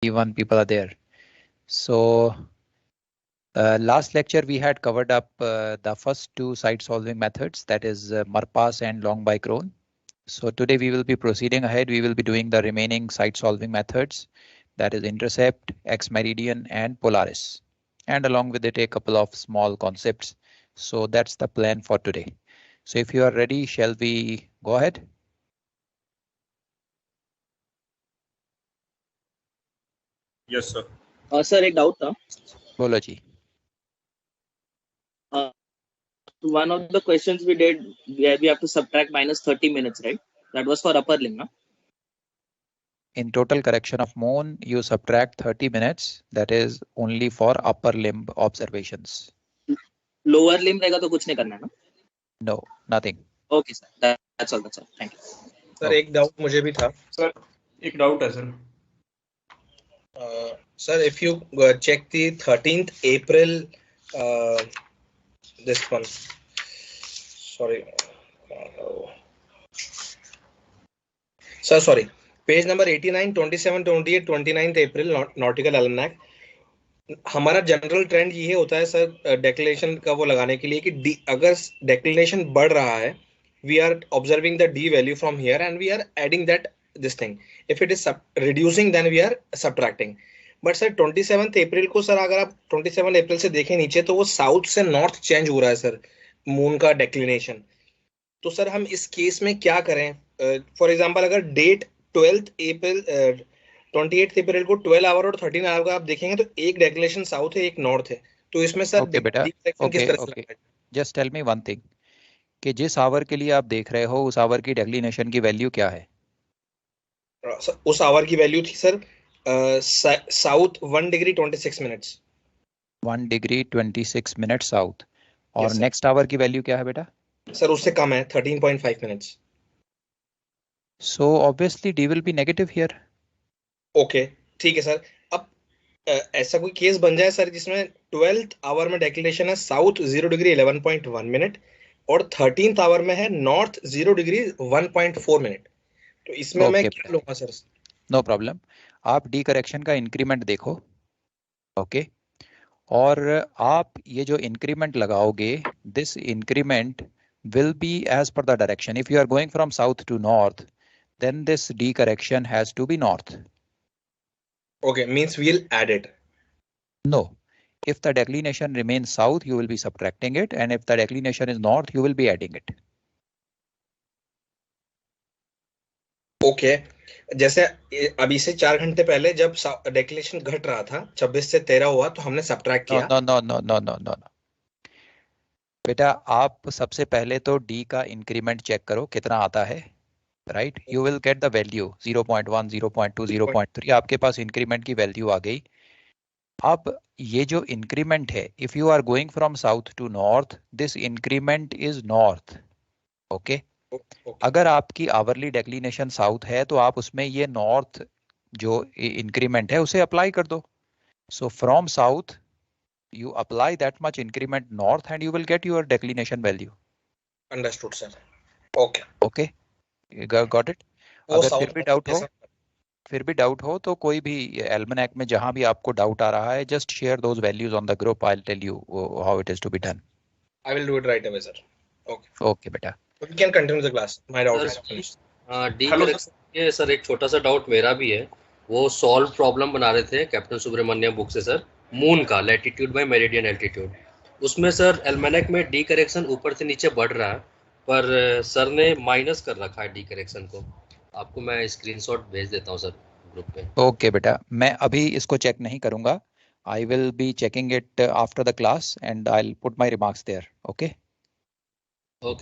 One people are there. So last lecture we had covered up the first two side solving methods, that is Marpas and long by Cron. So today we will be proceeding ahead. We will be doing the remaining side solving methods, that is Intercept, Ex meridian and Polaris. And along with it a couple of small concepts. So that's the plan for today. So if you are ready, shall we go ahead? Yes, sir. Sir एक doubt था. बोलो जी. One of the questions we did, where we have to subtract minus 30 minutes, right? That was for upper limb, no? In total correction of moon, you subtract 30 minutes. That is only for upper limb observations. Lower limb रहेगा तो कुछ नहीं करना है ना? No, nothing. Okay, sir. That's all. Thank you. Sir एक doubt मुझे भी था. सर एक डाउट है sir. Sir, if you check the 13th April, this one. Sorry. Sir, sorry. Page number 89, 27, 28, 29th April, Nautical Almanac. हमारा general trend ये होता है सर डेक्लेरेशन का वो लगाने के लिए कि अगर डेक्लेरेशन बढ़ रहा है, we are observing the d value from here and we are adding that this thing. If it is reducing, then we are subtracting. But sir 27 अप्रैल को सर अगर आप 27 अप्रैल से देखें नीचे तो वो साउथ से नॉर्थ चेंज हो रहा है सर मून का डेक्लिनेशन. तो सर हम इस केस में क्या करें? फॉर एग्जांपल अगर डेट 28 अप्रैल को 12 आवर और 13 आवर का आप देखेंगे तो एक डेक्लिनेशन साउथ है, एक नॉर्थ है. तो इसमें सर ओके बेटा, okay just tell me one thing कि जिस आवर के लिए आप देख रहे हो उस आवर की डेक्लिनेशन की वैल्यू क्या है? उस आवर की वैल्यू थी sir south 1 degree 26 minutes. 1 degree 26 minute south. और नेक्स्ट आवर की वैल्यू क्या है बेटा? सर उससे कम है 13.5 minutes. So obviously D will be negative here. Okay ठीक है सर. अब ऐसा कोई केस बन जाए सर जिसमें 12th आवर में डेक्लेरेशन है साउथ 0 डिग्री 11.1 मिनट और 13th आवर में है नॉर्थ 0 डिग्री 1.4 मिनट. तो इसमें मैं क्या लूंगा सर? No problem. आप डी करेक्शन का इंक्रीमेंट देखो. ओके और आप ये जो इंक्रीमेंट लगाओगे, this increment will be as per the direction. If you are going from south to north, then this D correction has to be north. Okay, means we'll add it. No. If the declination remains south, you will be subtracting it, and if the declination is north, you will be adding it. Okay. जैसे अभी से 4 घंटे पहले जब declaration घट रहा था 26 से 13 हुआ तो हमने सब्ट्रैक्ट किया. नो बेटा, आप सबसे पहले तो डी का इंक्रीमेंट चेक करो कितना आता है. Right, you will get the value 0.1, 0.2, 0.3. आपके पास इंक्रीमेंट की वैल्यू आ गई. अब ये जो इंक्रीमेंट है, if you are going from south to north, this increment is north. Okay, अगर आपकी आवरली डेक्लिनेशन साउथ है तो आप उसमें ये नॉर्थ जो इंक्रीमेंट है उसे अप्लाई कर दो. So from south you apply that much increment north and you will get your declination value. Understood sir. Okay got it. अगर फिर भी डाउट हो तो कोई भी एल्मनैक में जहां भी आपको डाउट आ रहा है, just share those values on the group. I'll tell you how it is to be done. I will do it right away sir. Okay बेटा. We can continue the class. My doubt is finished. D correction ये sir एक छोटा सा doubt मेरा भी है. वो solve problem बना रहे थे कैप्टन सुब्रमण्यम बुक से सर, मून का लैटिट्यूड बाय मेरिडियन एल्टीट्यूड. उसमें सर एल्मेनेक में डी करेक्शन ऊपर से नीचे बढ़ रहा है, पर सर ने माइनस कर रखा है डी करेक्शन को. आपको मैं स्क्रीनशॉट भेज देता हूं सर ग्रुप पे. ओके बेटा, मैं अभी इसको चेक नहीं करूंगा. I will be checking it after the class and I will put my remarks there. Okay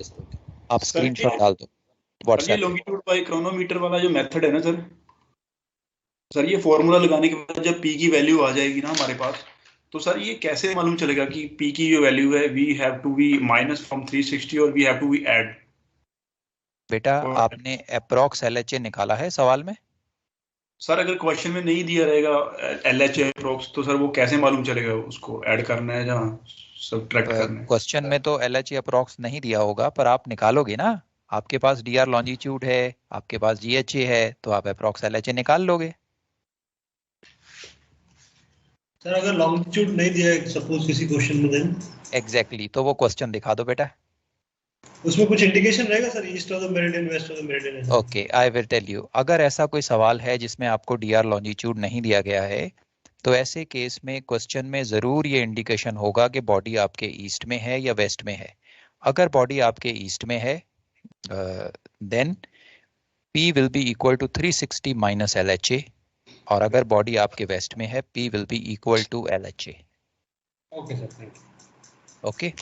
sir. आप स्क्रीनशॉट डाल दो व्हाट्सएप. ये लॉन्गिट्यूड बाय क्रोनोमीटर वाला जो मेथड है ना सर, ये फॉर्मूला लगाने के बाद जब पी की वैल्यू आ जाएगी ना हमारे पास, तो सर ये कैसे मालूम चलेगा कि पी की जो वैल्यू है we have to be minus from 360 और we have to be add? बेटा आपने अप्रॉक्स एलएचए निकाला है सवाल में? सर अगर क्वेश्चन में नहीं दिया रहेगा एलएचए अप्रॉक्स तो सर वो कैसे मालूम चलेगा उसको ऐड करना है या सबट्रैक्ट करना है? क्वेश्चन में तो एलएचए अप्रॉक्स नहीं दिया होगा, पर आप निकालोगे ना. आपके पास डीआर लॉन्जिट्यूड है, आपके पास जीएचए है, तो आप अप्रॉक्स एलएचए निकाल लोगे. सर अगर लॉन्गिट्यूड नहीं दिया है सपोज किसी क्वेश्चन में देन एग्जैक्टली, तो वो क्वेश्चन दिखा दो बेटा। उसमें कुछ इंडिकेशन रहेगा sir, east of the meridian, west of the meridian? Okay, I will tell you. अगर ऐसा कोई सवाल है जिसमें आपको डीआर लॉन्जिट्यूड नहीं दिया गया है, तो ऐसे केस में क्वेश्चन में जरूर ये इंडिकेशन होगा कि बॉडी आपके ईस्ट में है या वेस्ट में है। अगर बॉडी आपके ईस्ट में है, then P will be equal to 360 minus LHA, और अगर बॉडी आपके वेस्ट में है, P will be equal to LHA। Okay sir, thank you. Okay,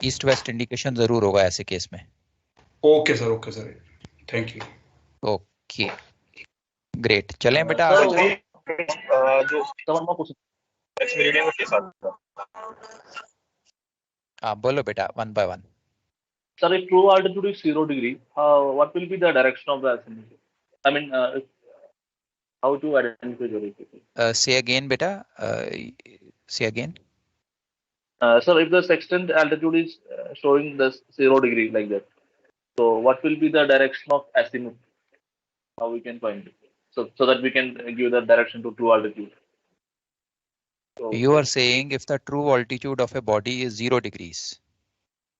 east west indication जरूर होगा ऐसे केस में। Okay sir, thank you. Okay, great. चलें बेटा सर आगे। जो someone more question. Next meridian के साथ हाँ बोलो बेटा, one by one. sir, if true altitude is 0 degree, what will be the direction of the azimuth? I mean, how to identify the direction? से अगेन बेटा, से again. Sir, if the sextant altitude is showing the 0 degree like that, so what will be the direction of azimuth? How we can find it? So that we can give the direction to true altitude. So, You are saying if the true altitude of a body is 0 degrees,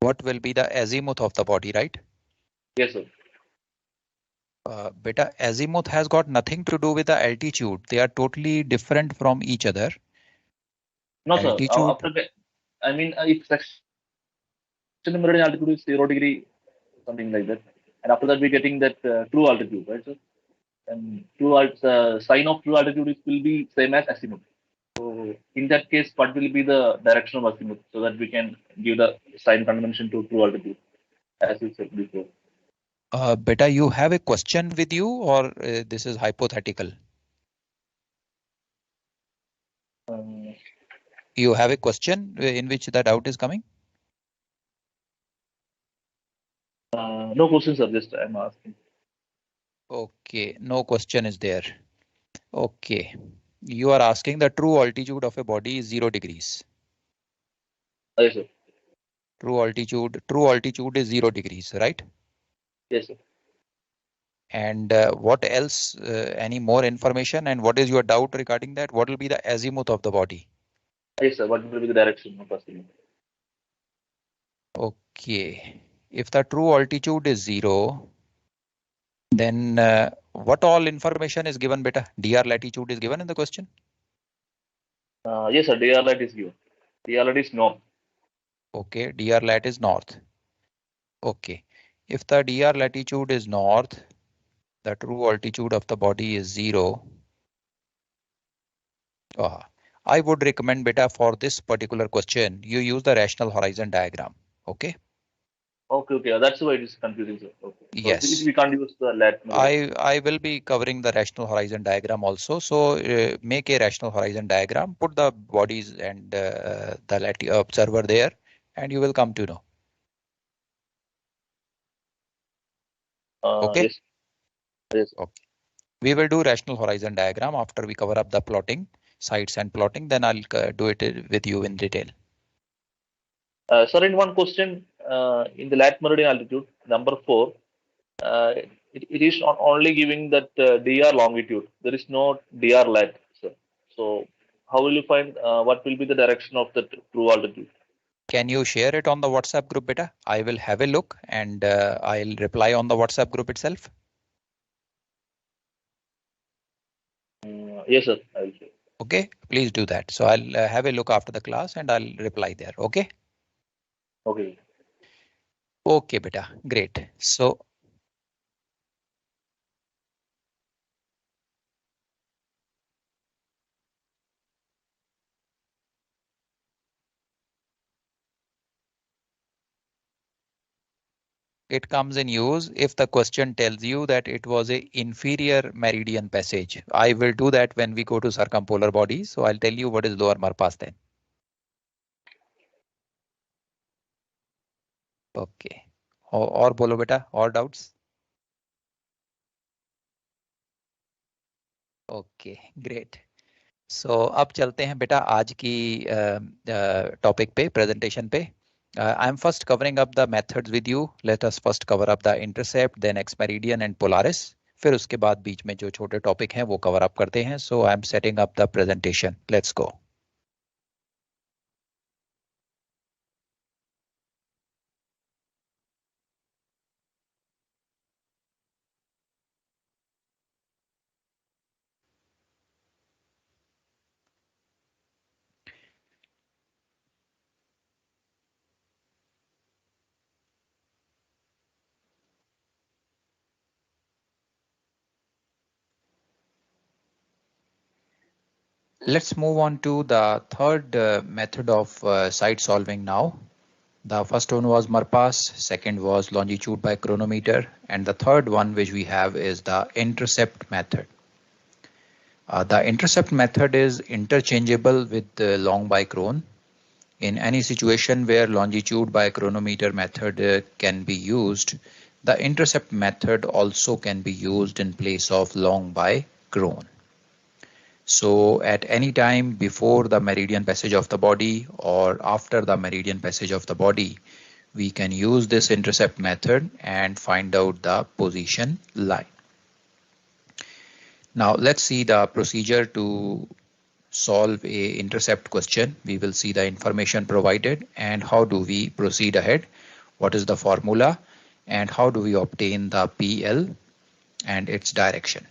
what will be the azimuth of the body, right? yes, sir. Beta, azimuth has got nothing to do with the altitude. They are totally different from each other. No, sir. Altitude. After that, I mean, if section meridian altitude is 0 degree, something like that, and after that we're getting that true altitude, right, sir? And sign of true altitude will be same as azimuth. So in that case, what will be the direction of azimuth, so that we can give the sign convention to true altitude, as you said before. Beta, you have a question with you, or this is hypothetical? You have a question in which the doubt is coming? No question, sir. Just I'm asking. Okay, no question is there. Okay, you are asking the true altitude of a body is 0 degrees. Yes, sir. True altitude is 0 degrees, right? Yes, sir. And what else? Any more information? And what is your doubt regarding that? What will be the azimuth of the body? Yes, sir. What will be the direction of azimuth? Okay, if the true altitude is 0, then what all information is given, beta? DR latitude is given in the question? Yes, sir. DR lat is given. DR lat is north. Okay, DR lat is north. Okay, if the DR latitude is north, the true altitude of the body is 0. I would recommend, beta, for this particular question, you use the rational horizon diagram. Okay. Okay. That's why it is confusing, sir. Okay. So Yes. we can't use the lat. I will be covering the rational horizon diagram also. So make a rational horizon diagram, put the bodies and the observer there, and you will come to know. Okay. Yes. Yes. Okay. We will do rational horizon diagram after we cover up the plotting, sites and plotting. Then I'll do it with you in detail. Sir, in one question, in the lat meridian altitude, number 4, it is only giving that DR longitude. There is no DR lat, sir. So how will you find what will be the direction of the true altitude? Can you share it on the WhatsApp group, beta? I will have a look and I'll reply on the WhatsApp group itself. Yes, sir. I will share. Okay, please do that. So I'll have a look after the class and I'll reply there. Okay. Okay. Okay, beta. Great. So it comes in use if the question tells you that it was a inferior meridian passage. I will do that when we go to circumpolar bodies. So I'll tell you what is lower Marpas then. Okay. और बोलो बेटा, और doubts? Okay, great. So अब चलते हैं बेटा आज की टॉपिक पे, प्रेजेंटेशन पे. I'm first covering up the methods with you. Let us first cover up the intercept, then X meridian and Polaris. फिर उसके बाद बीच में जो छोटे टॉपिक हैं वो कवर अप करते हैं. So I'm setting up the presentation. Let's go. Let's move on to the third method of side solving now. The first one was Marpas, second was longitude by chronometer, and the third one which we have is the intercept method. The intercept method is interchangeable with the long by chron. In any situation where longitude by chronometer method can be used, the intercept method also can be used in place of long by chron. So at any time before the meridian passage of the body or after the meridian passage of the body, we can use this intercept method and find out the position line. Now let's see the procedure to solve a intercept question. We will see the information provided and how do we proceed ahead, what is the formula, and how do we obtain the PL and its direction.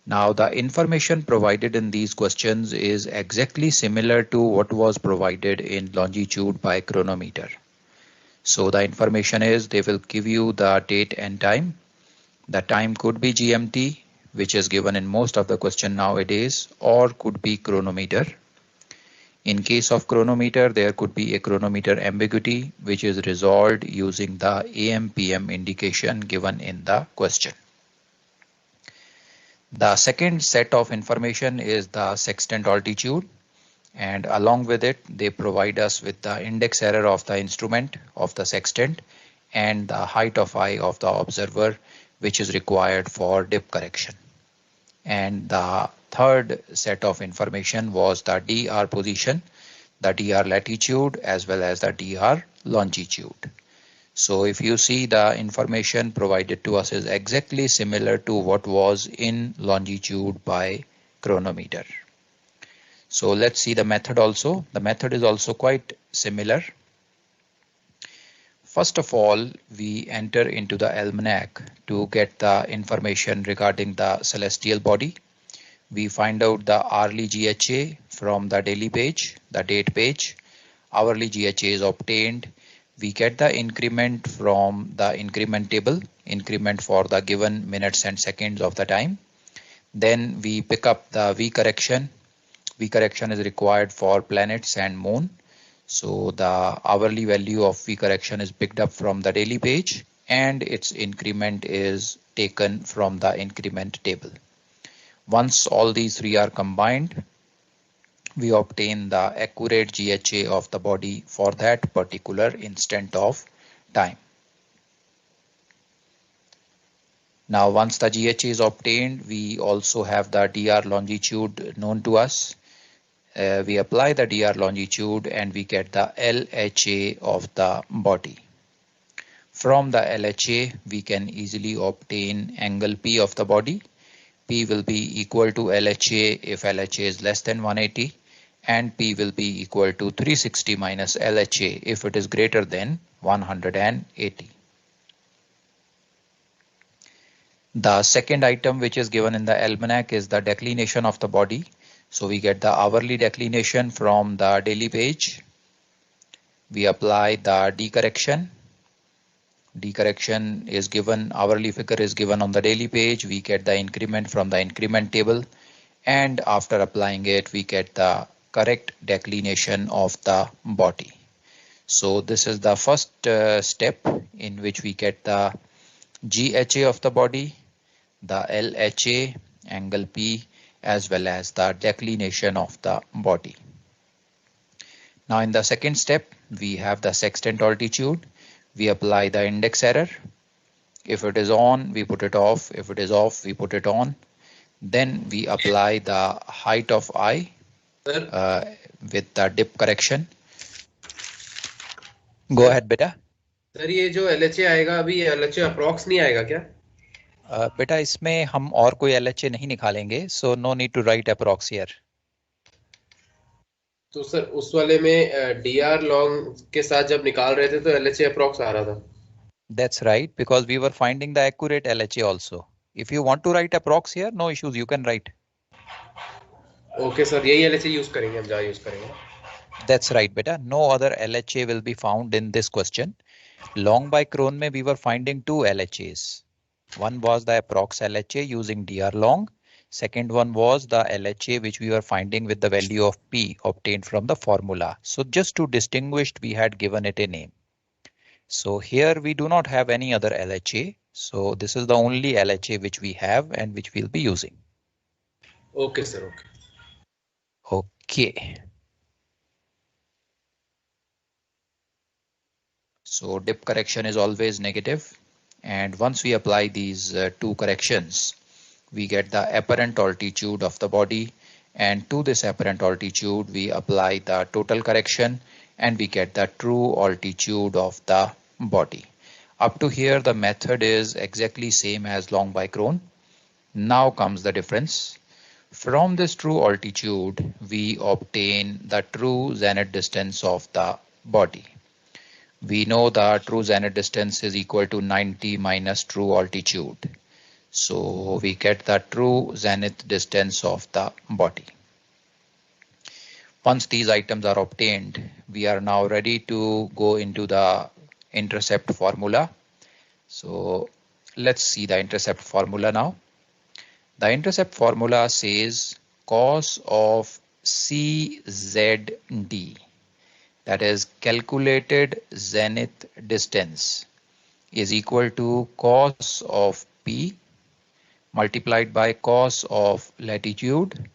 Now the information provided in these questions is exactly similar to what was provided in longitude by chronometer. So the information is they will give you the date and time. The time could be GMT, which is given in most of the question nowadays, or could be chronometer. In case of chronometer, there could be a chronometer ambiguity, which is resolved using the AM/PM indication given in the question. The second set of information is the sextant altitude, and along with it they provide us with the index error of the instrument of the sextant and the height of eye of the observer, which is required for dip correction. And the third set of information was the DR position, the DR latitude as well as the DR longitude. So if you see, the information provided to us is exactly similar to what was in longitude by chronometer. So let's see the method also. The method is also quite similar. First of all, we enter into the almanac to get the information regarding the celestial body. We find out the hourly GHA from the daily page, the date page. Hourly GHA is obtained. We get the increment from the increment table, increment for the given minutes and seconds of the time. Then we pick up the V correction. V correction is required for planets and moon. So the hourly value of V correction is picked up from the daily page and its increment is taken from the increment table. Once all these three are combined, we obtain the accurate GHA of the body for that particular instant of time. Now once the GHA is obtained, we also have the DR longitude known to us. We apply the DR longitude and we get the LHA of the body. From the LHA, we can easily obtain angle P of the body. P will be equal to LHA if LHA is less than 180. And P will be equal to 360 minus LHA if it is greater than 180. The second item which is given in the almanac is the declination of the body. So we get the hourly declination from the daily page. We apply the D correction. D correction is given, hourly figure is given on the daily page. We get the increment from the increment table. And after applying it, we get the correct declination of the body. So this is the first step in which we get the GHA of the body, the LHA, angle P, as well as the declination of the body. Now in the second step, we have the sextant altitude. We apply the index error. If it is on, we put it off. If it is off, we put it on. Then we apply the height of eye with the dip correction. Go ahead बेटा. Sir ये जो LHA आएगा अभी LHA approx नहीं आएगा क्या? बेटा इसमें हम और कोई LHA नहीं निकालेंगे, so no need to write approx here. तो सर उस वाले में DR long के साथ जब निकाल रहे थे तो LHA अप्रॉक्स आ रहा था. That's right, because we were finding the accurate LHA also. If you want to write approx here, no issues, you can write. Okay sir, यही LHA यूज करेंगे हम, जहाँ यूज करेंगे. That's right beta, no other LHA will be found in this question. Long by chron में we were finding two LHAs. One was the approx LHA using DR long. Second one was the LHA, which we were finding with the value of P obtained from the formula. So just to distinguish, we had given it a name. So here we do not have any other LHA. So this is the only LHA which we have and which we'll be using. Okay, sir. Okay. Okay. So dip correction is always negative. And once we apply these two corrections, we get the apparent altitude of the body. And to this apparent altitude, we apply the total correction and we get the true altitude of the body. Up to here, the method is exactly same as long by Cron. Now comes the difference. From this true altitude, we obtain the true zenith distance of the body. We know the true zenith distance is equal to 90 minus true altitude. So we get the true zenith distance of the body. Once these items are obtained, we are now ready to go into the intercept formula. So let's see the intercept formula now. The intercept formula says cos of CZD, that is calculated zenith distance, is equal to cos of P multiplied by cos of latitude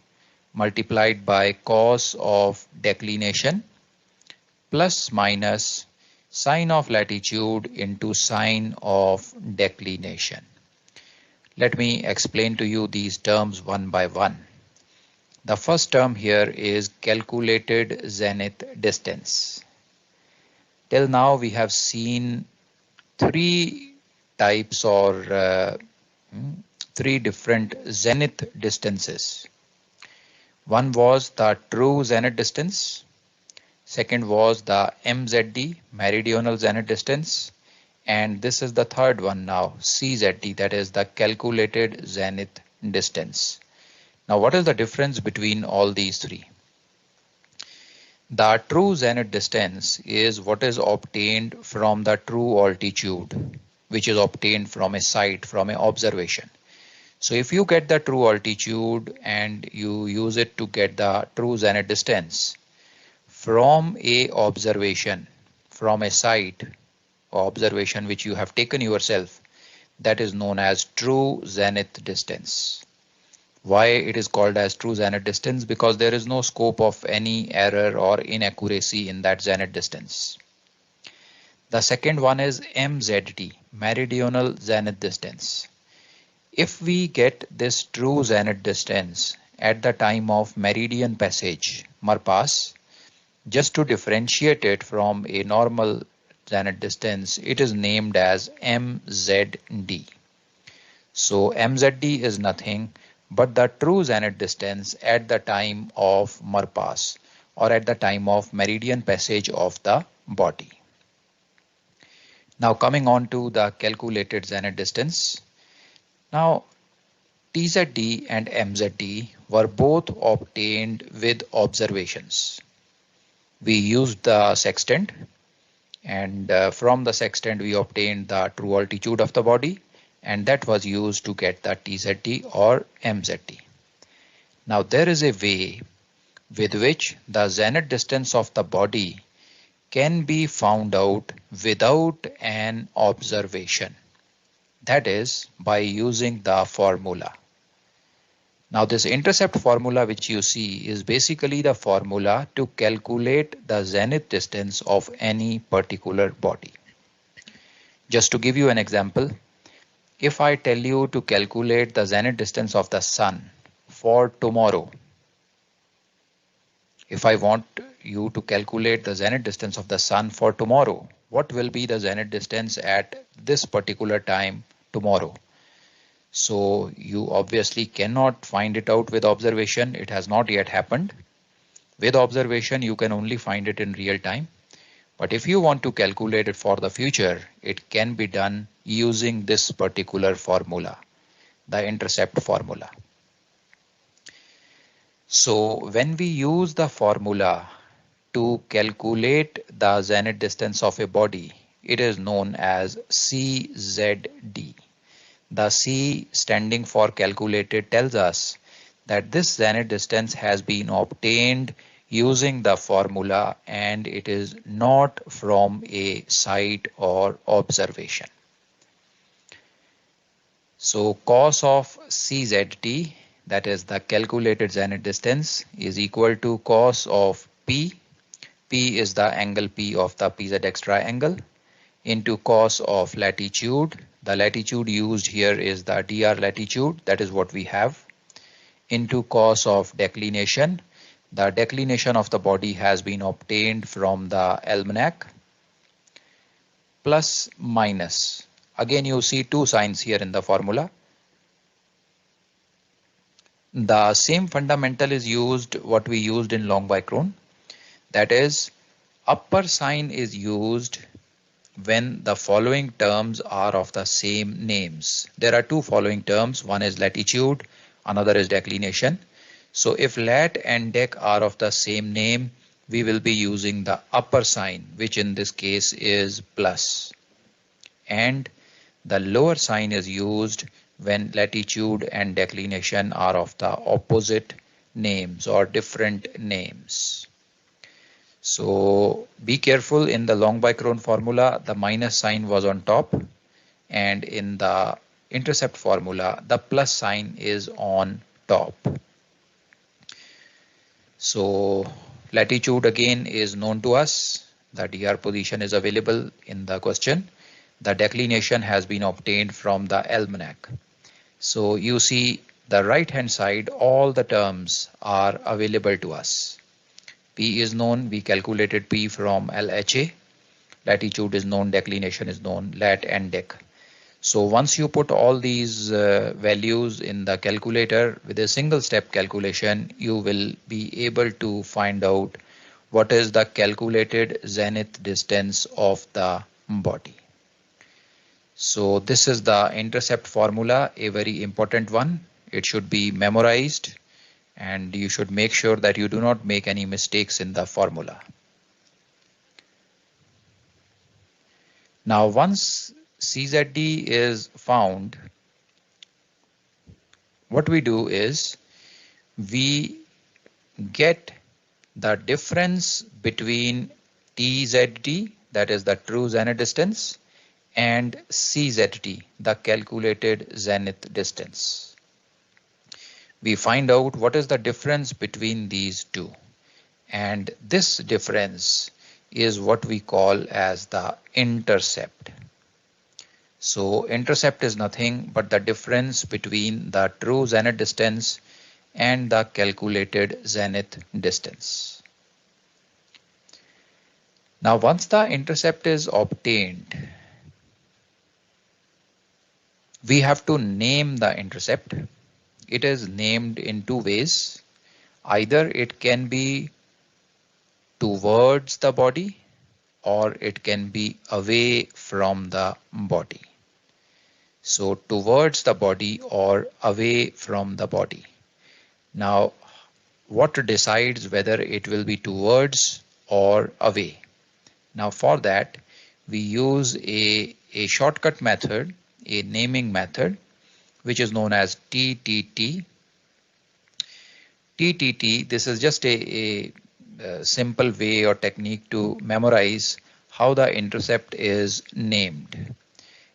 multiplied by cos of declination plus minus sine of latitude into sine of declination. Let me explain to you these terms one by one. The first term here is calculated zenith distance. Till now we have seen three types or three different zenith distances. One was the true zenith distance. Second was the MZD, meridional zenith distance. And this is the third one now, CZD, that is the calculated zenith distance. Now, what is the difference between all these three? The true zenith distance is what is obtained from the true altitude, which is obtained from a site, from an observation. So if you get the true altitude and you use it to get the true zenith distance from a observation, from a site, observation which you have taken yourself, that is known as true zenith distance. Why it is called as true zenith distance? Because there is no scope of any error or inaccuracy in that zenith distance. The second one is MZD, meridional zenith distance. If we get this true zenith distance at the time of meridian passage, marpass, just to differentiate it from a normal zenith distance, it is named as MZD. So MZD is nothing but the true zenith distance at the time of marpass or at the time of meridian passage of the body. Now coming on to the calculated zenith distance. Now TZD and MZD were both obtained with observations. We used the sextant, and from the sextant we obtained the true altitude of the body, and that was used to get the TZD or MZD. Now there is a way with which the zenith distance of the body can be found out without an observation. That is by using the formula. Now this intercept formula which you see is basically the formula to calculate the zenith distance of any particular body. Just to give you an example, if I tell you to calculate the zenith distance of the sun for tomorrow, if I want you to calculate the zenith distance of the sun for tomorrow, what will be the zenith distance at this particular time tomorrow? So you obviously cannot find it out with observation. It has not yet happened. With observation, you can only find it in real time. But if you want to calculate it for the future, it can be done using this particular formula, the intercept formula. So when we use the formula to calculate the zenith distance of a body, it is known as CZD. The C standing for calculated tells us that this zenith distance has been obtained using the formula and it is not from a sight or observation. So cos of CZT, that is the calculated zenith distance, is equal to cos of P. P is the angle P of the PZX triangle into cos of latitude. The latitude used here is the DR latitude, that is what we have, into cos of declination. The declination of the body has been obtained from the almanac, plus minus. Again, you see two signs here in the formula. The same fundamental is used, what we used in long bicron. That is, upper sign is used when the following terms are of the same names. There are two following terms. One is latitude, another is declination. So if lat and dec are of the same name, we will be using the upper sign, which in this case is plus. And the lower sign is used when latitude and declination are of the opposite names or different names. So be careful, in the long bicron formula, the minus sign was on top, and in the intercept formula, the plus sign is on top. So latitude again is known to us. The DR position is available in the question. The declination has been obtained from the almanac. So you see the right hand side, all the terms are available to us. P is known, we calculated P from LHA. Latitude is known, declination is known, lat and dec. So once you put all these values in the calculator with a single step calculation, you will be able to find out what is the calculated zenith distance of the body. So this is the intercept formula, a very important one. It should be memorized and you should make sure that you do not make any mistakes in the formula. Now once CZD is found, what we do is we get the difference between TZD, that is the true zenith distance, and CZT, the calculated zenith distance. We find out what is the difference between these two, and this difference is what we call as the intercept. So intercept is nothing but the difference between the true zenith distance and the calculated zenith distance. Now once the intercept is obtained, we have to name the intercept. It is named in two ways. Either it can be towards the body or it can be away from the body. So towards the body or away from the body. Now what decides whether it will be towards or away? Now for that we use a shortcut method, a naming method, which is known as TTT. TTT, this is just a simple way or technique to memorize how the intercept is named.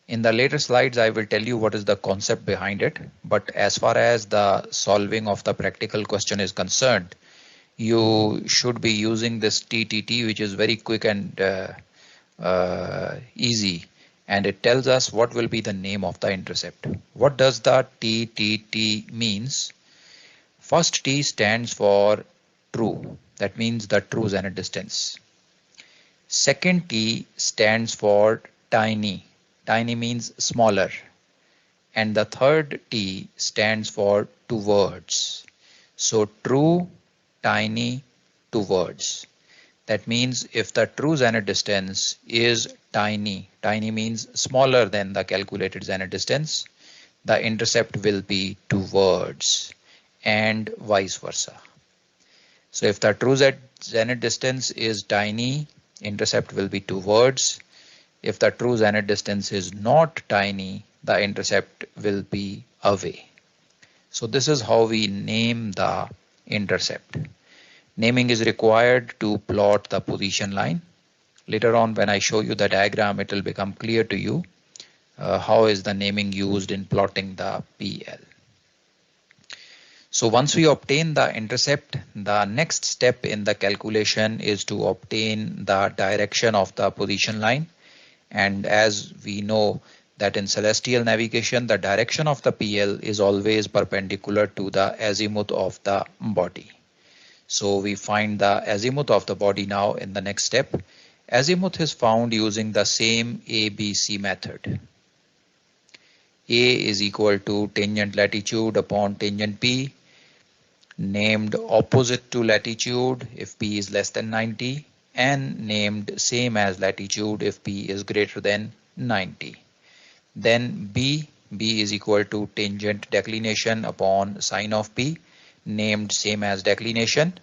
In the later slides, I will tell you what is the concept behind it. But as far as the solving of the practical question is concerned, you should be using this TTT, which is very quick and easy. And it tells us what will be the name of the intercept. What does the TTT means? First T stands for true. That means the true zenith distance. Second T stands for tiny. Tiny means smaller. And the third T stands for towards. So true, tiny, towards. That means if the true zenith distance is tiny, tiny means smaller than the calculated zenith distance, the intercept will be towards, and vice versa. So if the true zenith distance is tiny, intercept will be towards. If the true zenith distance is not tiny, the intercept will be away. So this is how we name the intercept. Naming is required to plot the position line. Later on, when I show you the diagram, it will become clear to you how is the naming used in plotting the PL. So once we obtain the intercept, the next step in the calculation is to obtain the direction of the position line. And as we know that in celestial navigation, the direction of the PL is always perpendicular to the azimuth of the body. So we find the azimuth of the body now in the next step. Azimuth is found using the same ABC method. A is equal to tangent latitude upon tangent P, named opposite to latitude if P is less than 90, and named same as latitude if P is greater than 90. Then B is equal to tangent declination upon sine of P, named same as declination.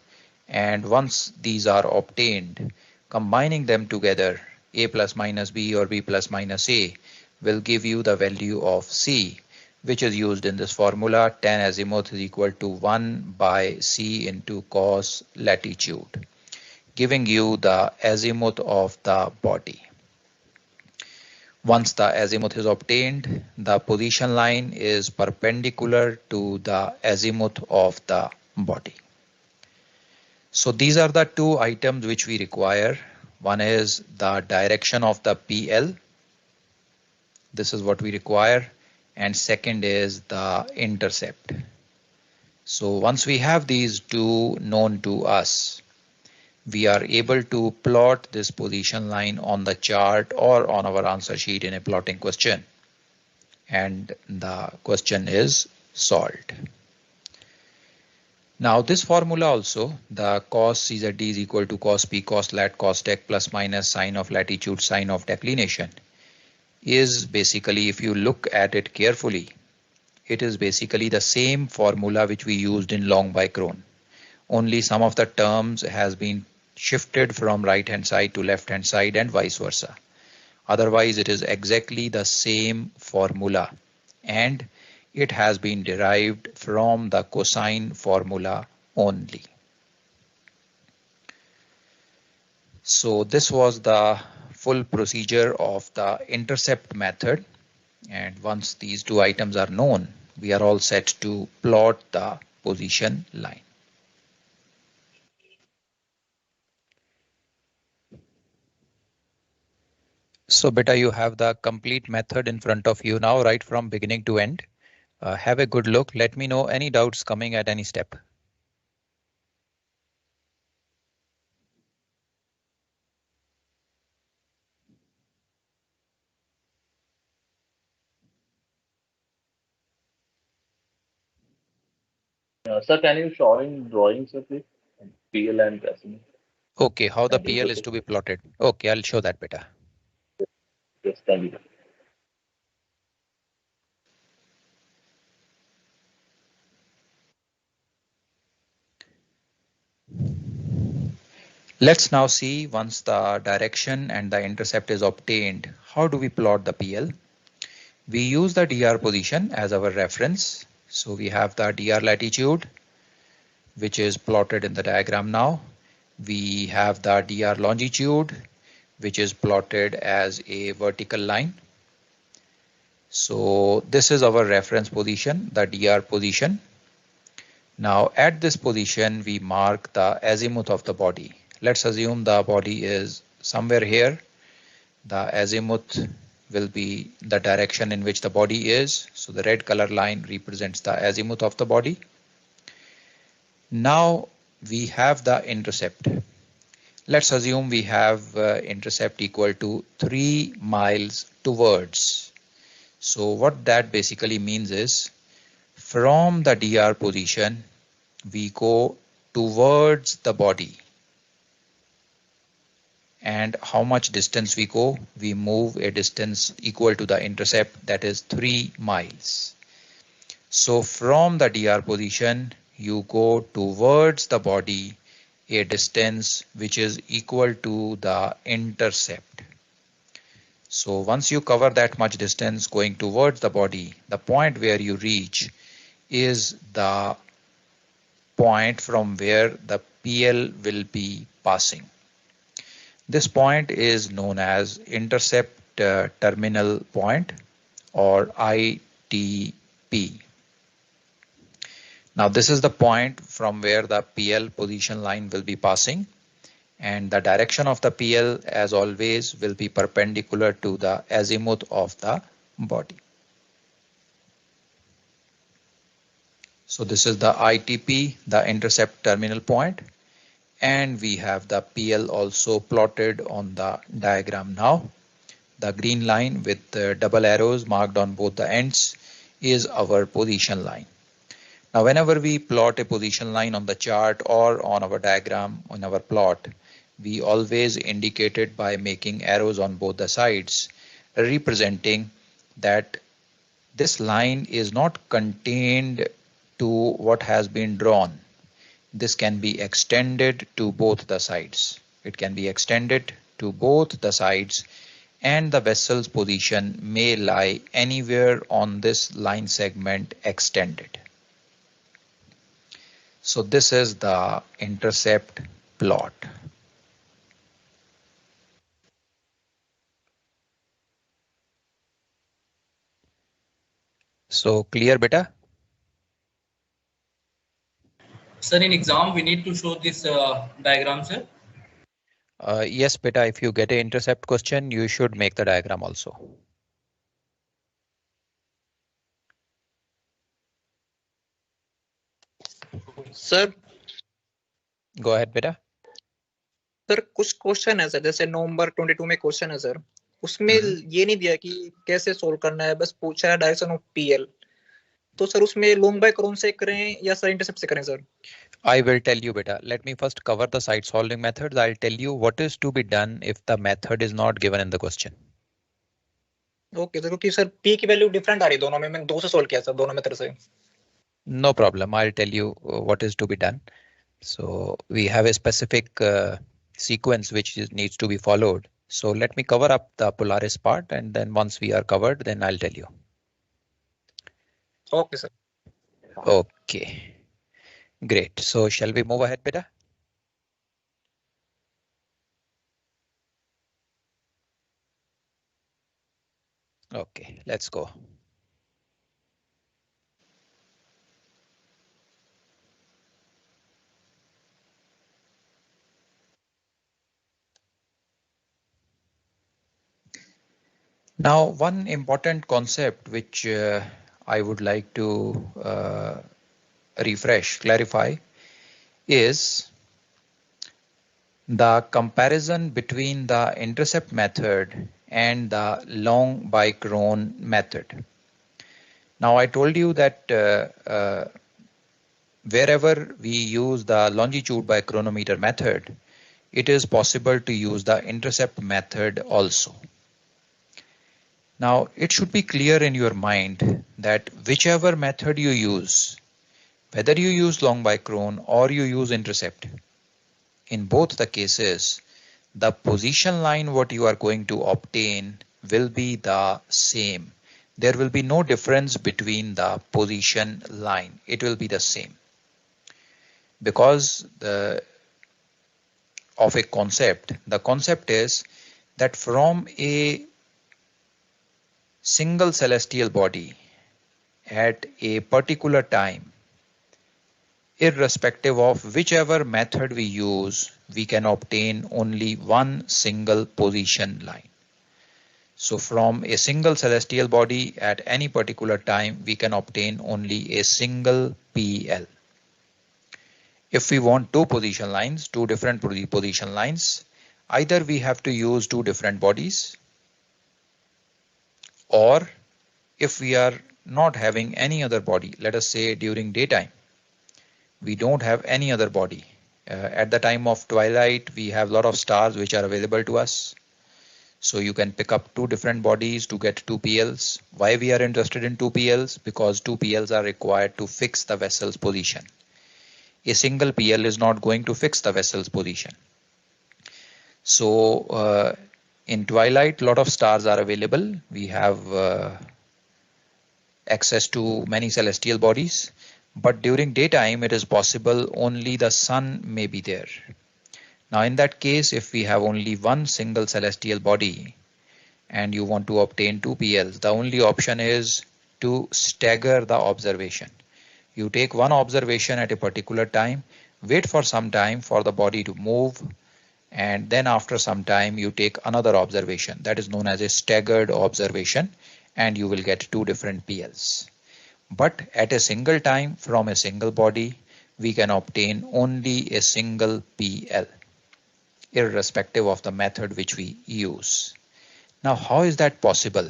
And once these are obtained, combining them together, A plus minus B or B plus minus A will give you the value of C, which is used in this formula. Tan azimuth is equal to 1 by C into cos latitude, giving you the azimuth of the body. Once the azimuth is obtained, the position line is perpendicular to the azimuth of the body. So these are the two items which we require. One is the direction of the PL. This is what we require. And second is the intercept. So once we have these two known to us, we are able to plot this position line on the chart or on our answer sheet in a plotting question. And the question is solved. Now this formula also, the cos CZD is equal to cos P cos lat cos tech plus minus sine of latitude sine of declination, is basically, if you look at it carefully, it is basically the same formula which we used in long bicron. Only some of the terms has been shifted from right hand side to left hand side and vice versa. Otherwise it is exactly the same formula, and it has been derived from the cosine formula only. So this was the full procedure of the intercept method, and once these two items are known, we are all set to plot the position line. So beta, you have the complete method in front of you now, right from beginning to end. Have a good look. Let me know any doubts coming at any step. Sir, can you show in drawings, sir, please? PL and azimuth. Okay, how the PL is to be plotted. Okay, I'll show that beta. Yes, thank you. Let's now see, once the direction and the intercept is obtained, how do we plot the PL? We use the DR position as our reference. So we have the DR latitude, which is plotted in the diagram now. We have the DR longitude, which is plotted as a vertical line. So this is our reference position, the DR position. Now at this position, we mark the azimuth of the body. Let's assume the body is somewhere here. The azimuth will be the direction in which the body is. So the red color line represents the azimuth of the body. Now we have the intercept. Let's assume we have intercept equal to 3 miles towards. So what that basically means is, from the DR position, we go towards the body. And how much distance we go? We move a distance equal to the intercept, that is 3 miles. So from the DR position, you go towards the body a distance which is equal to the intercept. So once you cover that much distance going towards the body, the point where you reach is the point from where the PL will be passing. This point is known as intercept terminal point, or ITP. Now this is the point from where the PL position line will be passing, and the direction of the PL, as always, will be perpendicular to the azimuth of the body. So this is the ITP, the intercept terminal point, and we have the PL also plotted on the diagram now. The green line with double arrows marked on both the ends is our position line. Now whenever we plot a position line on the chart or on our diagram on our plot, we always indicate it by making arrows on both the sides, representing that this line is not contained to what has been drawn. This can be extended to both the sides. It can be extended to both the sides, and the vessel's position may lie anywhere on this line segment extended. So this is the intercept plot. So clear, beta? Sir, in exam, we need to show this diagram, sir. Yes, beta, if you get an intercept question, you should make the diagram also. Sir Go ahead, beta. Sir कुछ question है sir, जैसे नवंबर 22 में question है sir, उसमें ये नहीं दिया कि कैसे सोल्व करना है, बस पूछा है डायरेक्शन ऑफ पीएल. तो सर उसमें लॉन्ग बाय क्रोन से करें या सर इंटरसेप्ट से करें sir? I will tell you, beta. Let me first cover the side solving methods. I'll tell you what is to be done if the method is not given in the question. Okay sir, क्योंकि sir P की value different आ रही है दोनों में, मैंने दो से solve किया सर, दोनों मेथड से. No problem. I'll tell you what is to be done. So we have a specific sequence which needs to be followed. So let me cover up the Polaris part, and then once we are covered, then I'll tell you. Okay, sir. Okay. Great. So shall we move ahead, beta? Okay, let's go. Now, one important concept which I would like to clarify is the comparison between the intercept method and the long by Cron method. Now, I told you that wherever we use the longitude by chronometer method, it is possible to use the intercept method also. Now, it should be clear in your mind that whichever method you use, whether you use long by Cron or you use intercept, in both the cases, the position line what you are going to obtain will be the same. There will be no difference between the position line. It will be the same. Because of a concept, the concept is that from a single celestial body at a particular time, irrespective of whichever method we use, we can obtain only one single position line. So from a single celestial body at any particular time, we can obtain only a single PL. If we want two position lines, two different position lines, either we have to use two different bodies, or if we are not having any other body, let us say during daytime, we don't have any other body. At the time of twilight, we have a lot of stars which are available to us. So you can pick up two different bodies to get two PLs. Why we are interested in two PLs? Because two PLs are required to fix the vessel's position. A single PL is not going to fix the vessel's position. So in twilight, a lot of stars are available. We have access to many celestial bodies. but during daytime it is possible only the sun may be there. Now in that case, if we have only one single celestial body and you want to obtain 2 PLs, the only option is to stagger the observation. You take one observation at a particular time, wait for some time for the body to move, and then after some time you take another observation. That is known as a staggered observation, and you will get 2 different PLs. But at a single time from a single body, we can obtain only a single PL, irrespective of the method which we use. Now, how is that possible?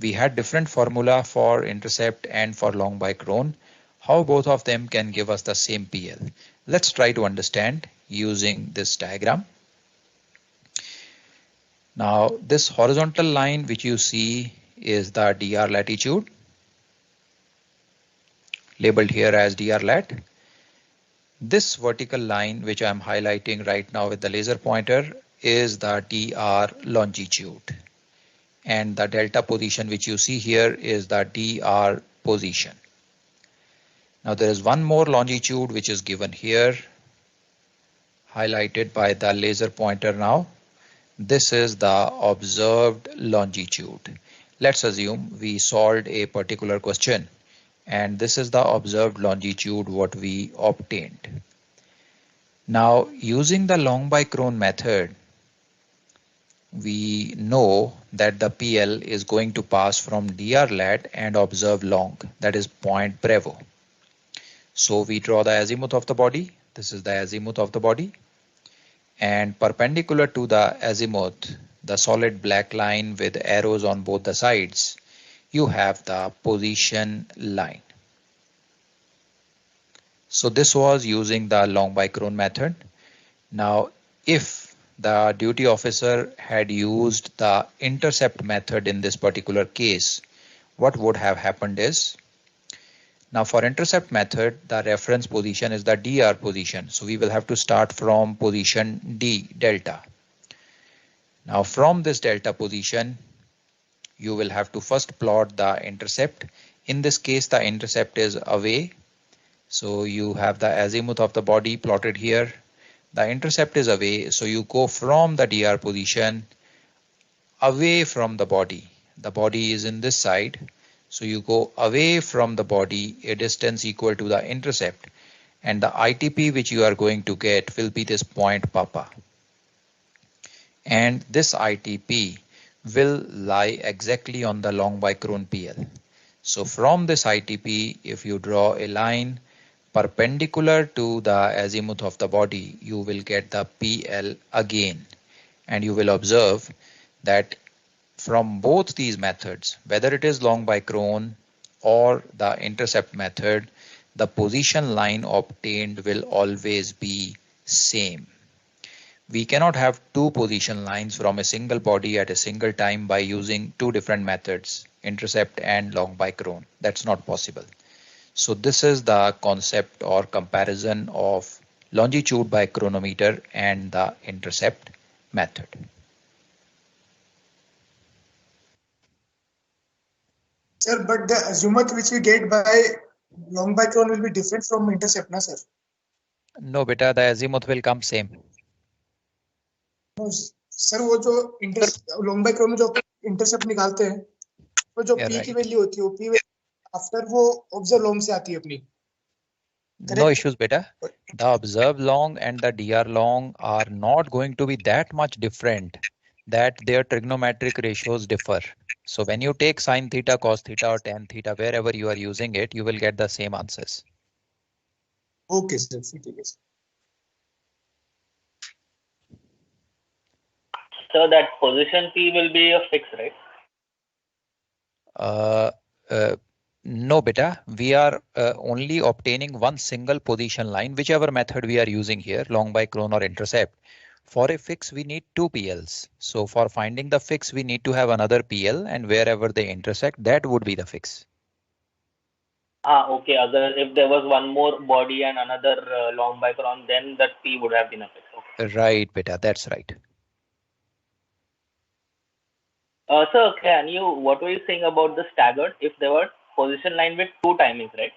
We had different formula for intercept and for long by Cron. How both of them can give us the same PL? Let's try to understand using this diagram. Now, this horizontal line which you see is the DR latitude, labeled here as DR lat. This vertical line which I am highlighting right now with the laser pointer is the DR longitude. And the delta position which you see here is the DR position. Now there is one more longitude which is given here, highlighted by the laser pointer now. This is the observed longitude. Let's assume we solved a particular question and this is the observed longitude what we obtained. Now using the long by Cron method, we know that the PL is going to pass from DR lat and observe long, that is point Bravo. So we draw the azimuth of the body. This is the azimuth of the body, and perpendicular to the azimuth, the solid black line with arrows on both the sides, you have the position line. So this was using the long by Cron method. Now if the duty officer had used the intercept method in this particular case, what would have happened is, now for intercept method, the reference position is the DR position. So we will have to start from position D, delta. Now from this delta position, you will have to first plot the intercept. In this case, the intercept is away. So you have the azimuth of the body plotted here. The intercept is away, so you go from the DR position away from the body. The body is in this side, so you go away from the body a distance equal to the intercept, and the ITP which you are going to get will be this point Papa. And this ITP will lie exactly on the long by Cron PL. So from this ITP, if you draw a line perpendicular to the azimuth of the body, you will get the PL again. And you will observe that from both these methods, whether it is long by Cron or the intercept method, the position line obtained will always be same. We cannot have 2 position lines from a single body at a single time by using 2 different methods, intercept and long by Cron. That's not possible. So this is the concept or comparison of longitude by chronometer and the intercept method. Sir, but the azimuth which we get by long by Cron will be different from intercept, na sir? No beta, the azimuth will come same. No, sir, वो जो long by Cron में जो intercept निकालते हैं, वो जो P की value होती है, वो P after वो observe long से आती है अपनी. No issues beta. The observed long and the DR long are not going to be that much different that their trigonometric ratios differ. So when you take sine theta, cos theta or tan theta, wherever you are using it, you will get the same answers. Okay, sir. So that position P will be a fix, right? No beta, we are only obtaining one single position line, whichever method we are using here, long by Cron or intercept. For a fix, we need 2 PLs. So for finding the fix, we need to have another PL, and wherever they intersect, that would be the fix. Okay. If there was one more body and another long by Cron, then that P would have been a fix. Okay. Right, beta, that's right. Sir, what were you saying about the staggered? If there were position line with 2 timings, right?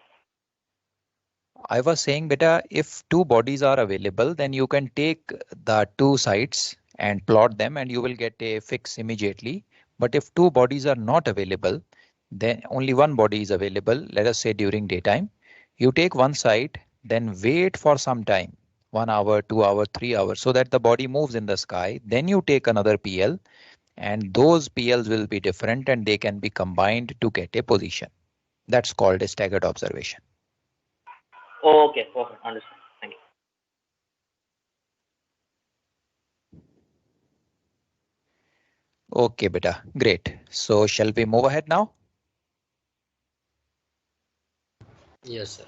I was saying, beta, if two bodies are available, then you can take the two sides and plot them and you will get a fix immediately. But if two bodies are not available, then only one body is available, let us say during daytime. You take one side, then wait for some time, 1 hour, 2 hours, 3 hours, so that the body moves in the sky. Then you take another PL and those PLs will be different and they can be combined to get a position. That's called a staggered observation. Okay, perfect. Understand. Thank you. Okay, beta. Great. So shall we move ahead now? Yes, sir.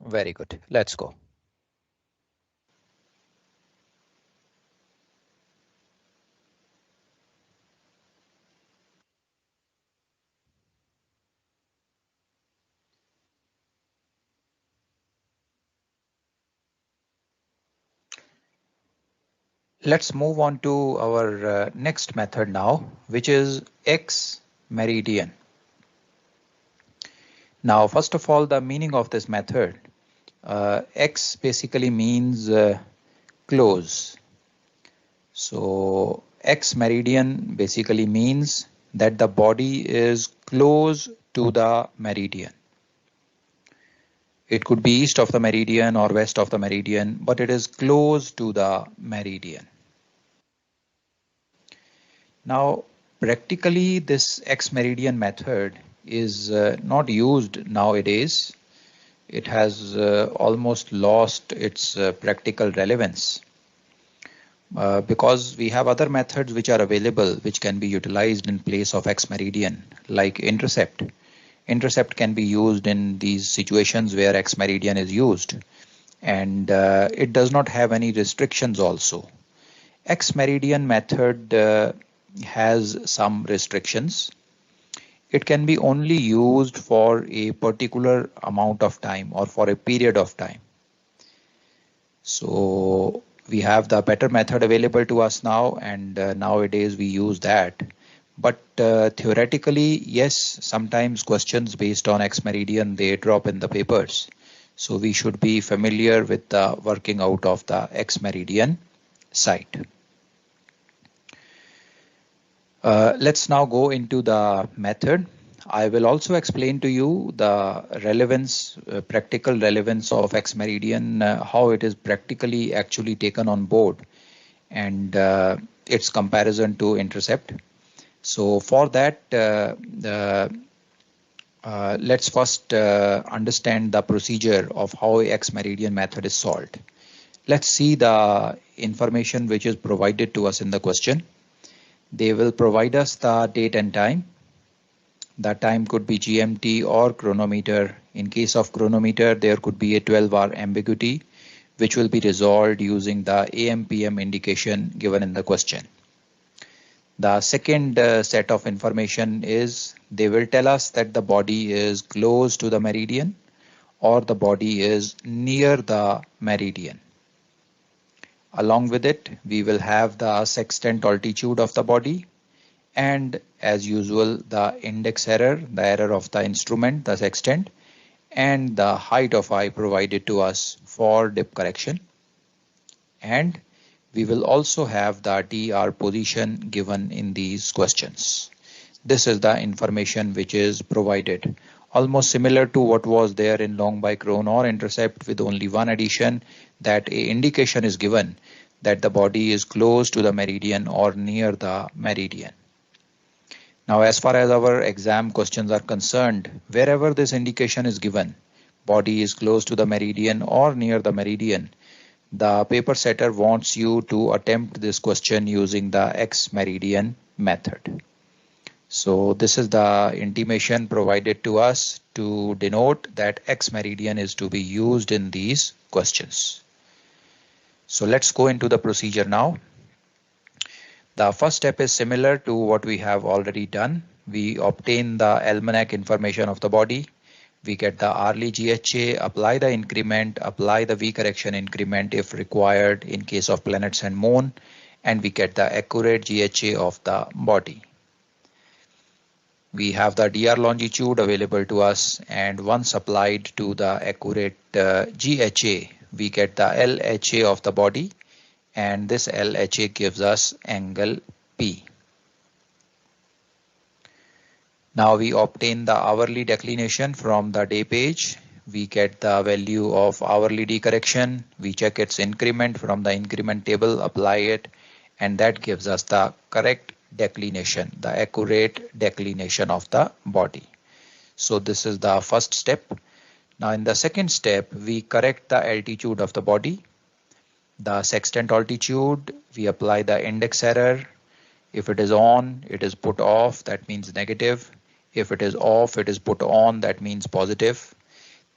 Very good. Let's go. Let's move on to our next method now, which is X meridian. Now, first of all, the meaning of this method, X basically means close. So X meridian basically means that the body is close to the meridian. It could be east of the meridian or west of the meridian, but it is close to the meridian. Now, practically, this X meridian method is not used nowadays. It has almost lost its practical relevance because we have other methods which are available which can be utilized in place of X meridian, like intercept. Intercept can be used in these situations where X meridian is used, and it does not have any restrictions also. X meridian method has some restrictions. It can be only used for a particular amount of time or for a period of time. So we have the better method available to us now, and nowadays we use that. But theoretically, yes, sometimes questions based on X meridian, they drop in the papers. So we should be familiar with the working out of the X meridian site. Let's now go into the method. I will also explain to you the relevance, practical relevance of X meridian, how it is practically actually taken on board, and its comparison to intercept. So for that, let's first understand the procedure of how X meridian method is solved. Let's see the information which is provided to us in the question. They will provide us the date and time. The time could be GMT or chronometer. In case of chronometer, there could be a 12-hour ambiguity, which will be resolved using the AM/PM indication given in the question. The second set of information is they will tell us that the body is close to the meridian or the body is near the meridian. Along with it, we will have the sextant altitude of the body, and as usual, the index error, the error of the instrument, the sextant, and the height of eye provided to us for dip correction. And we will also have the DR position given in these questions. This is the information which is provided, almost similar to what was there in long by Cron or intercept, with only one addition, that a indication is given that the body is close to the meridian or near the meridian. Now, as far as our exam questions are concerned, wherever this indication is given, body is close to the meridian or near the meridian, the paper setter wants you to attempt this question using the X meridian method. So this is the intimation provided to us to denote that X meridian is to be used in these questions. So let's go into the procedure now. The first step is similar to what we have already done. We obtain the almanac information of the body. We get the hourly GHA, apply the increment, apply the V correction increment if required in case of planets and moon, and we get the accurate GHA of the body. We have the dr longitude available to us, and once applied to the accurate GHA, we get the LHA of the body, and this LHA gives us angle P. Now we obtain the hourly declination from the day page. We get the value of hourly decorrection. We check its increment from the increment table, apply it, and that gives us the correct declination, the accurate declination of the body. So this is the first step. Now in the second step, we correct the altitude of the body. The sextant altitude, we apply the index error. If it is on, it is put off, that means negative. If it is off, it is put on, that means positive.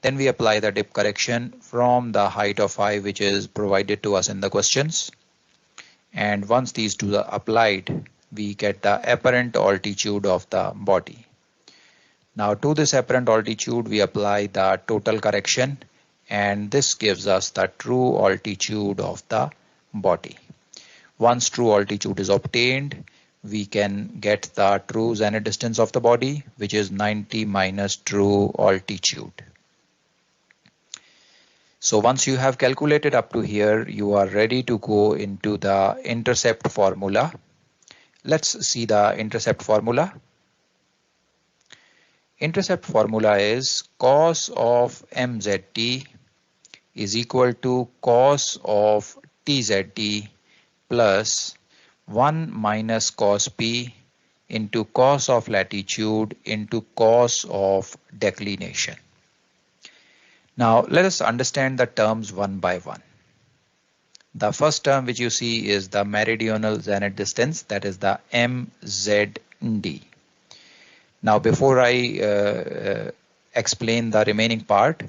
Then we apply the dip correction from the height of I, which is provided to us in the questions. And once these two are applied, we get the apparent altitude of the body. Now to this apparent altitude, we apply the total correction, and this gives us the true altitude of the body. Once true altitude is obtained, we can get the true zenith distance of the body, which is 90 minus true altitude. So once you have calculated up to here, you are ready to go into the intercept formula. Let's see the intercept formula. Intercept formula is cos of mzt is equal to cos of tzt plus 1 minus cos p into cos of latitude into cos of declination. Now let us understand the terms one by one. The first term which you see is the meridional zenith distance, that is the mzd. Now before I explain the remaining part,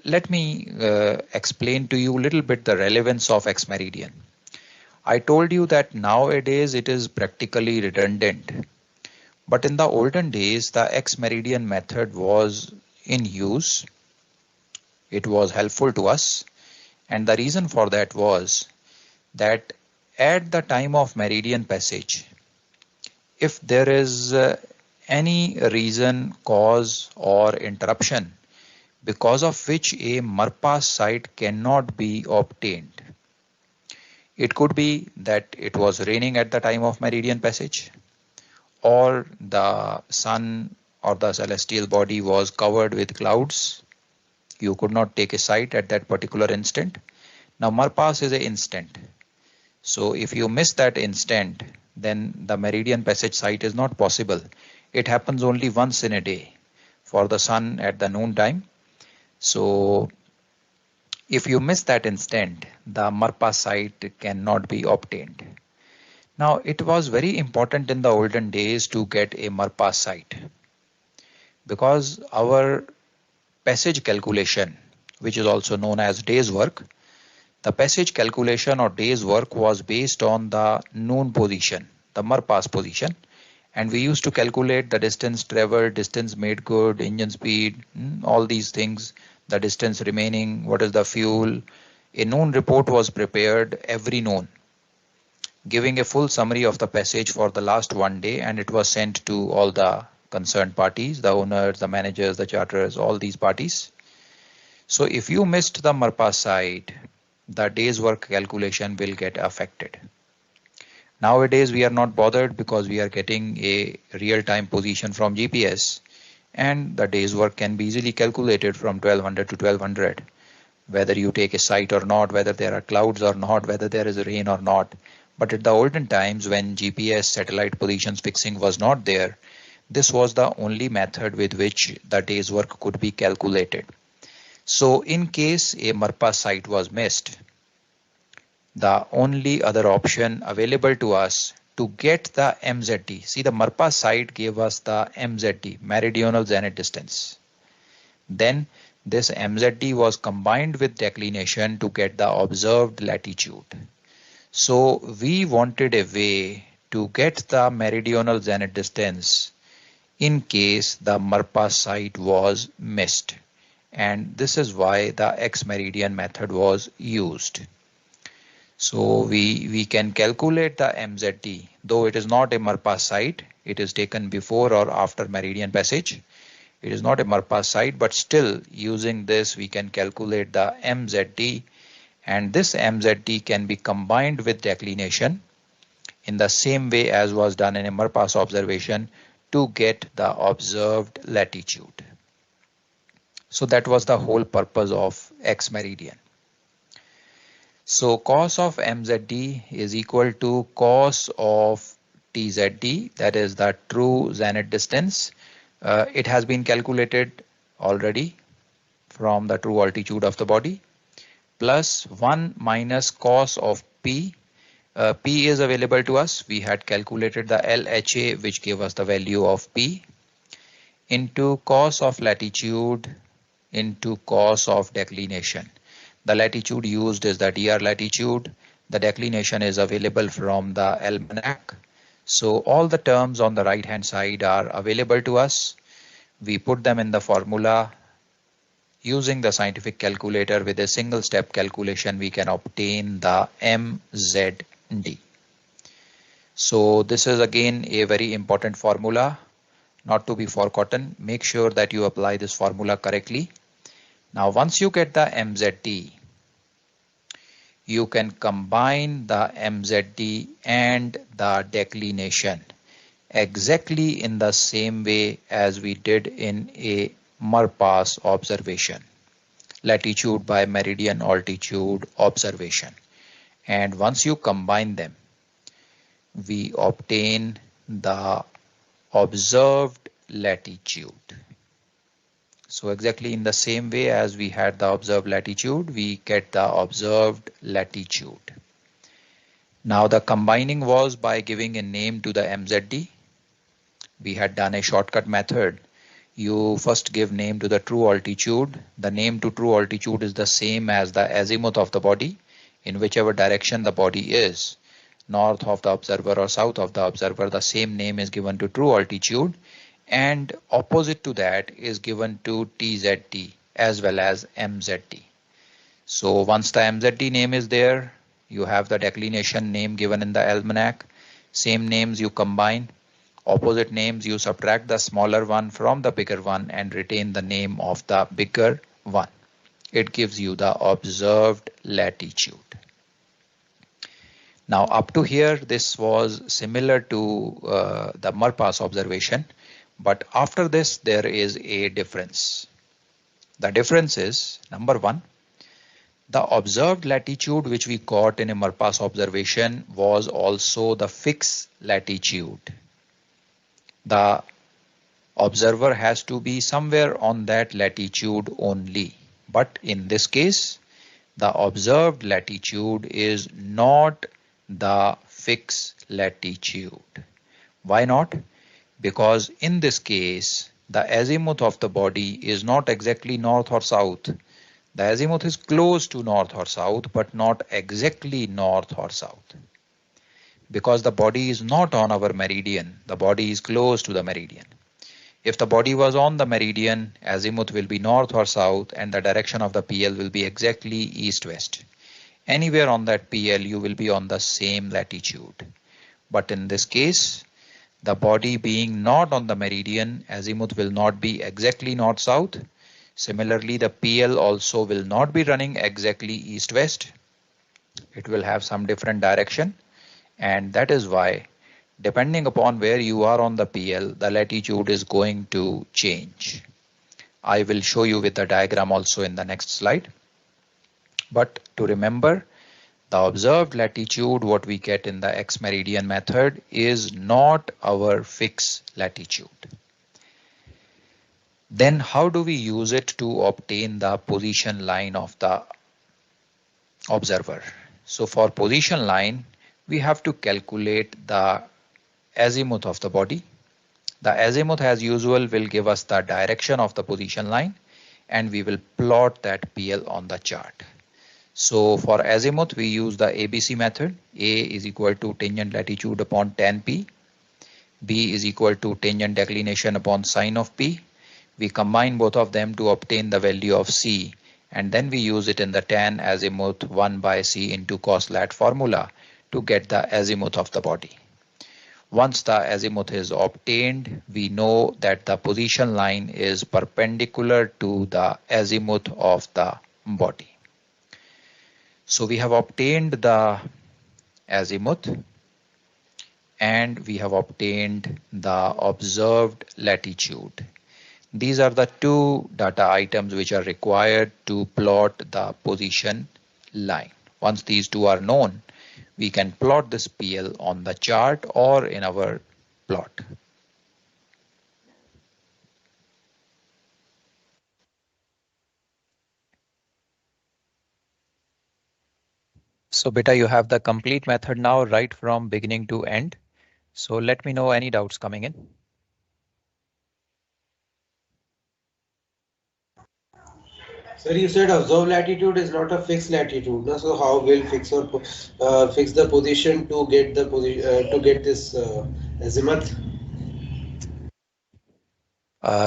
let me explain to you a little bit the relevance of X meridian. I told you that nowadays it is practically redundant, but in the olden days the X meridian method was in use. It was helpful to us, and the reason for that was that at the time of meridian passage, if there is any reason, cause or interruption because of which a Marpas site cannot be obtained. It could be that it was raining at the time of meridian passage, or the sun or the celestial body was covered with clouds. You could not take a site at that particular instant. Now Marpas is an instant. So if you miss that instant, then the meridian passage site is not possible. It happens only once in a day for the sun at the noon time. So if you miss that instant, the Marpas site cannot be obtained. Now it was very important in the olden days to get a Marpas site, because our passage calculation, which is also known as day's work, the passage calculation or day's work was based on the noon position, the Marpas position, and we used to calculate the distance traveled, distance made good, engine speed, all these things, the distance remaining, what is the fuel. A noon report was prepared every noon, giving a full summary of the passage for the last one day, and it was sent to all the concerned parties, the owners, the managers, the charterers, all these parties. So if you missed the Marpas site, the day's work calculation will get affected. Nowadays we are not bothered because we are getting a real-time position from GPS, and the day's work can be easily calculated from 1200 to 1200. Whether you take a site or not, whether there are clouds or not, whether there is rain or not. But at the olden times, when GPS satellite positions fixing was not there, this was the only method with which the day's work could be calculated. So in case a Marpas site was missed, the only other option available to us to get the MZD, see the Marpas site gave us the MZD, meridional zenith distance. Then this MZD was combined with declination to get the observed latitude. So we wanted a way to get the meridional zenith distance in case the Marpas site was missed. And this is why the X meridian method was used. So we can calculate the MZD, though it is not a Marpas site, it is taken before or after meridian passage. It is not a Marpas site, but still using this we can calculate the MZD, and this MZD can be combined with declination in the same way as was done in a Marpas observation to get the observed latitude. So that was the whole purpose of X meridian. So cos of MZD is equal to cos of TZD, that is the true zenith distance. It has been calculated already from the true altitude of the body, plus 1 minus cos of P. P is available to us. We had calculated the LHA, which gave us the value of P, into cos of latitude into cos of declination. The latitude used is the DR latitude. The declination is available from the almanac. So all the terms on the right hand side are available to us. We put them in the formula. Using the scientific calculator with a single step calculation, we can obtain the MZD. So this is again a very important formula, not to be forgotten. Make sure that you apply this formula correctly. Now once you get the MZD, you can combine the MZD and the declination exactly in the same way as we did in a Marpas observation, latitude by meridian altitude observation. And once you combine them, we obtain the observed latitude. So exactly in the same way as we had the observed latitude, we get the observed latitude. Now the combining was by giving a name to the MZD. We had done a shortcut method. You first give name to the true altitude. The name to true altitude is the same as the azimuth of the body in whichever direction the body is. North of the observer or south of the observer, the same name is given to true altitude, and opposite to that is given to TZD as well as MZD. So once the MZD name is there, you have the declination name given in the almanac. Same names you combine. Opposite names you subtract the smaller one from the bigger one and retain the name of the bigger one. It gives you the observed latitude. Now up to here this was similar to the Marpas observation, but after this there is a difference. The difference is, number one, the observed latitude which we got in a Marpas observation was also the fixed latitude. The observer has to be somewhere on that latitude only. But in this case, the observed latitude is not the fixed latitude. Why not? Because in this case, the azimuth of the body is not exactly north or south. The azimuth is close to north or south, but not exactly north or south. Because the body is not on our meridian, the body is close to the meridian. If the body was on the meridian, azimuth will be north or south and the direction of the PL will be exactly east-west. Anywhere on that PL you will be on the same latitude. But in this case, the body being not on the meridian, azimuth will not be exactly north-south. Similarly, the PL also will not be running exactly east-west. It will have some different direction. And that is why, depending upon where you are on the PL, the latitude is going to change. I will show you with the diagram also in the next slide. But to remember, the observed latitude, what we get in the X meridian method, is not our fixed latitude. Then how do we use it to obtain the position line of the observer? So for position line, we have to calculate the azimuth of the body. The azimuth as usual will give us the direction of the position line and we will plot that PL on the chart. So for azimuth we use the ABC method. A is equal to tangent latitude upon tan P. B is equal to tangent declination upon sine of P. We combine both of them to obtain the value of C, and then we use it in the tan azimuth 1 by C into cos lat formula to get the azimuth of the body. Once the azimuth is obtained, we know that the position line is perpendicular to the azimuth of the body. So we have obtained the azimuth and we have obtained the observed latitude. These are the two data items which are required to plot the position line. Once these two are known, we can plot this PL on the chart or in our plot. So beta, you have the complete method now, right from beginning to end. So let me know any doubts coming in. Sir, you said observed latitude is not a fixed latitude, no? So how will fix the position to get the this azimuth?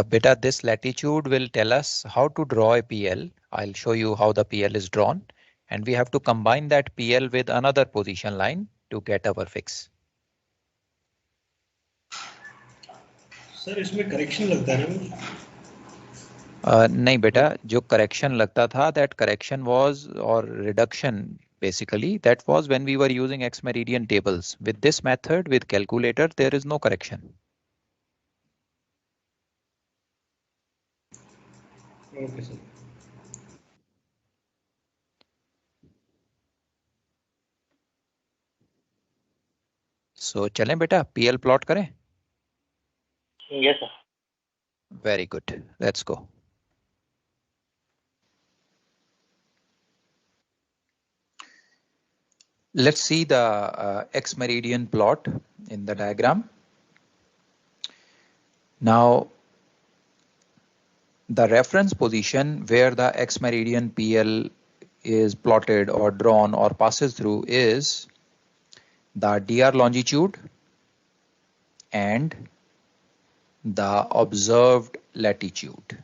Beta, this latitude will tell us how to draw a PL. I'll show you how the PL is drawn, and we have to combine that PL with another position line to get our fix. Sir इसमें correction लगता है ना? नहीं बेटा, जो correction लगता था, that correction was or reduction basically, that was when we were using X meridian tables. With this method, with calculator, there is no correction. Okay, sir. So चलें बेटा, PL plot करें? Yes, sir. Very good. Let's go. Let's see the X meridian plot in the diagram. Now, the reference position where the X meridian PL is plotted or drawn or passes through is the DR longitude and the observed latitude.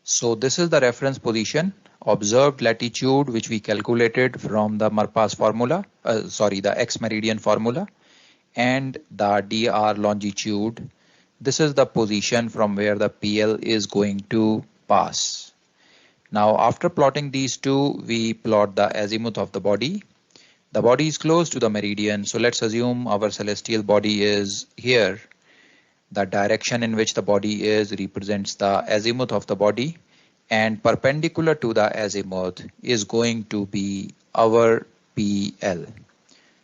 So this is the reference position, observed latitude, which we calculated from the Marpas formula, the X meridian formula, and the DR longitude. This is the position from where the PL is going to pass. Now, after plotting these two, we plot the azimuth of the body. The body is close to the meridian, so let's assume our celestial body is here. The direction in which the body is represents the azimuth of the body, and perpendicular to the azimuth is going to be our PL.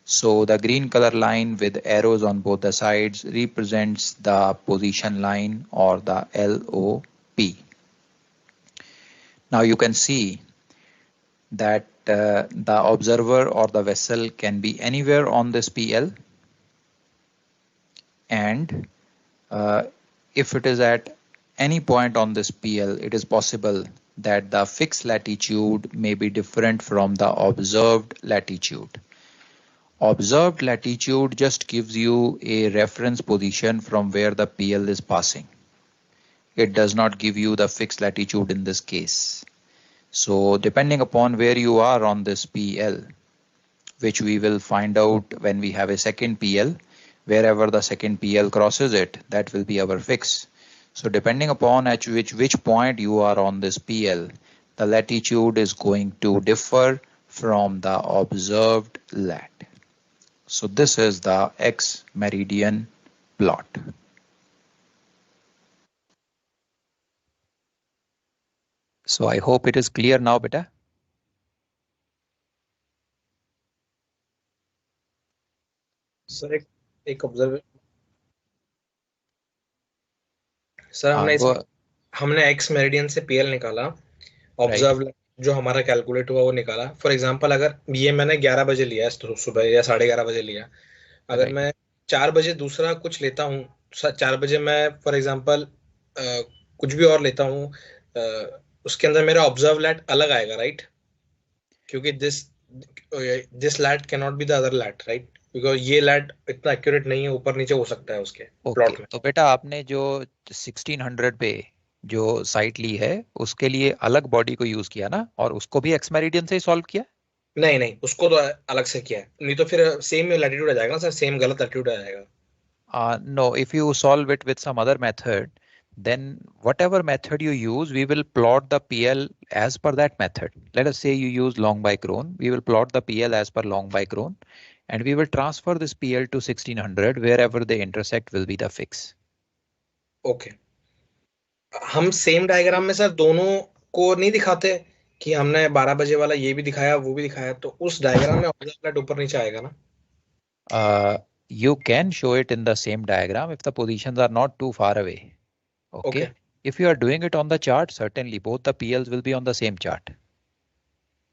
So the green color line with arrows on both the sides represents the position line or the LOP. Now you can see that the observer or the vessel can be anywhere on this PL, and if it is at any point on this PL, it is possible that the fixed latitude may be different from the observed latitude. Observed latitude just gives you a reference position from where the PL is passing. It does not give you the fixed latitude in this case. So depending upon where you are on this PL, which we will find out when we have a second PL, wherever the second PL crosses it, that will be our fix. So depending upon at which point you are on this PL, the latitude is going to differ from the observed lat. So this is the X meridian plot. So I hope it is clear now, beta. Sir एक observe sir हमने x meridian से PL निकाला, observe जो हमारा calculate हुआ वो निकाला. For example अगर ये मैंने 11 बजे लिया सुबह या 11:30 बजे लिया, अगर मैं 4 बजे दूसरा कुछ लेता हूँ, 4 बजे मैं फॉर एग्जांपल कुछ भी और लेता हूँ, उसके अंदर मेरा ऑब्जर्व लैट अलग आएगा, राइट? क्योंकि this lat can not be the other lat, right? Because ये लैट इतना एक्यूरेट नहीं है, ऊपर नीचे हो सकता है उसके प्लॉट में. तो बेटा आपने जो 1600 पे जो साइट ली है उसके लिए अलग बॉडी को यूज किया ना, और उसको भी एक्स मेरिडियन से ही सॉल्व किया? नहीं नहीं, उसको तो अलग से किया है, नहीं तो फिर सेम लैटिट्यूड आ जाएगा ना सर, सेम गलत लैटिट्यूड आ जाएगा. No, if you solve it with some other method, then whatever method you use, we will plot the PL as per that method. Let us say you use long by Cron, we will plot the PL as per long by Cron, and we will transfer this PL to 1600 wherever they intersect will be the fix. Okay. हम same diagram में sir दोनों को नहीं दिखाते कि हमने 12 बजे वाला ये भी दिखाया वो भी दिखाया, तो उस डायग्राम में ऑब्जेक्ट ऊपर नीचे आएगा ना? You can show it in the same diagram if the positions are not too far away. Okay. If you are doing it on the chart, certainly both the PLs will be on the same chart.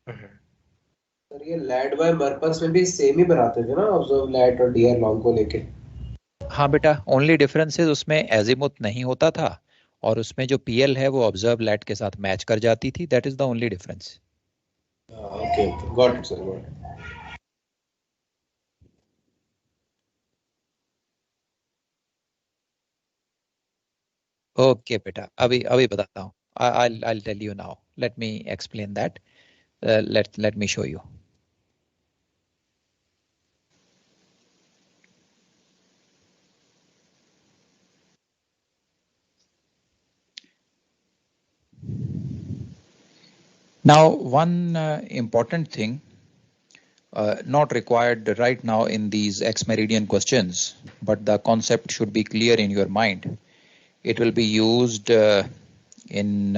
Sir ये lead bye मरपस में भी same ही बनाते थे ना, observe light और D R long को लेके. हाँ बेटा, ओनली डिफरेंस इज उसमें एजिमुथ नहीं होता था और उसमें जो पीएल है वो ऑब्जर्व लैट के साथ मैच कर जाती थी. That is the only difference. Okay, got it sir, got it. Okay बेटा, अभी बताता हूँ. I'll tell you now. Let me explain that. Let me show you. Now, one important thing not required right now in these X meridian questions, but the concept should be clear in your mind. It will be used in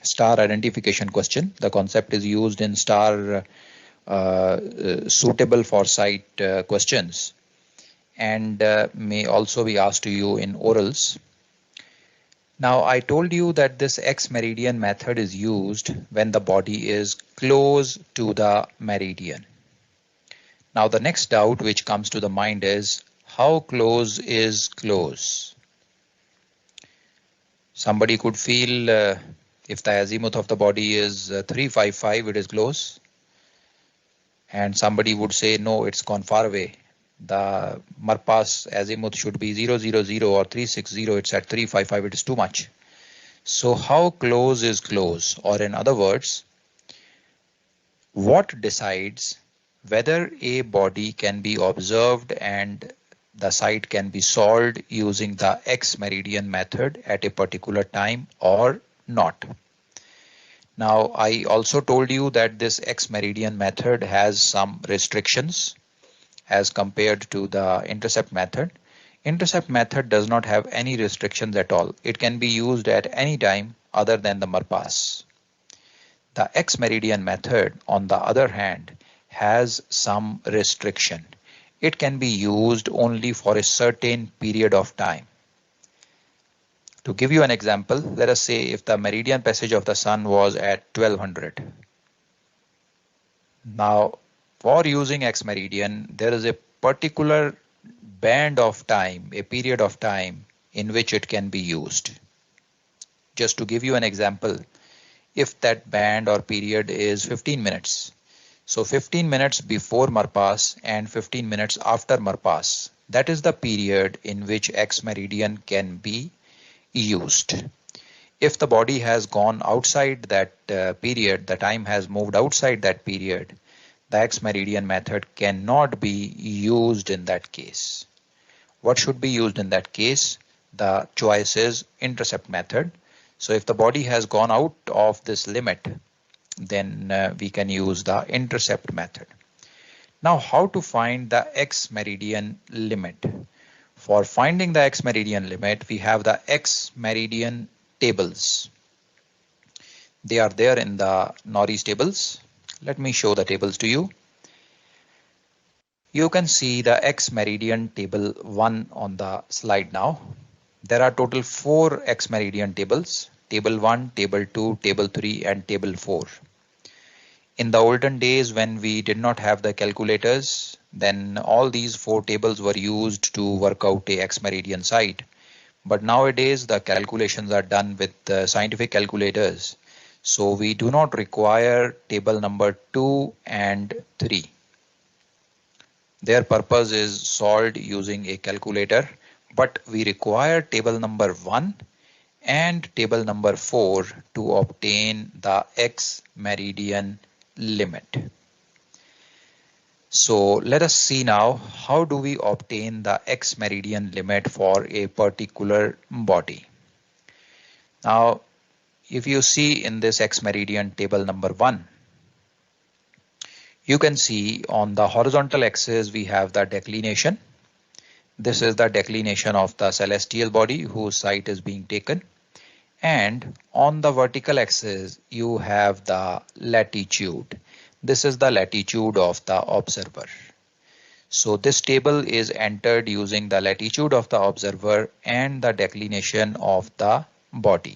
star identification question. The concept is used in star suitable for site questions, and may also be asked to you in orals. Now, I told you that this X meridian method is used when the body is close to the meridian. Now, the next doubt which comes to the mind is, how close is close? Somebody could feel if the azimuth of the body is 355, it is close. And somebody would say, no, it's gone far away. The Marpas azimuth should be 000 or 360, it's at 355, it is too much. So how close is close? Or in other words, what decides whether a body can be observed and the site can be solved using the X meridian method at a particular time or not? Now, I also told you that this X meridian method has some restrictions as compared to the intercept method. Intercept method does not have any restrictions at all. It can be used at any time other than the Marpas. The X meridian method, on the other hand, has some restriction. It can be used only for a certain period of time. To give you an example, let us say if the meridian passage of the sun was at 1200. Now, for using X meridian, there is a particular band of time, a period of time in which it can be used. Just to give you an example, if that band or period is 15 minutes, so 15 minutes before Marpas and 15 minutes after Marpas, that is the period in which X meridian can be used. If the body has gone outside that period, the time has moved outside that period, the X meridian method cannot be used in that case. What should be used in that case? The choice is intercept method. So if the body has gone out of this limit, then we can use the intercept method. Now, how to find the X meridian limit? For finding the X meridian limit, we have the X meridian tables. They are there in the Norris tables. Let me show the tables to you. You can see the X meridian table 1 on the slide now. There are total 4 X meridian tables: table 1, table 2, table 3, and table 4. In the olden days, when we did not have the calculators, then all these 4 tables were used to work out a X meridian site. But nowadays, the calculations are done with scientific calculators. So we do not require table number 2 and 3. Their purpose is solved using a calculator, but we require table number 1 and table number 4 to obtain the X meridian limit. So let us see now, how do we obtain the X meridian limit for a particular body? Now, if you see in this X meridian table number 1, you can see on the horizontal axis we have the declination. This is the declination of the celestial body whose site is being taken. And on the vertical axis, you have the latitude. This is the latitude of the observer. So this table is entered using the latitude of the observer and the declination of the body.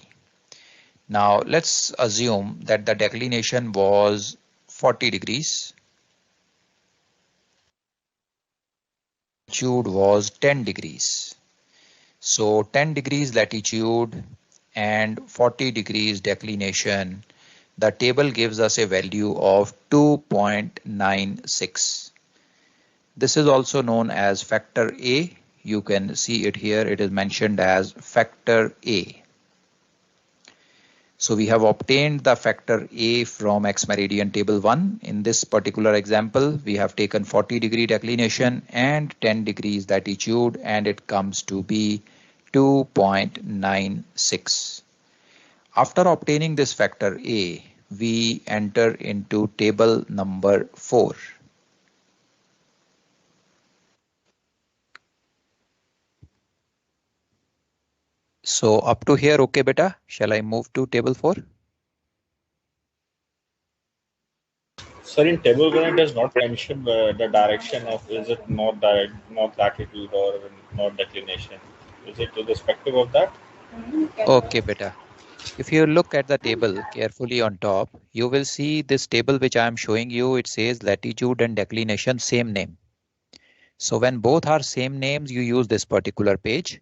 Now let's assume that the declination was 40 degrees. Latitude was 10 degrees. So 10 degrees latitude and 40 degrees declination. The table gives us a value of 2.96. This is also known as factor A. You can see it here. It is mentioned as factor A. So we have obtained the factor A from X meridian table 1. In this particular example, we have taken 40 degree declination and 10 degrees latitude, and it comes to be 2.96. After obtaining this factor A, we enter into table number 4. So up to here, okay, beta? Shall I move to table 4? Sir, in table 1, it does not mention the direction of, is it north latitude or north declination? Is it irrespective of that? Okay, beta. If you look at the table carefully on top, you will see this table which I am showing you. It says latitude and declination, same name. So when both are same names, you use this particular page.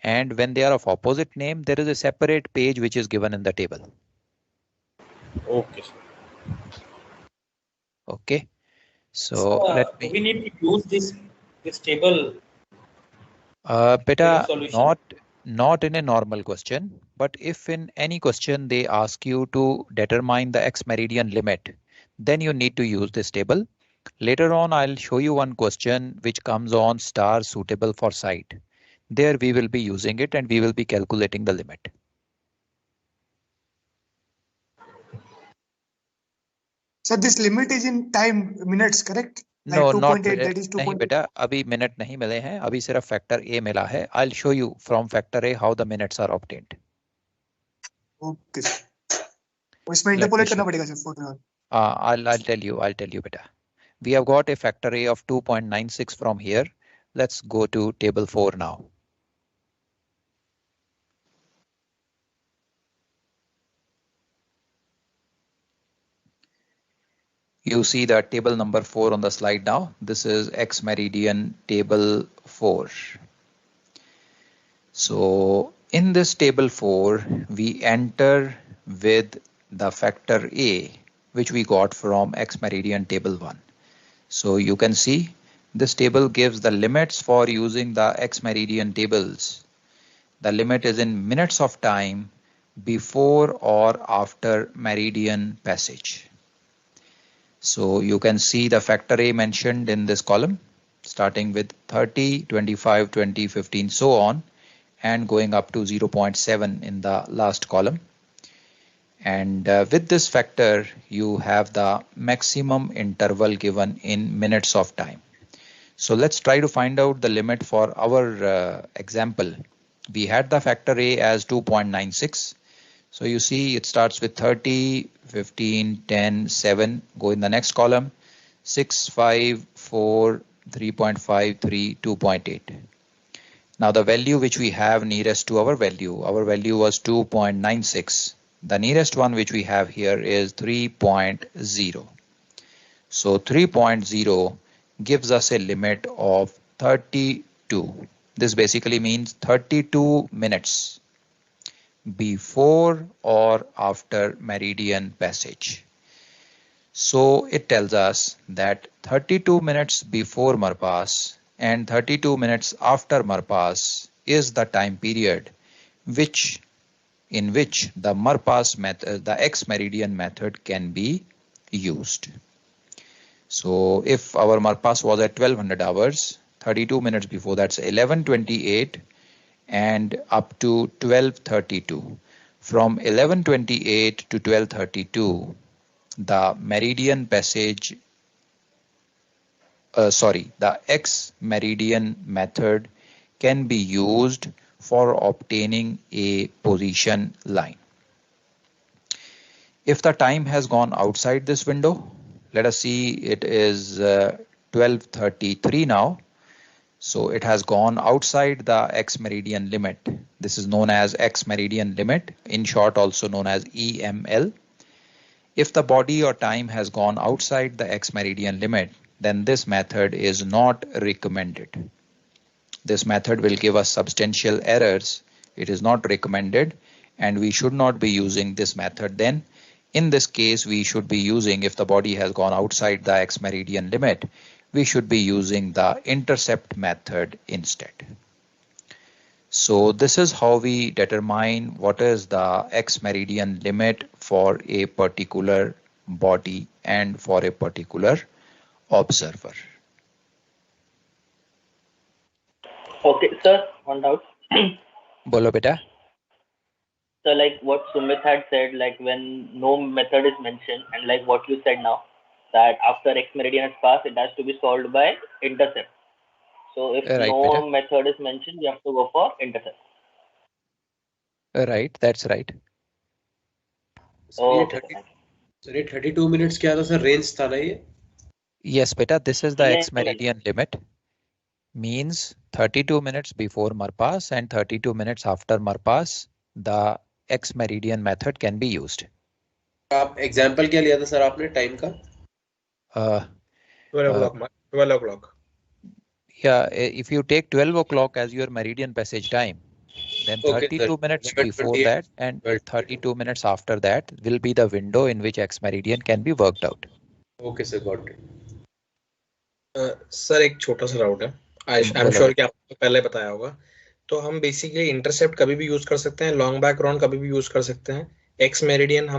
And when they are of opposite name, there is a separate page which is given in the table. Okay, sir. Okay. So let me. We need to use this table. Beta, not in a normal question, but if in any question they ask you to determine the X meridian limit, then you need to use this table. Later on, I'll show you one question which comes on star suitable for site. There we will be using it and we will be calculating the limit. So this limit is in time, minutes, correct? Like No, 2.8, that is 2.8. नहीं बेटा, अभी minute नहीं मिले हैं, अभी सिर्फ factor A मिला है. I'll show you from factor A how the minutes are obtained. Okay. इसमें इंटरपोलेट करना पड़ेगा sir for now. I'll tell you beta. We have got a factor A of 2.96 from here. Let's go to table 4 now. You see the table number 4 on the slide now. This is X meridian table 4. So in this table 4, we enter with the factor A, which we got from X meridian table 1. So you can see this table gives the limits for using the X meridian tables. The limit is in minutes of time before or after meridian passage. So you can see the factor A mentioned in this column, starting with 30, 25, 20, 15, so on, and going up to 0.7 in the last column. And with this factor, you have the maximum interval given in minutes of time. So let's try to find out the limit for our example. We had the factor A as 2.96. So you see it starts with 30, 15, 10, 7, go in the next column, 6, 5, 4, 3.5, 3, 2.8. Now the value which we have nearest to our value was 2.96. The nearest one which we have here is 3.0. So 3.0 gives us a limit of 32. This basically means 32 minutes before or after meridian passage. So it tells us that 32 minutes before Marpas and 32 minutes after Marpas is the time period in which the Marpas method, the X meridian method, can be used. So if our Marpas was at 1200 hours, 32 minutes before, that's 11:28 and up to 12:32. From 11:28 to 12:32, the meridian passage, the X meridian method can be used for obtaining a position line. If the time has gone outside this window, let us see, it is 12:33 now. So it has gone outside the X meridian limit. This is known as X meridian limit, in short also known as EML. If the body or time has gone outside the X meridian limit, then this method is not recommended. This method will give us substantial errors. It is not recommended and we should not be using this method then. In this case, we should be using, if the body has gone outside the X meridian limit, we should be using the intercept method instead. So this is how we determine what is the X meridian limit for a particular body and for a particular observer. Okay, sir, one doubt. Bolo beta. So like what Sumit had said, like when no method is mentioned, and like what you said now, that after X meridian has passed, it has to be solved by intercept. So if Right, no beta. method is mentioned, we have to go for intercept. Right, that's right. So Okay, ये 32 minutes क्या था sir, range था ना ये? Yes, beta, this is the Yes, X meridian limit. Means 32 minutes before Marpas and 32 minutes after Marpas, the X meridian method can be used. आप example क्या लिया था सर आपने टाइम का? 12 o'clock. Yeah, if you take 12 o'clock as your meridian passage time, then 32 minutes before that and 32 minutes after that will be the window in which X meridian can be worked out. Okay, sir, got it. Sir एक छोटा सा doubt है, I am sure कि आपको पहले बताया होगा. तो हम बेसिकली इंटरसेप्ट कभी भी यूज कर सकते हैं, लॉन्ग बैकग्राउंड कभी भी यूज कर सकते हैं, एक्स मेरिडियन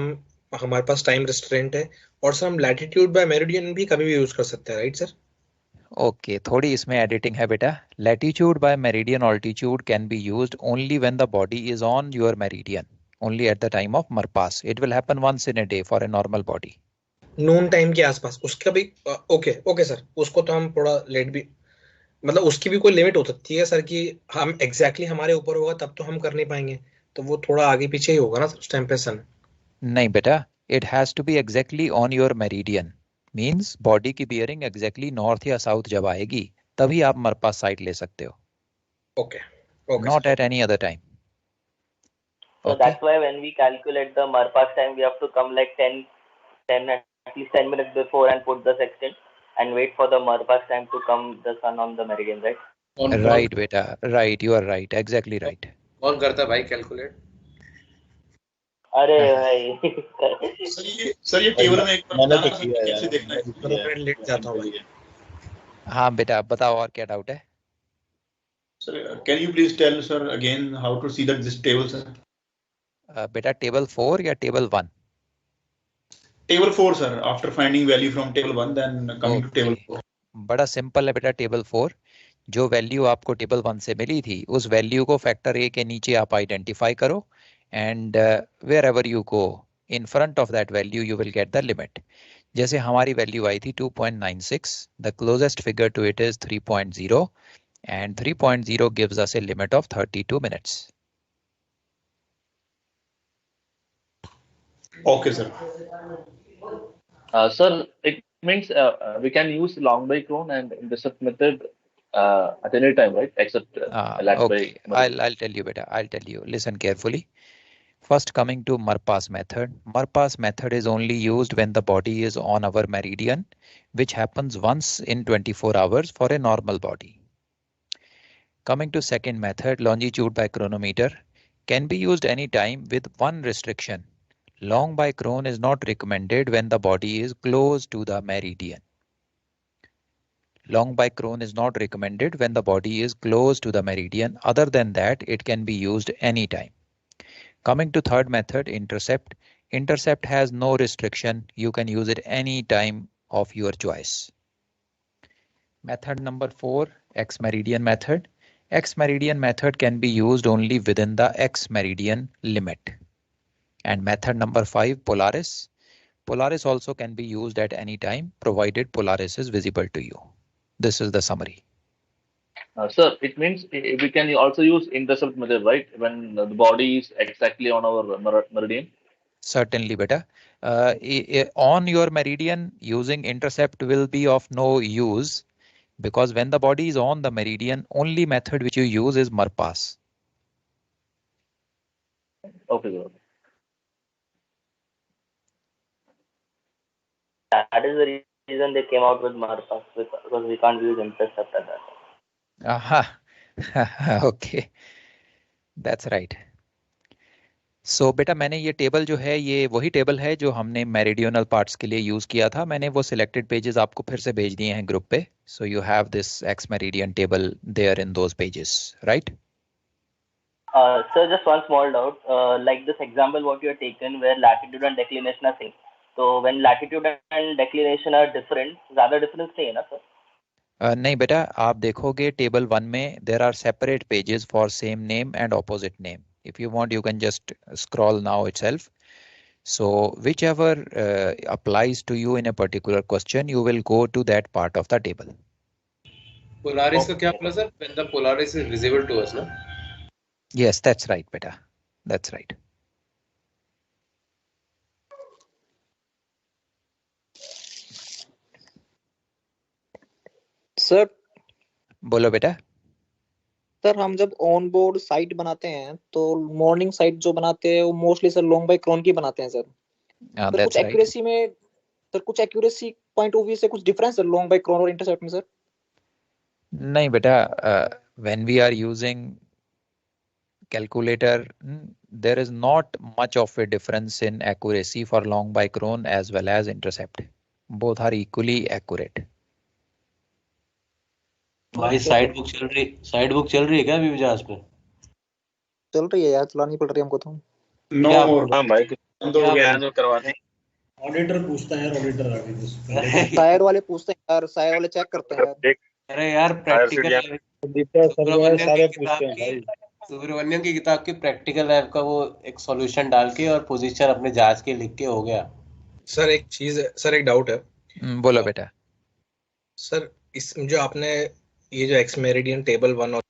हमारे पास टाइम रेस्ट्रेंट है, और सर हम लैटिट्यूड बाय मेरिडियन भी कभी भी यूज कर सकते हैं, राइट सर? ओके, थोड़ी इसमें एडिटिंग है बेटा. Latitude by meridian altitude can be used only when the body is on your meridian, only at the time of mer pass. It will happen once in a day for a normal body. Noon time के आसपास उसका भी okay sir, उसको तो हम थोड़ा late भी, मतलब उसकी भी कोई लिमिट हो सकती है सर कि हम एग्जैक्टली हमारे ऊपर होगा तब तो हम कर नहीं पाएंगे, तो वो थोड़ा आगे पीछे ही होगा ना उस टाइम पे सन? नहीं बेटा, it has to be exactly on your meridian. Means body की बियरिंग एग्जैक्टली नॉर्थ या साउथ जब आएगी तभी आप मरपास साइड ले सकते हो. Okay, not at any other time. So that's why when we calculate the Marpas time, we have to come like 10 at least 10 minutes before and put the sextant and wait for the Marpas time to come the sun on the meridian, right? Right beta, right, you are right, exactly right. कौन करता भाई calculate? अरे भाई sir ये table में एक बार मैंने तो बताना किया कैसे यार, देखना है. मैं लेट जाता हूँ भाई. हाँ बेटा बताओ, और क्या डाउट है? Sir, can you please tell sir again how to see that this table, sir? बेटा टेबल 4 या table 1? Table 4, sir. After finding value from table 1, then coming to table 4. बड़ा सिंपल है बेटा. टेबल 4, जो वैल्यू आपको table 1 से मिली थी उस वैल्यू को फैक्टर ए के नीचे आप आइडेंटिफाई करो, and wherever you go in front of that value you will get the limit. जैसे हमारी वैल्यू आई थी 2.96, the closest figure to it is 3.0 and 3.0 gives us a limit of 32 minutes. Okay, sir. Sir, it means we can use long by clone and intercept method at any time, right? Except lat okay. by. I'll tell you better. I'll tell you. Listen carefully. First, coming to Marpas method. Marpas method is only used when the body is on our meridian, which happens once in 24 hours for a normal body. Coming to second method, longitude by chronometer, can be used anytime with one restriction. Long by chron is not recommended when the body is close to the meridian. Long by chron is not recommended when the body is close to the meridian. Other than that, it can be used anytime. Coming to third method, intercept. Intercept has no restriction. You can use it any time of your choice. Method number 4, X meridian method. X meridian method can be used only within the X meridian limit. And method number 5, Polaris. Polaris also can be used at any time, provided Polaris is visible to you. This is the summary. Sir, it means we can also use intercept method, right? When the body is exactly on our meridian. Certainly, beta. On your meridian, using intercept will be of no use, because when the body is on the meridian, only method which you use is Marpas. Okay, sir. That is the reason they came out with Marpas, because we can't use intercept at that. Aha. Okay, that's right. So बेटा मैंने ये table जो है ये वही table है जो हमने मेरिडियनल पार्ट्स के लिए यूज किया था. मैंने वो सिलेक्टेड पेजेस आपको फिर से भेज दिए हैं ग्रुप पे. So you have this ex meridian table there in those pages, right? Sir, just one small doubt. Like this example what you have taken where latitude and declination are same. So when latitude and declination are different, ज़्यादा difference नहीं है ना sir? नहीं बेटा, आप देखोगे table 1 में there are separate pages for same name and opposite name. If you want, you can just scroll now itself. So whichever applies to you in a particular question, you will go to that part of the table. Polaris का क्या मतलब sir? When the Polaris is visible to us, no? Yes, that's right, beta. That's right. Sir बोलो बेटा. Sir हम जब on board site बनाते हैं तो मॉर्निंग साइट जो बनाते हैं वो mostly sir long by chron की बनाते हैं सर. सर कुछ एक्यूरेसी में सर कुछ एक्यूरेसी पॉइंट ऑफ व्यू से कुछ डिफरेंस है लॉन्ग बाय क्रोन और इंटरसेप्ट में सर? नहीं बेटा, when we are using calculator, there is not much of a difference in accuracy for long by cron as well as intercept. Both are equally accurate. भाई side book चल रही है क्या अभी जहाज पे? चल रही है यार, चलानी पड़ रही है हमको तो. नो मोर. हाँ भाई बंद हो गया जो करवाते हैं. ऑडिटर पूछता है यार, ऑडिटर आ गए. सायर वाले पूछते हैं यार, सायर वाले चेक करते हैं यार. अरे यार प्रैक्टिकल सुब्रमण्यम की किताब की प्रैक्टिकल लैब का वो एक सॉल्यूशन डाल के और पोजीशन अपने जहाज के लिख के हो गया. सर एक चीज, सर एक डाउट है. बोलो बेटा. सर इस जो आपने ये जो एक्स मेरिडियन टेबल 1 और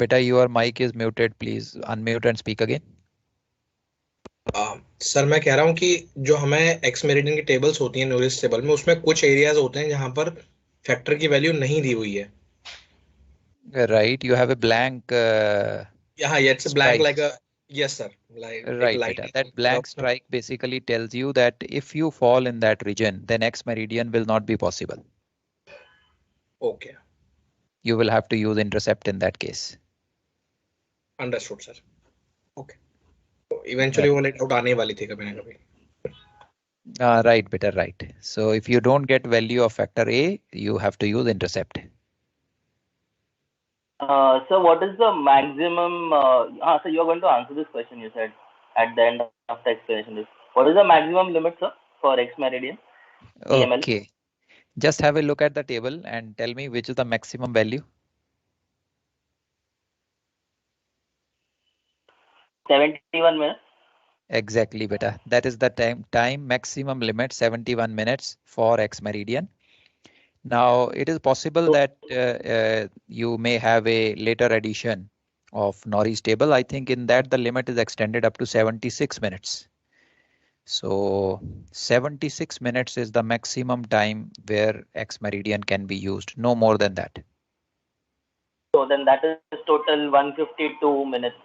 बेटा your mic is muted, please unmute and speak again. Sir मैं कह रहा हूँ कि जो हमें एक्स मेरिडियन की टेबल्स होती हैं नोरिस टेबल में, उसमें कुछ एरियाज होते हैं जहां पर फैक्टर की वैल्यू नहीं दी हुई है. Right, you have a blank. Yeah, it's a blank like a yes sir. Right, beta. That blank strike basically tells you that if you fall in that region, then X meridian will not be possible. Okay. You will have to use intercept in that case. Understood, sir. Okay. So eventually वो let out आने वाली थी कभी ना कभी. Right, beta, right. So if you don't get value of factor A, you have to use intercept. So what is the maximum? So you are going to answer this question. You said at the end of the explanation. What is the maximum limit, sir, for X meridian? EML? Okay. Just have a look at the table and tell me which is the maximum value. 71 minutes. Exactly, beta. That is the time maximum limit, 71 minutes for X meridian. Now it is possible that you may have a later addition of Norris table. I think in that the limit is extended up to 76 minutes. So 76 minutes is the maximum time where X meridian can be used, no more than that. So then that is total 152 minutes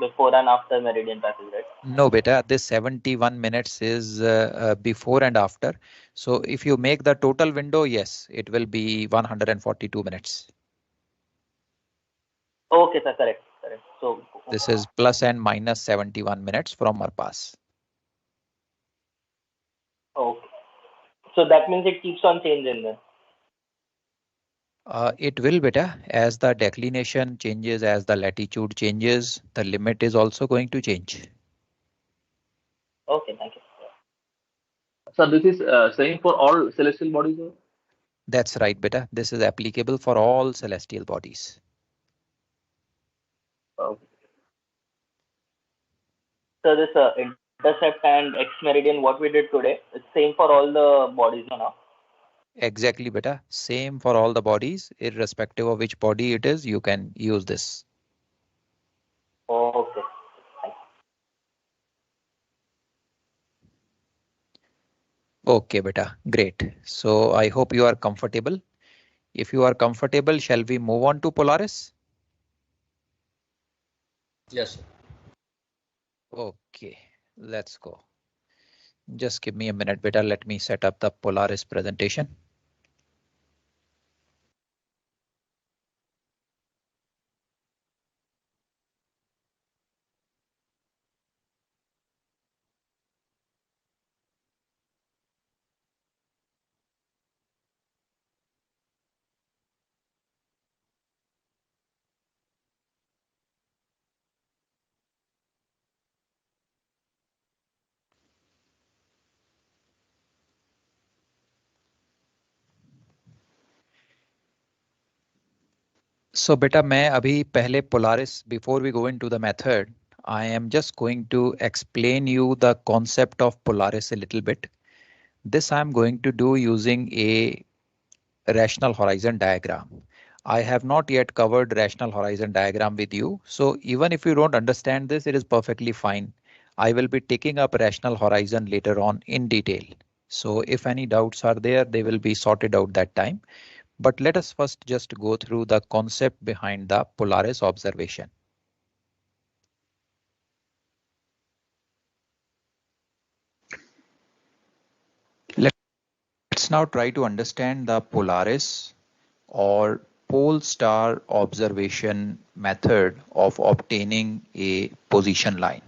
before and after meridian passage, right? No, beta, this 71 minutes is before and after. So if you make the total window, yes, it will be 142 minutes. Okay, sir, correct. So this is plus and minus 71 minutes from our pass. Okay. So that means it keeps on changing then. It will, beta, as the declination changes, as the latitude changes, the limit is also going to change. Okay, thank you. So this is same for all celestial bodies? Or? That's right, beta. This is applicable for all celestial bodies. Okay. So this intercept and X meridian, what we did today, it's same for all the bodies now. Exactly, beta. Same for all the bodies, irrespective of which body it is, you can use this. Okay. Okay, beta. Great. So I hope you are comfortable. If you are comfortable, shall we move on to Polaris? Yes, sir. Okay, let's go. Just give me a minute, beta. Let me set up the Polaris presentation. So beta, मैं अभी पहले Polaris, before we go into the method, I am just going to explain you the concept of Polaris a little bit. This I am going to do using a rational horizon diagram. I have not yet covered rational horizon diagram with you. So even if you don't understand this, it is perfectly fine. I will be taking up rational horizon later on in detail. So if any doubts are there, they will be sorted out that time. But let us first just go through the concept behind the Polaris observation. Let's now try to understand the Polaris or pole star observation method of obtaining a position line.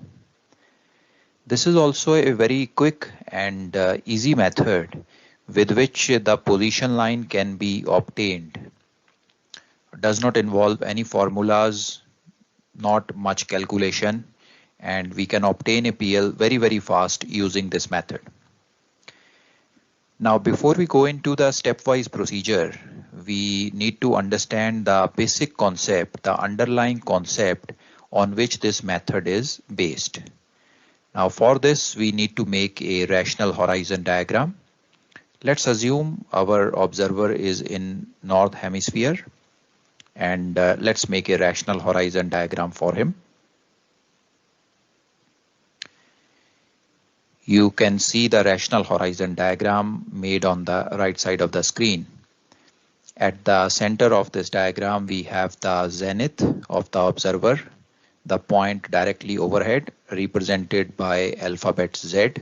This is also a very quick and easy method with which the position line can be obtained. It does not involve any formulas, not much calculation, and we can obtain a PL very fast using this method. Now, before we go into the stepwise procedure, we need to understand the basic concept, the underlying concept on which this method is based. Now, for this, we need to make a rational horizon diagram. Let's assume our observer is in North Hemisphere, and let's make a rational horizon diagram for him. You can see the rational horizon diagram made on the right side of the screen. At the center of this diagram, we have the zenith of the observer, the point directly overhead represented by alphabet Z.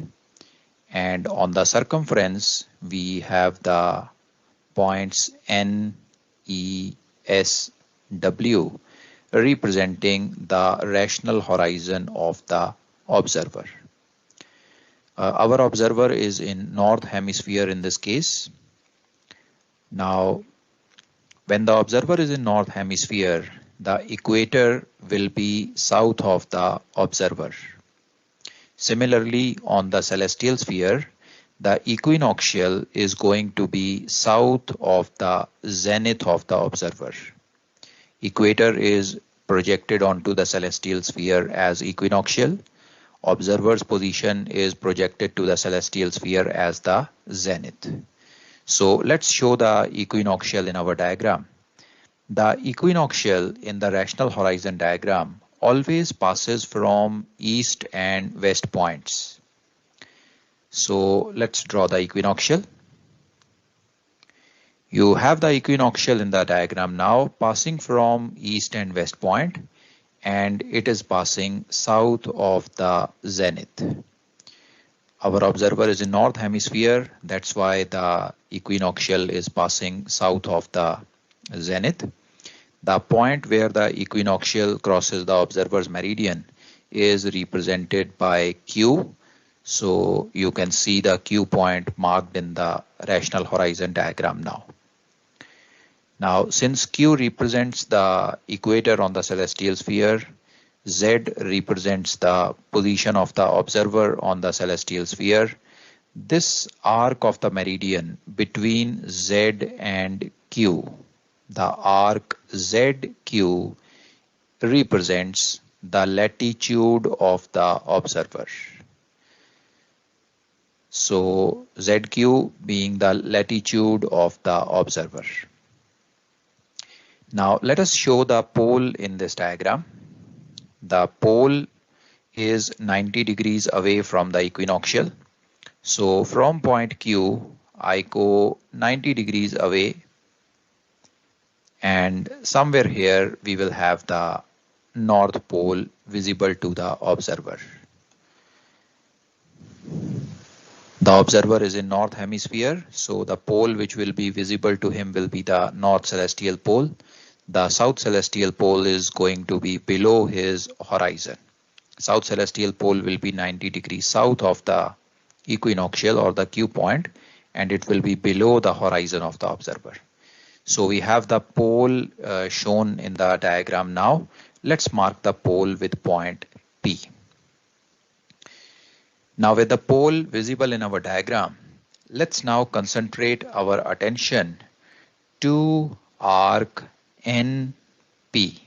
And on the circumference, we have the points N, E, S, W representing the rational horizon of the observer. Our observer is in North Hemisphere in this case. Now, when the observer is in North Hemisphere, the equator will be south of the observer. Similarly, on the celestial sphere, the equinoctial is going to be south of the zenith of the observer. Equator is projected onto the celestial sphere as equinoctial. Observer's position is projected to the celestial sphere as the zenith. So let's show the equinoctial in our diagram. The equinoctial in the rational horizon diagram always passes from east and west points. So let's draw the equinoctial. You have the equinoctial in the diagram now passing from east and west point, and it is passing south of the zenith. Our observer is in North Hemisphere, that's why the equinoctial is passing south of the zenith. The point where the equinoctial crosses the observer's meridian is represented by Q. So you can see the Q point marked in the rational horizon diagram now. Now, since Q represents the equator on the celestial sphere, Z represents the position of the observer on the celestial sphere. This arc of the meridian between Z and Q, the arc ZQ, represents the latitude of the observer. So ZQ being the latitude of the observer. Now let us show the pole in this diagram. The pole is 90 degrees away from the equinoctial. So from point Q, I go 90 degrees away, and somewhere here we will have the north pole visible to the observer. The observer is in north hemisphere, so the pole which will be visible to him will be the north celestial pole. The south celestial pole is going to be below his horizon. South celestial pole will be 90 degrees south of the equinoctial or the Q point, and it will be below the horizon of the observer. So we have the pole shown in the diagram now. Let's mark the pole with point P. Now with the pole visible in our diagram, let's now concentrate our attention to arc NP.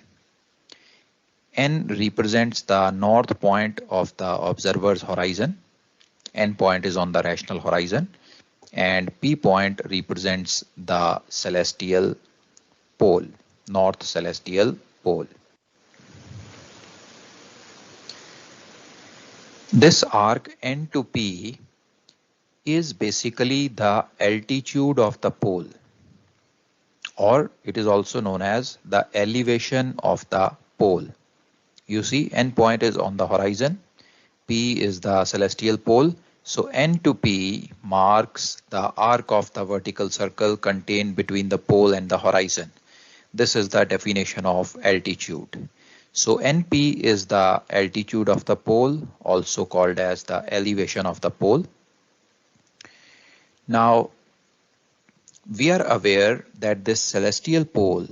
N represents the north point of the observer's horizon. N point is on the rational horizon, and P point represents the celestial pole, north celestial pole. This arc N to P is basically the altitude of the pole, or it is also known as the elevation of the pole. You see, N point is on the horizon, P is the celestial pole. So N to P marks the arc of the vertical circle contained between the pole and the horizon. This is the definition of altitude. So NP is the altitude of the pole, also called as the elevation of the pole. Now, we are aware that this celestial pole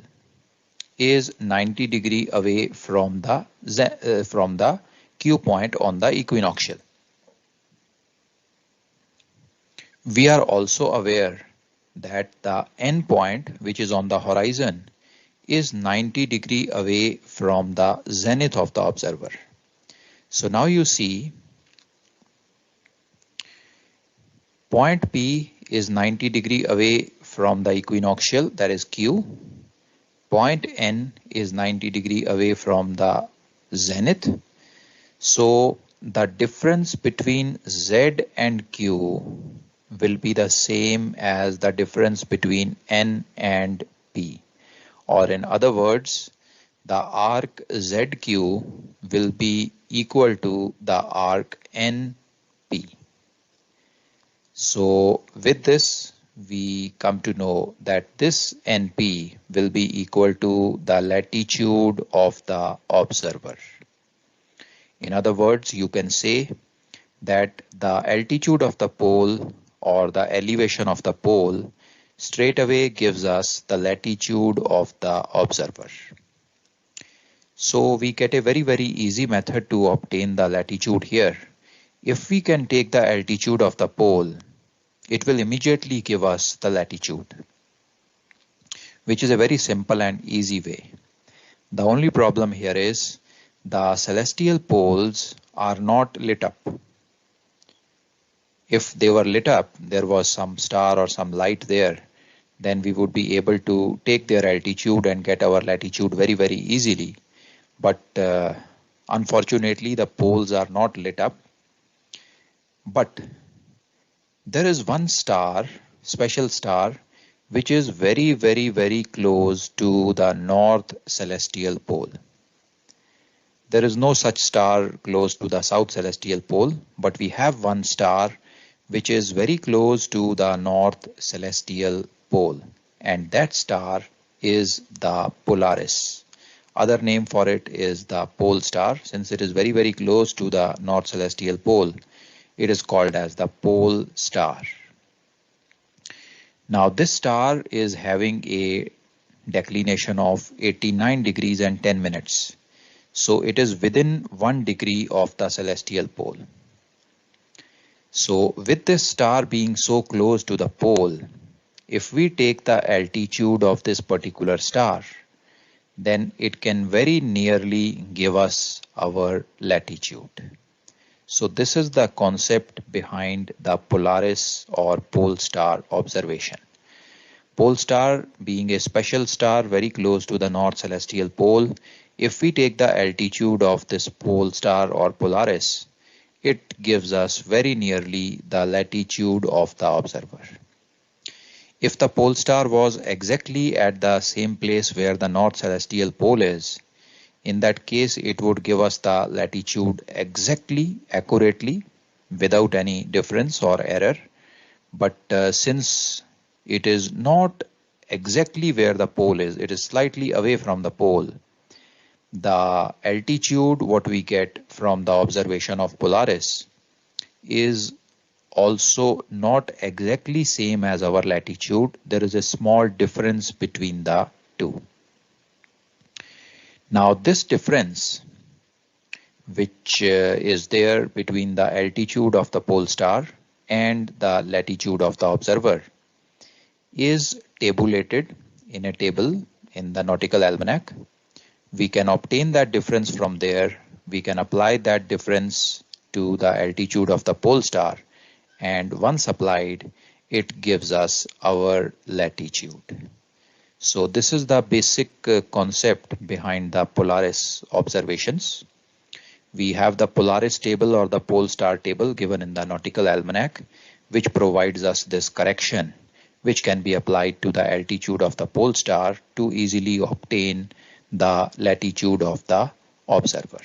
is 90 degrees away from the Q point on the equinoctial. We are also aware that the N point, which is on the horizon, is 90 degrees away from the zenith of the observer. So now you see point P is 90 degrees away from the equinoctial, that is Q. Point N is 90 degrees away from the zenith. So the difference between Z and Q will be the same as the difference between N and P. Or in other words, the arc ZQ will be equal to the arc NP. So with this, we come to know that this NP will be equal to the latitude of the observer. In other words, you can say that the altitude of the pole or the elevation of the pole straight away gives us the latitude of the observer. So we get a very, very easy method to obtain the latitude here. If we can take the altitude of the pole, it will immediately give us the latitude, which is a very simple and easy way. The only problem here is the celestial poles are not lit up. If they were lit up, there was some star or some light there, then we would be able to take their altitude and get our latitude very, very easily. But unfortunately, the poles are not lit up. But there is one star, special star, which is very, very, very close to the north celestial pole. There is no such star close to the south celestial pole, but we have one star which is very close to the north celestial pole, and that star is the Polaris. Other name for it is the pole star. Since it is very, very close to the north celestial pole, it is called as the pole star. Now this star is having a declination of 89 degrees and 10 minutes. So it is within 1 degree of the celestial pole. So with this star being so close to the pole, if we take the altitude of this particular star, then it can very nearly give us our latitude. So this is the concept behind the Polaris or pole star observation. Pole star being a special star very close to the north celestial pole, if we take the altitude of this pole star or Polaris, it gives us very nearly the latitude of the observer. If the pole star was exactly at the same place where the north celestial pole is, in that case it would give us the latitude exactly, accurately, without any difference or error. But since it is not exactly where the pole is, it is slightly away from the pole, the altitude what we get from the observation of Polaris is also not exactly same as our latitude. There is a small difference between the two. Now this difference which is there between the altitude of the pole star and the latitude of the observer is tabulated in a table in the nautical almanac. We can obtain that difference from there. We can apply that difference to the altitude of the pole star, and once applied, it gives us our latitude. So this is the basic concept behind the Polaris observations. We have the Polaris table or the pole star table given in the nautical almanac, which provides us this correction, which can be applied to the altitude of the pole star to easily obtain the latitude of the observer.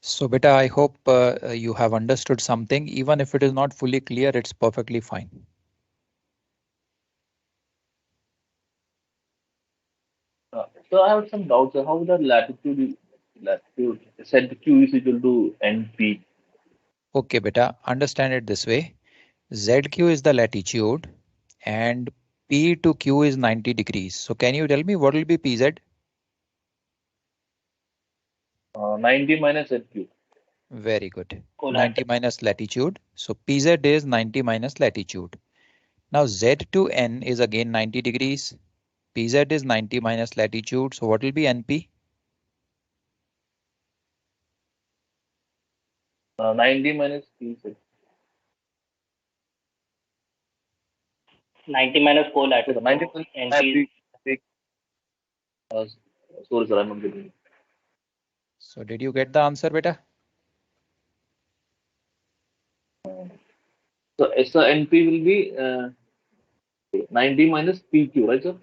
So beta, I hope you have understood something. Even if it is not fully clear, it's perfectly fine. So I have some doubts. How the latitude ZQ is equal to NP? Okay, beta, understand it this way. ZQ is the latitude and P to Q is 90 degrees. So can you tell me what will be PZ? 90 minus ZQ. Very good. 90 minus latitude. So PZ is 90 minus latitude. Now Z to N is again 90 degrees. PZ is 90 minus latitude. So what will be NP? 90 minus PZ. 90 minus 4 latitude. 90 NP. Sorry, sir, I'm not getting it. So did you get the answer, beta? So NP will be 90 minus PQ, right, sir?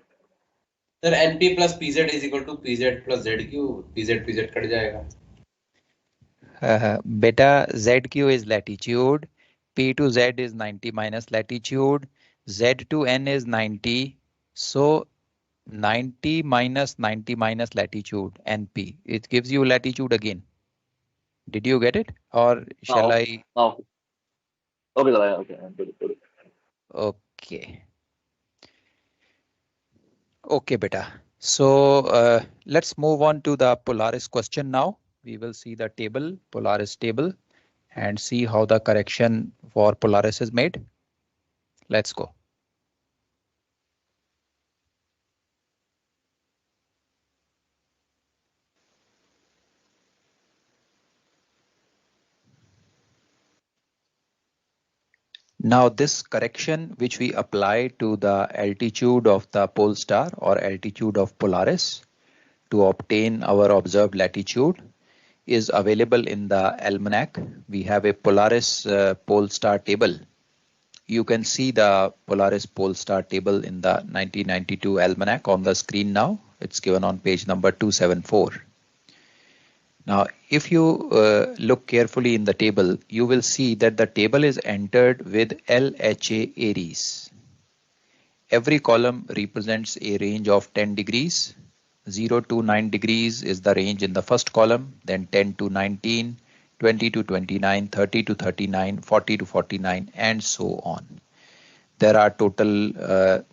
Sir, NP plus PZ is equal to PZ plus ZQ. PZ cut जाएगा. Beta, ZQ is latitude. P to Z is 90 minus latitude. Z to N is 90. So 90 minus latitude, NP. It gives you latitude again. Did you get it? Or shall I? Okay. Okay, sir. Okay. Okay. Okay, beta. So let's move on to the Polaris question now. We will see the table, Polaris table, and see how the correction for Polaris is made. Let's go. Now this correction which we apply to the altitude of the pole star or altitude of Polaris to obtain our observed latitude is available in the almanac. We have a Polaris pole star table. You can see the Polaris pole star table in the 1992 almanac on the screen now. It's given on page number 274. Now, if you look carefully in the table, you will see that the table is entered with LHA Aries. Every column represents a range of 10 degrees. 0 to 9 degrees is the range in the first column, then 10 to 19, 20 to 29, 30 to 39, 40 to 49, and so on. There are total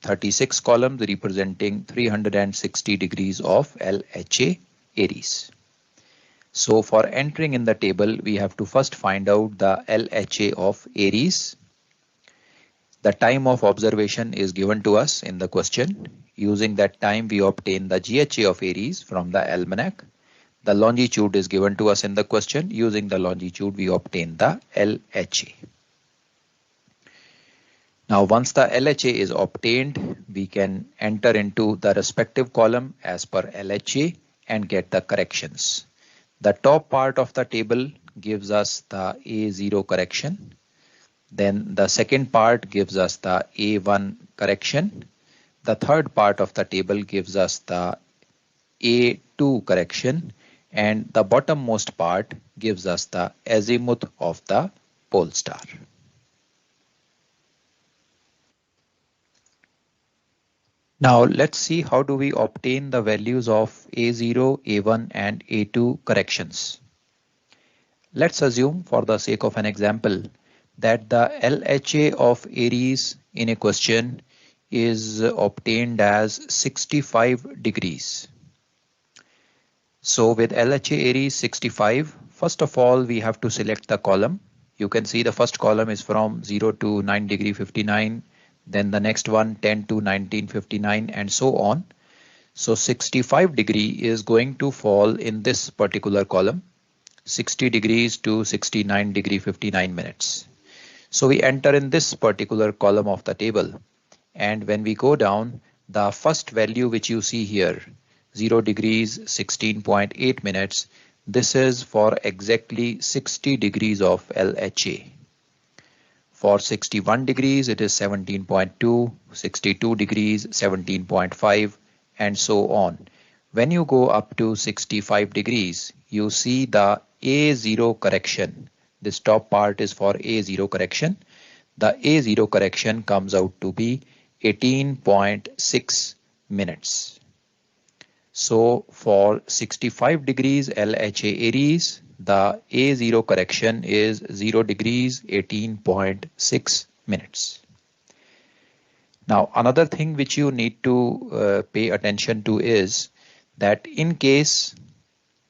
36 columns representing 360 degrees of LHA Aries. So for entering in the table, we have to first find out the LHA of Aries. The time of observation is given to us in the question. Using that time, we obtain the GHA of Aries from the almanac. The longitude is given to us in the question. Using the longitude, we obtain the LHA. Now, once the LHA is obtained, we can enter into the respective column as per LHA and get the corrections. The top part of the table gives us the A0 correction. Then the second part gives us the A1 correction. The third part of the table gives us the A2 correction. And the bottommost part gives us the azimuth of the pole star. Now let's see how do we obtain the values of A0, A1 and A2 corrections. Let's assume for the sake of an example that the LHA of Aries in a question is obtained as 65 degrees. So with LHA Aries 65, first of all we have to select the column. You can see the first column is from 0 to 9 degree 59. Then the next one 10 to 1959 and so on. So 65 degree is going to fall in this particular column, 60 degrees to 69 degree 59 minutes. So we enter in this particular column of the table, and when we go down, the first value which you see here, 0 degrees 16.8 minutes, this is for exactly 60 degrees of LHA. For 61 degrees, it is 17.2, 62 degrees, 17.5, and so on. When you go up to 65 degrees, you see the A0 correction. This top part is for A0 correction. The A0 correction comes out to be 18.6 minutes. So for 65 degrees LHA Aries, the A0 correction is 0 degrees 18.6 minutes. Now another thing which you need to pay attention to is that in case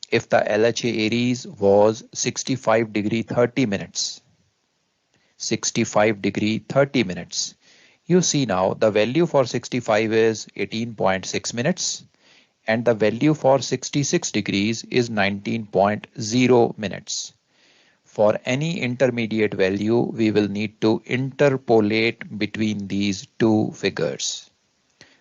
if the LHA Aries was 65 degree 30 minutes, 65 degree 30 minutes, you see now the value for 65 is 18.6 minutes. And the value for 66 degrees is 19.0 minutes. For any intermediate value, we will need to interpolate between these two figures.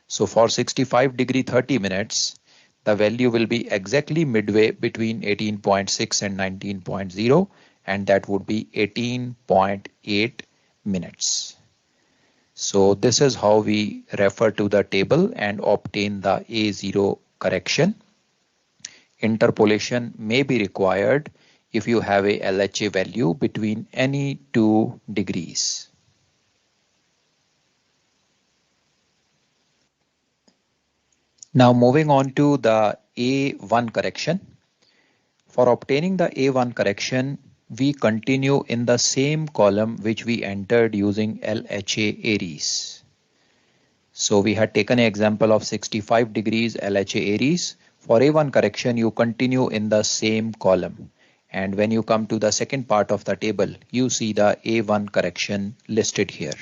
So for 65 degree 30 minutes, the value will be exactly midway between 18.6 and 19.0, and that would be 18.8 minutes. So this is how we refer to the table and obtain the A0 correction. Interpolation may be required if you have a LHA value between any 2 degrees. Now moving on to the A1 correction. For obtaining the A1 correction, we continue in the same column which we entered using LHA Aries. So we had taken an example of 65 degrees LHA Aries. For A1 correction, you continue in the same column. And when you come to the second part of the table, you see the A1 correction listed here.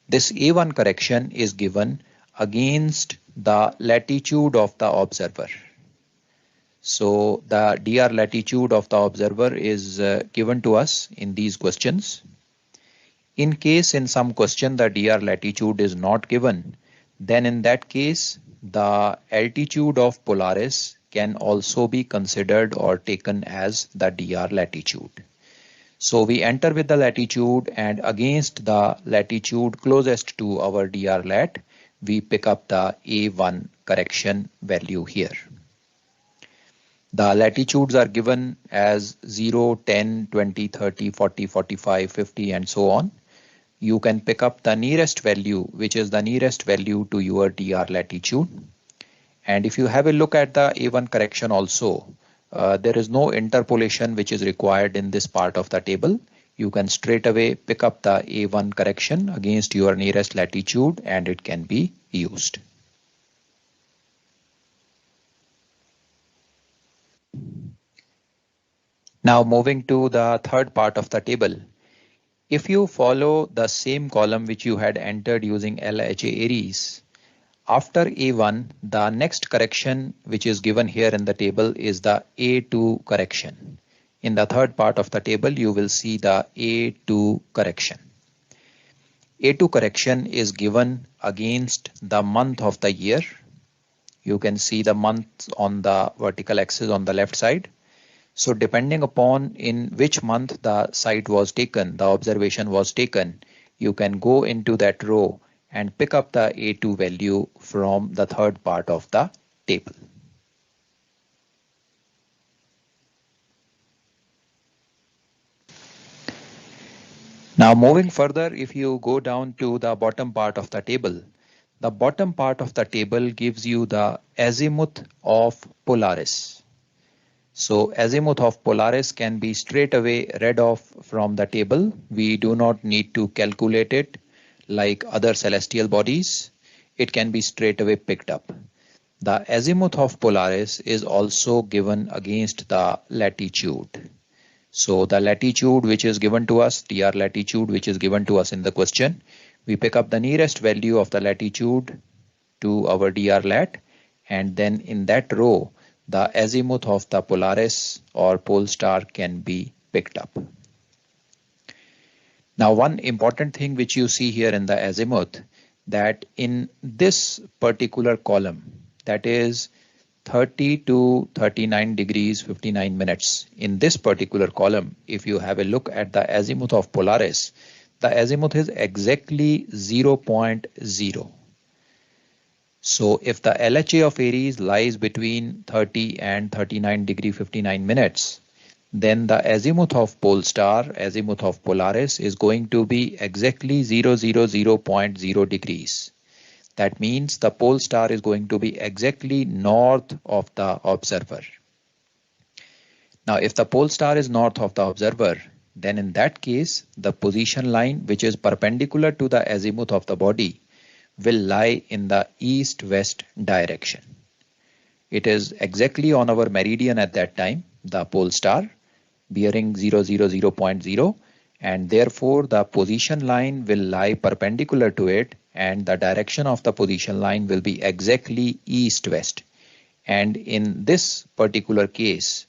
This A1 correction is given against the latitude of the observer. So the DR latitude of the observer is given to us in these questions. In case in some question the DR latitude is not given, then in that case the altitude of Polaris can also be considered or taken as the DR latitude. So we enter with the latitude, and against the latitude closest to our DR lat, we pick up the A1 correction value here. The latitudes are given as 0, 10, 20, 30, 40, 45, 50 and so on. You can pick up the nearest value, which is the nearest value to your DR latitude. And if you have a look at the A1 correction also, there is no interpolation which is required in this part of the table. You can straight away pick up the A1 correction against your nearest latitude and it can be used. Now moving to the third part of the table. If you follow the same column which you had entered using LHA Aries, after A1, the next correction which is given here in the table is the A2 correction. In the third part of the table, you will see the A2 correction. A2 correction is given against the month of the year. You can see the month on the vertical axis on the left side. So depending upon in which month the site was taken, the observation was taken, you can go into that row and pick up the A2 value from the third part of the table. Now moving further, if you go down to the bottom part of the table, the bottom part of the table gives you the azimuth of Polaris. So azimuth of Polaris can be straight away read off from the table. We do not need to calculate it like other celestial bodies. It can be straight away picked up. The azimuth of Polaris is also given against the latitude. So the latitude which is given to us, dr latitude which is given to us in the question, we pick up the nearest value of the latitude to our dr lat, and then in that row the azimuth of the Polaris or pole star can be picked up. Now one important thing which you see here in the azimuth, that in this particular column, that is 30 to 39 degrees 59 minutes, in this particular column, if you have a look at the azimuth of Polaris, the azimuth is exactly 0.0. So if the LHA of Aries lies between 30 and 39 degree 59 minutes, then the azimuth of pole star, azimuth of Polaris is going to be exactly 0.0 degrees. That means the pole star is going to be exactly north of the observer. Now if the pole star is north of the observer, then in that case the position line which is perpendicular to the azimuth of the body will lie in the east-west direction. It is exactly on our meridian at that time, the pole star, bearing 0.0, and therefore the position line will lie perpendicular to it, and the direction of the position line will be exactly east-west. And in this particular case,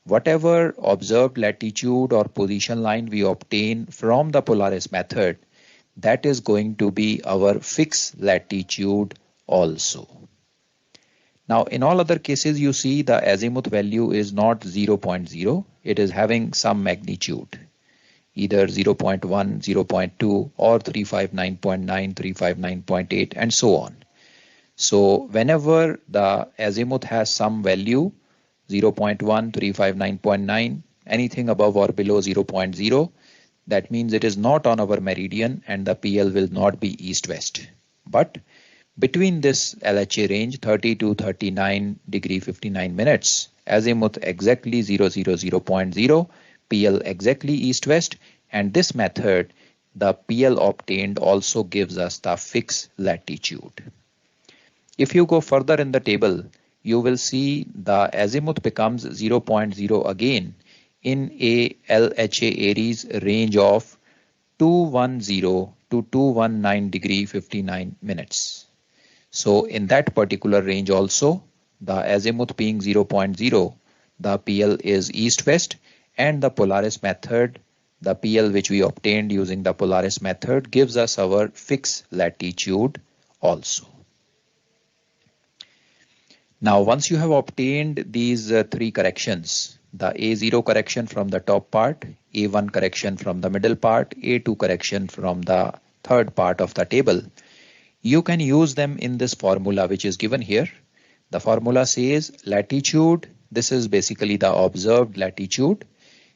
whatever observed latitude or position line we obtain from the Polaris method, that is going to be our fixed latitude also. Now in all other cases you see the azimuth value is not 0.0, it is having some magnitude, either 0.1, 0.2 or 359.9, 359.8 and so on. So whenever the azimuth has some value, 0.1, 359.9, anything above or below 0.0, that means it is not on our meridian and the PL will not be east-west. But between this LHA range 30 to 39 degree 59 minutes, azimuth exactly 0.0, PL exactly east-west, and this method, the PL obtained also gives us the fixed latitude. If you go further in the table, you will see the azimuth becomes 0.0 again in a LHA Aries range of 210 to 219 degree 59 minutes. So in that particular range also, the azimuth being 0.0, the PL is east-west, and the Polaris method, the PL which we obtained using the Polaris method gives us our fixed latitude also. Now once you have obtained these three corrections, the A0 correction from the top part, A1 correction from the middle part, A2 correction from the third part of the table, you can use them in this formula which is given here. The formula says latitude, this is basically the observed latitude,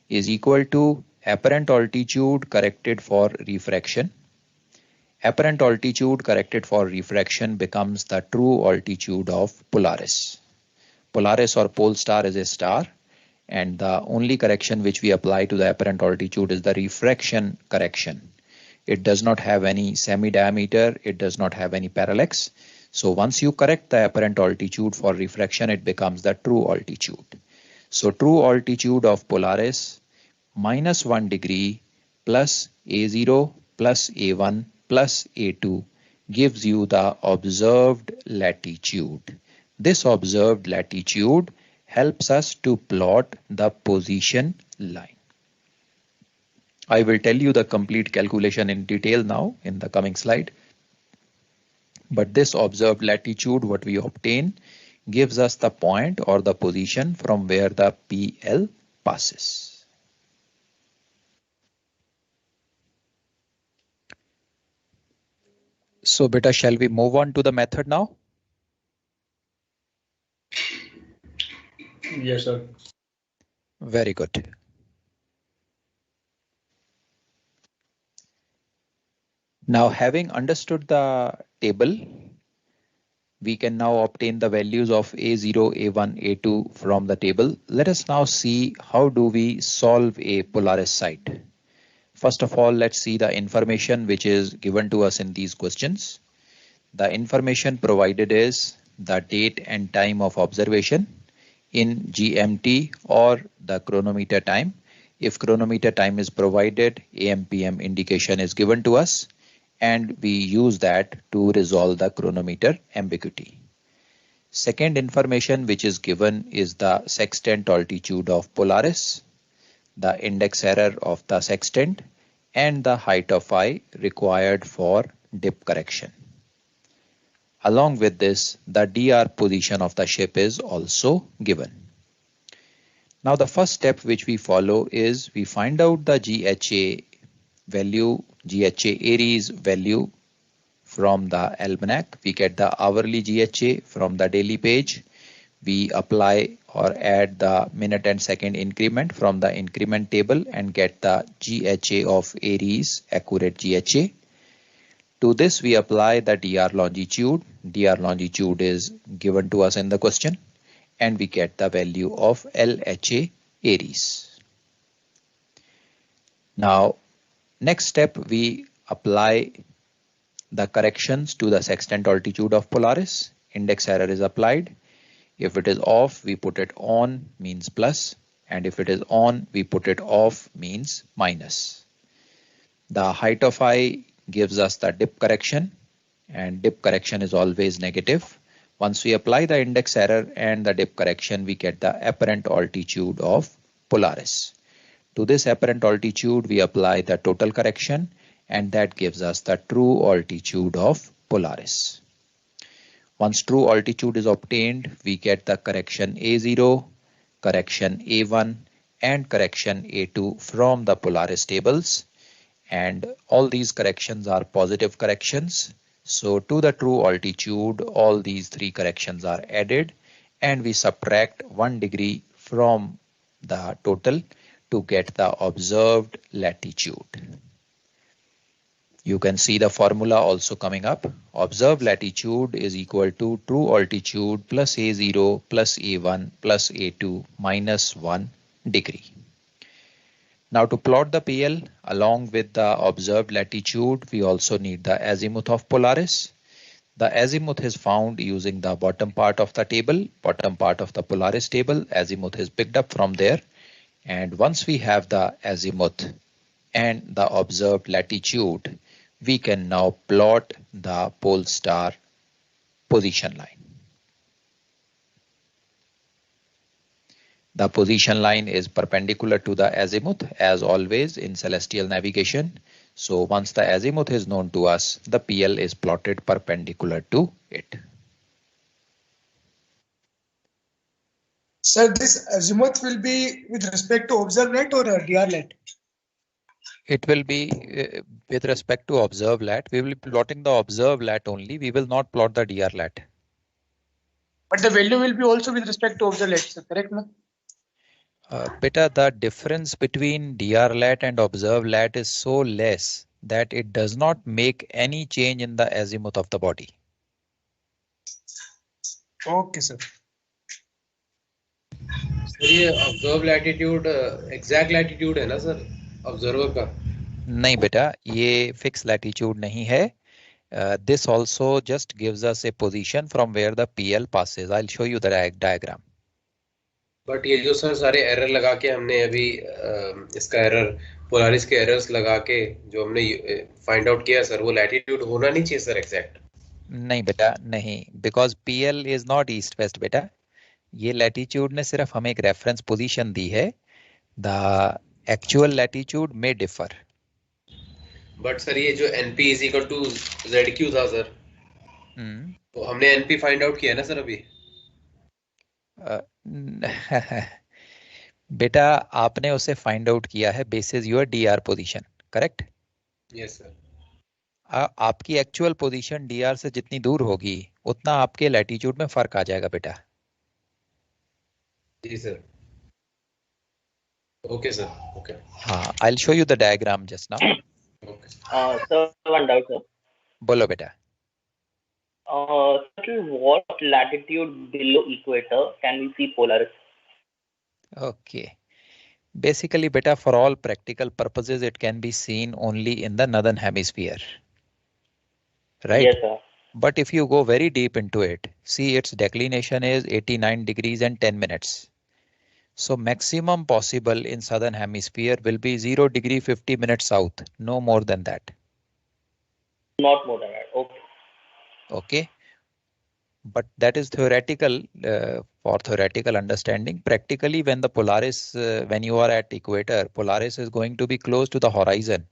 is equal to apparent altitude corrected for refraction. Apparent altitude corrected for refraction becomes the true altitude of Polaris. Polaris or pole star is a star and the only correction which we apply to the apparent altitude is the refraction correction. It does not have any semi-diameter, it does not have any parallax. So once you correct the apparent altitude for refraction, it becomes the true altitude. So true altitude of Polaris -1 degree plus A0 plus A1 plus A2 gives you the observed latitude. This observed latitude helps us to plot the position line. I will tell you the complete calculation in detail now in the coming slide. But this observed latitude, what we obtain, gives us the point or the position from where the PL passes. So beta, shall we move on to the method now? Yes, sir. Very good. Now, having understood the table, we can now obtain the values of A0, A1, A2 from the table. Let us now see how do we solve a Polaris site. First of all, let's see the information which is given to us in these questions. The information provided is the date and time of observation in GMT or the chronometer time. If chronometer time is provided, AM PM indication is given to us, and we use that to resolve the chronometer ambiguity. Second information which is given is the sextant altitude of Polaris, the index error of the sextant, and the height of eye required for dip correction. Along with this, the DR position of the ship is also given. Now the first step which we follow is we find out the GHA value, GHA Aries value from the almanac. We get the hourly GHA from the daily page. We apply or add the minute and second increment from the increment table and get the GHA of Aries, accurate GHA. To this we apply the DR longitude. DR longitude is given to us in the question, and we get the value of LHA Aries. Now, next step, we apply the corrections to the sextant altitude of Polaris. Index error is applied. If it is off, we put it on, means plus, and if it is on, we put it off, means minus. The height of eye gives us the dip correction, and dip correction is always negative. Once we apply the index error and the dip correction, we get the apparent altitude of Polaris. To this apparent altitude, we apply the total correction, and that gives us the true altitude of Polaris. Once true altitude is obtained, we get the correction A0, correction A1, and correction A2 from the Polaris tables. And all these corrections are positive corrections. So to the true altitude, all these three corrections are added, and we subtract 1 degree from the total to get the observed latitude. You can see the formula also coming up. Observed latitude is equal to true altitude plus A0 plus A1 plus A2 minus 1 degree. Now to plot the PL along with the observed latitude, we also need the azimuth of Polaris. The azimuth is found using the bottom part of the table, bottom part of the Polaris table. Azimuth is picked up from there. And once we have the azimuth and the observed latitude, we can now plot the pole star position line. The position line is perpendicular to the azimuth as always in celestial navigation. So once the azimuth is known to us, the PL is plotted perpendicular to it. Sir, this azimuth will be with respect to observed lat or DR lat? It will be with respect to observed lat. We will be plotting the observed lat only. We will not plot the DR lat. But the value will be also with respect to observed lat, sir, correct, no? Beta, the difference between DR lat and observed lat is so less that it does not make any change in the azimuth of the body. Okay, sir. ये observe latitude exact latitude है ना sir observer का? नहीं बेटा, ये fix latitude नहीं है. This also just gives us a position from where the PL passes. I'll show you the diagram. But ये जो सर सारे एरर लगा के हमने अभी इसका एरर पोलारिस के एरर्स लगा के जो हमने फाइंड आउट किया सर, वो लैटिट्यूड होना नहीं चाहिए सर एग्जैक्ट? नहीं बेटा नहीं, because PL is not east west बेटा. ये लैटिट्यूड ने सिर्फ हमें एक रेफरेंस पोजीशन दी है. The actual latitude may differ. But sir ये जो NP is equal to ZQ था सर, तो हमने NP फाइंड आउट किया ना सर अभी. बेटा आपने उसे फाइंड आउट किया है basis your DR position, correct? Yes sir. आपकी एक्चुअल पोजीशन DR से जितनी दूर होगी उतना आपके लैटिट्यूड में फर्क आ जाएगा बेटा. जी सर. Okay sir. ओके. हाँ, I'll show you the diagram just now. Sir, one doubt, sir. बोलो बेटा. Sir, what latitude below equator can we see Polaris? Okay. Basically, beta, for all practical purposes, it can be seen only in the northern hemisphere. Right? Yes, sir. But if you go very deep into it, see its declination is 89 degrees and 10 minutes. So maximum possible in southern hemisphere will be 0 degree 50 minutes south, no more than that. Not more than that. Okay. Okay. But that is theoretical for theoretical understanding. Practically, when the Polaris, when you are at equator, Polaris is going to be close to the horizon,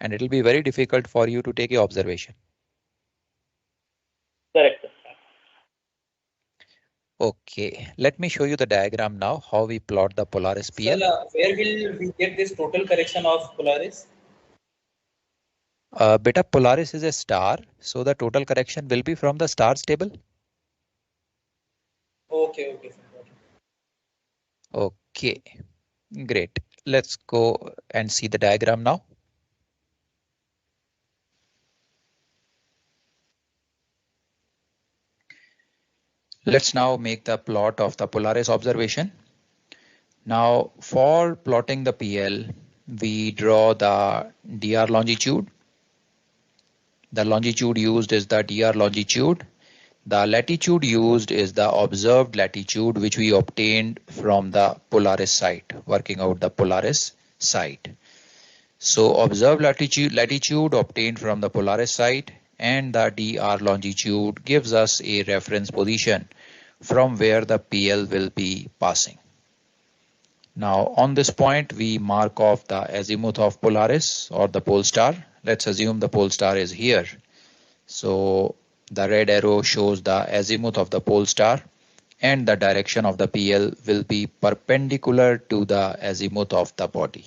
and it will be very difficult for you to take a observation. Correct. Okay, let me show you the diagram now, how we plot the Polaris PL. Sir, where will we get this total correction of Polaris? Beta, Polaris is a star, so the total correction will be from the stars table. Okay, okay. Okay, great. Let's go and see the diagram now. Let's now make the plot of the Polaris observation. Now, for plotting the PL, we draw the DR longitude. The longitude used is the DR longitude. The latitude used is the observed latitude which we obtained from the Polaris site, working out the Polaris site. So observed latitude obtained from the Polaris site and the DR longitude gives us a reference position from where the PL will be passing. Now on this point we mark off the azimuth of Polaris or the pole star. Let's assume the pole star is here. So the red arrow shows the azimuth of the pole star and the direction of the PL will be perpendicular to the azimuth of the body.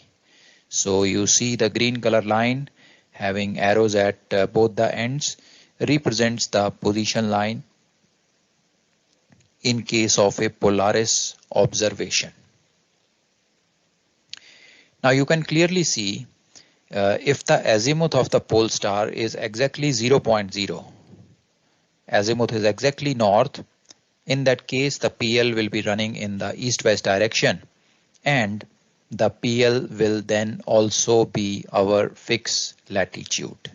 So you see the green color line having arrows at both the ends represents the position line in case of a Polaris observation. Now you can clearly see if the azimuth of the pole star is exactly 0.0, azimuth is exactly north, in that case the PL will be running in the east-west direction and the PL will then also be our fixed latitude.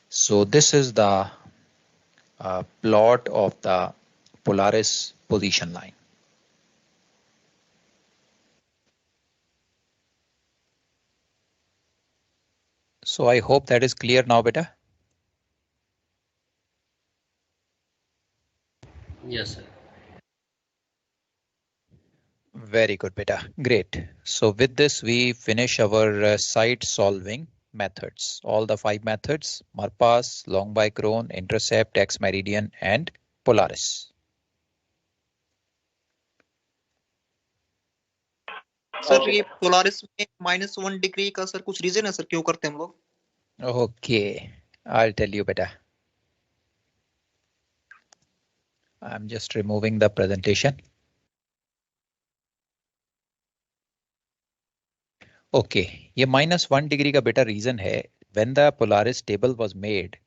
So this is the plot of the Polaris position line. So I hope that is clear now, beta. Yes, sir. Very good, beta. Great. So with this, we finish our site solving methods. All the 5 methods: Marpas, long by Cron, Intercept, Ex, meridian, and Polaris. Sir ये Polaris में -1 degree का sir कुछ reason है sir क्यों करते हैं हम लोग? Okay, I'll tell you, beta. I'm just removing the presentation. Okay, ये -1 degree का बेटा reason है. When the Polaris table was made,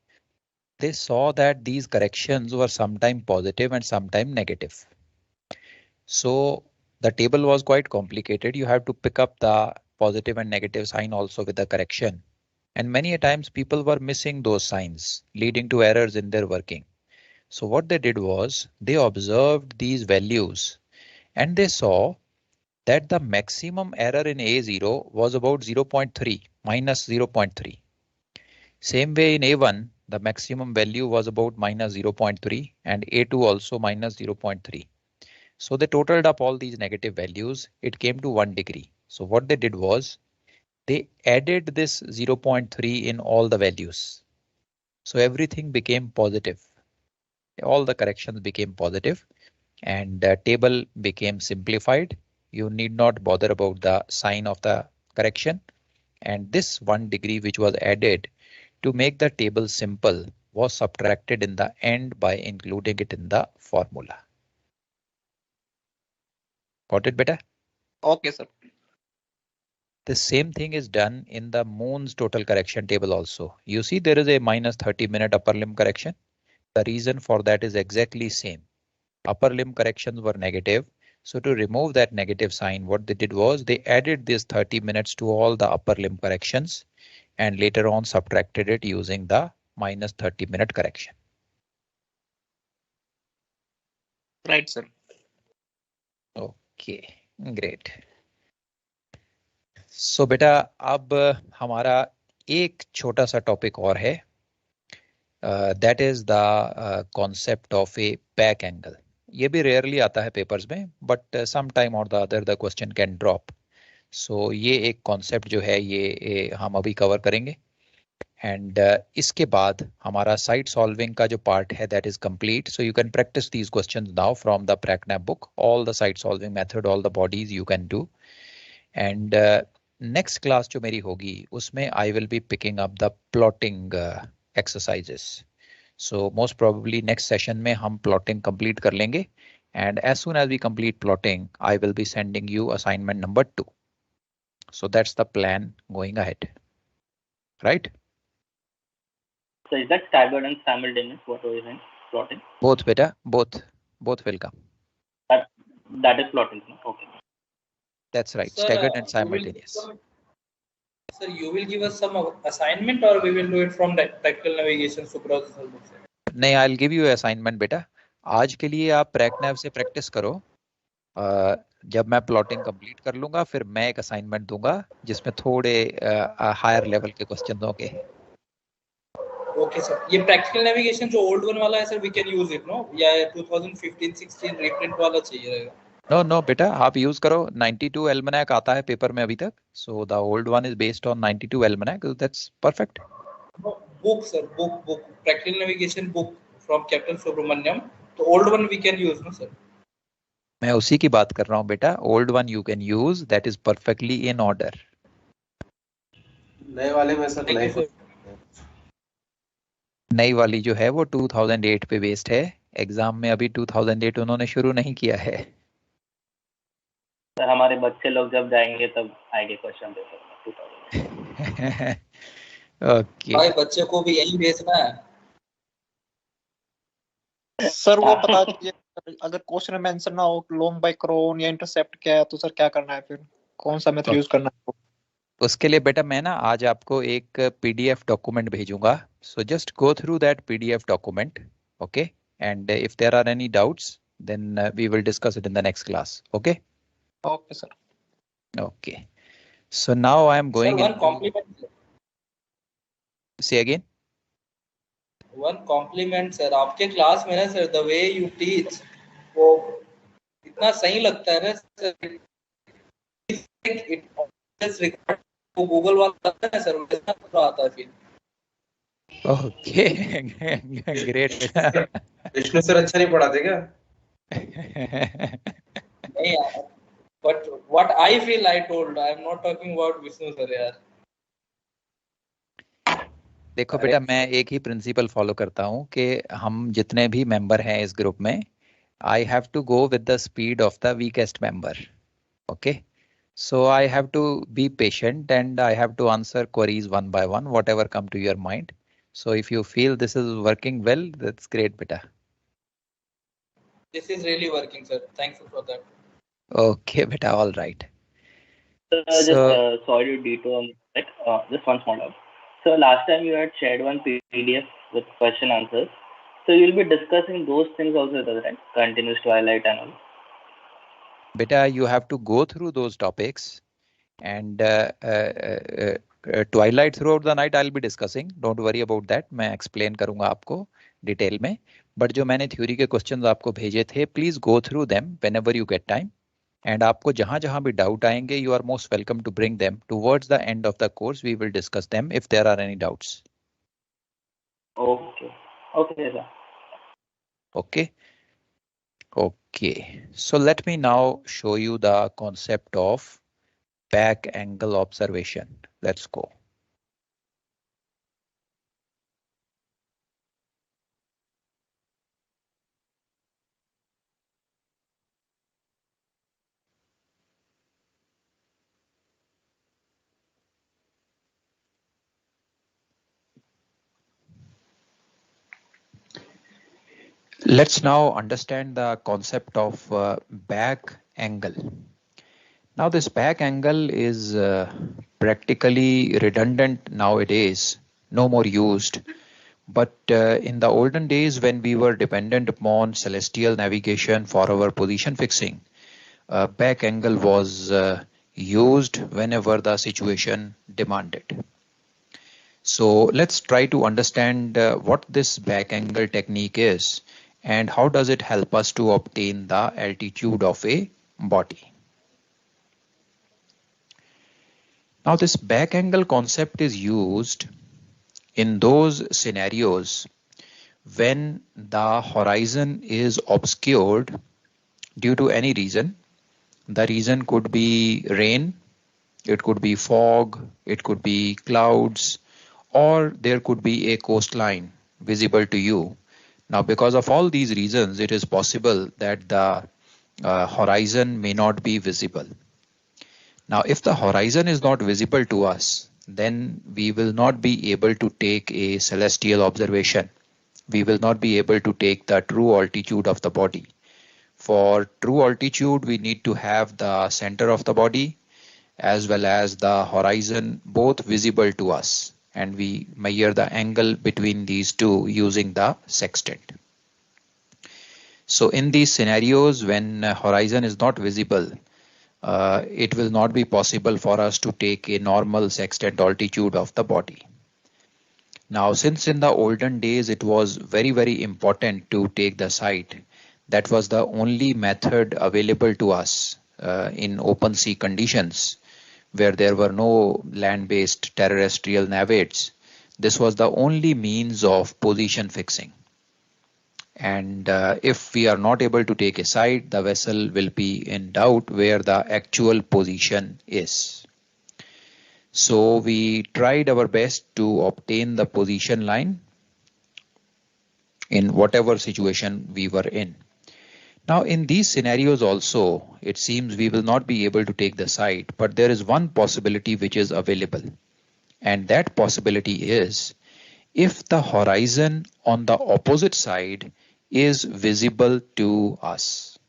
they saw that these corrections were sometime positive and sometime negative. So the table was quite complicated. You have to pick up the positive and negative sign also with the correction. And many a times people were missing those signs, leading to errors in their working. So what they did was they observed these values and they saw that the maximum error in A0 was about 0.3, minus 0.3. Same way in A1, the maximum value was about minus 0.3 and A2 also minus 0.3. So they totaled up all these negative values. It came to 1 degree. So what they did was they added this 0.3 in all the values. So everything became positive. All the corrections became positive and the table became simplified. You need not bother about the sign of the correction. And this 1 degree which was added to make the table simple was subtracted in the end by including it in the formula. Got it better? Okay, sir. The same thing is done in the moon's total correction table also. You see there is a minus 30-minute upper limb correction. The reason for that is exactly same. Upper limb corrections were negative. So to remove that negative sign, what they did was they added this 30 minutes to all the upper limb corrections and later on subtracted it using the minus 30-minute correction. Right, sir. Okay, great. So बेटा अब हमारा एक छोटा सा topic और है. That is the concept of a back angle. ये भी rarely आता है पेपर्स में, but sometime or the other the question can drop. So ये एक concept जो है ये हम अभी cover करेंगे. And इसके बाद हमारा side solving का जो part है that is complete. So you can practice these questions now from the PracNap book. All the side solving method, all the bodies you can do. And next class जो मेरी होगी उसमें I will be picking up the plotting exercises. So most probably next session में हम plotting complete कर लेंगे. And as soon as we complete plotting, I will be sending you assignment number 2. So that's the plan going ahead. Right? So is that staggered and simultaneous? What are you saying? Plotting? Both beta, both will come. That is plotting. No? Okay. That's right. Sir, Staggered and simultaneous. Sir, you will give us some assignment or we will do it from tactical navigation supervisor book? नहीं, I'll give you assignment बेटा. आज के लिए आप PracNav से practice करो. जब मैं प्लॉटिंग कंप्लीट कर लूंगा फिर मैं एक असाइनमेंट दूंगा जिसमें थोड़े हायर लेवल के क्वेश्चन होंगे. Okay sir. ये प्रैक्टिकल नेविगेशन जो ओल्ड वन वाला है sir, we can use it no, या 2015-16 रीप्रिंट वाला चाहिए रहेगा? नो बेटा, आप यूज करो. 92 एल्मनैक आता है पेपर में अभी तक. So the old one is based on 92 almanac. That's perfect. Book sir, book practical navigation book from captain Subramaniam. तो old one we can use no sir. मैं उसी की बात कर रहा हूँ बेटा. Old one you can use, that is perfectly in order. नए वाले में सर नई वाली जो है वो 2008 पे बेस्ड है. एग्जाम में अभी 2008 उन्होंने शुरू नहीं किया है. सर हमारे बच्चे लोग जब जाएंगे तब आएंगे क्वेश्चन पेपर. ओके भाई बच्चे को भी यही भेजना है. सर वो बता दीजिए, अगर क्वेश्चन में आंसर ना हो लॉन्ग बाय क्रोन या इंटरसेप्ट क्या है तो सर क्या करना है, फिर कौन सा मेथड यूज करना है? उसके लिए बेटा मैं ना आज आपको एक पीडीएफ डॉक्यूमेंट भेजूंगा. So just go through that PDF document. Okay, and if there are any doubts then we will discuss it in the next class. Okay okay sir. Okay, so now I am going one compliment. Say again one compliment sir, आपके class में ना sir the way you teach वो इतना सही लगता है ना सर. इट ऑलवेज रिकॉर्ड वो गूगल वाला आता है सर, वो इतना आता है फिर. ओके ग्रेट बेटा. विष्णु सर अच्छा नहीं पढ़ाते क्या? नहीं यार, but what I feel I told, I am not talking about Vishnu sir यार. देखो बेटा, मैं एक ही प्रिंसिपल फॉलो करता हूँ कि हम जितने भी मेंबर हैं इस ग्रुप में, I have to go with the speed of the weakest member. Okay, so I have to be patient and I have to answer queries one by one, whatever come to your mind. So if you feel this is working well, that's great beta. This is really working sir, thanks for that. Okay, beta, all right. Just So, sorry to detour on that. Just one small doubt. So last time you had shared one PDF with question answers. So you'll be discussing those things also with us, right? Continuous twilight and all. beta, you have to go through those topics, and twilight throughout the night I'll be discussing. Don't worry about that. मैं explain करूँगा आपको detail में. But जो मैंने theory के questions आपको भेजे थे, please go through them whenever you get time. And आपको जहां जहां भी डाउट आएंगे, you are most welcome to bring them towards the end of the course. We will discuss them if there are any doubts. Okay. Okay, sir. Okay. Okay. So let me now show you the concept of back angle observation. Let's go. Let's now understand the concept of back angle. Now this back angle is practically redundant nowadays, no more used. But in the olden days, when we were dependent upon celestial navigation for our position fixing, back angle was used whenever the situation demanded. So let's try to understand what this back angle technique is and how does it help us to obtain the altitude of a body. Now this back angle concept is used in those scenarios when the horizon is obscured due to any reason. The reason could be rain, it could be fog, it could be clouds, or there could be a coastline visible to you. Now, because of all these reasons, it is possible that the horizon may not be visible. Now, if the horizon is not visible to us, then we will not be able to take a celestial observation. We will not be able to take the true altitude of the body. For true altitude, we need to have the center of the body as well as the horizon both visible to us, and we measure the angle between these two using the sextant. So in these scenarios, when horizon is not visible, it will not be possible for us to take a normal sextant altitude of the body. Now, since in the olden days it was very important to take the sight, that was the only method available to us in open sea conditions where there were no land-based terrestrial navigates. This was the only means of position fixing. And if we are not able to take a sight, the vessel will be in doubt where the actual position is. So we tried our best to obtain the position line in whatever situation we were in. Now in these scenarios also, it seems we will not be able to take the sight, but there is one possibility which is available. And that possibility is if the horizon on the opposite side is visible to us.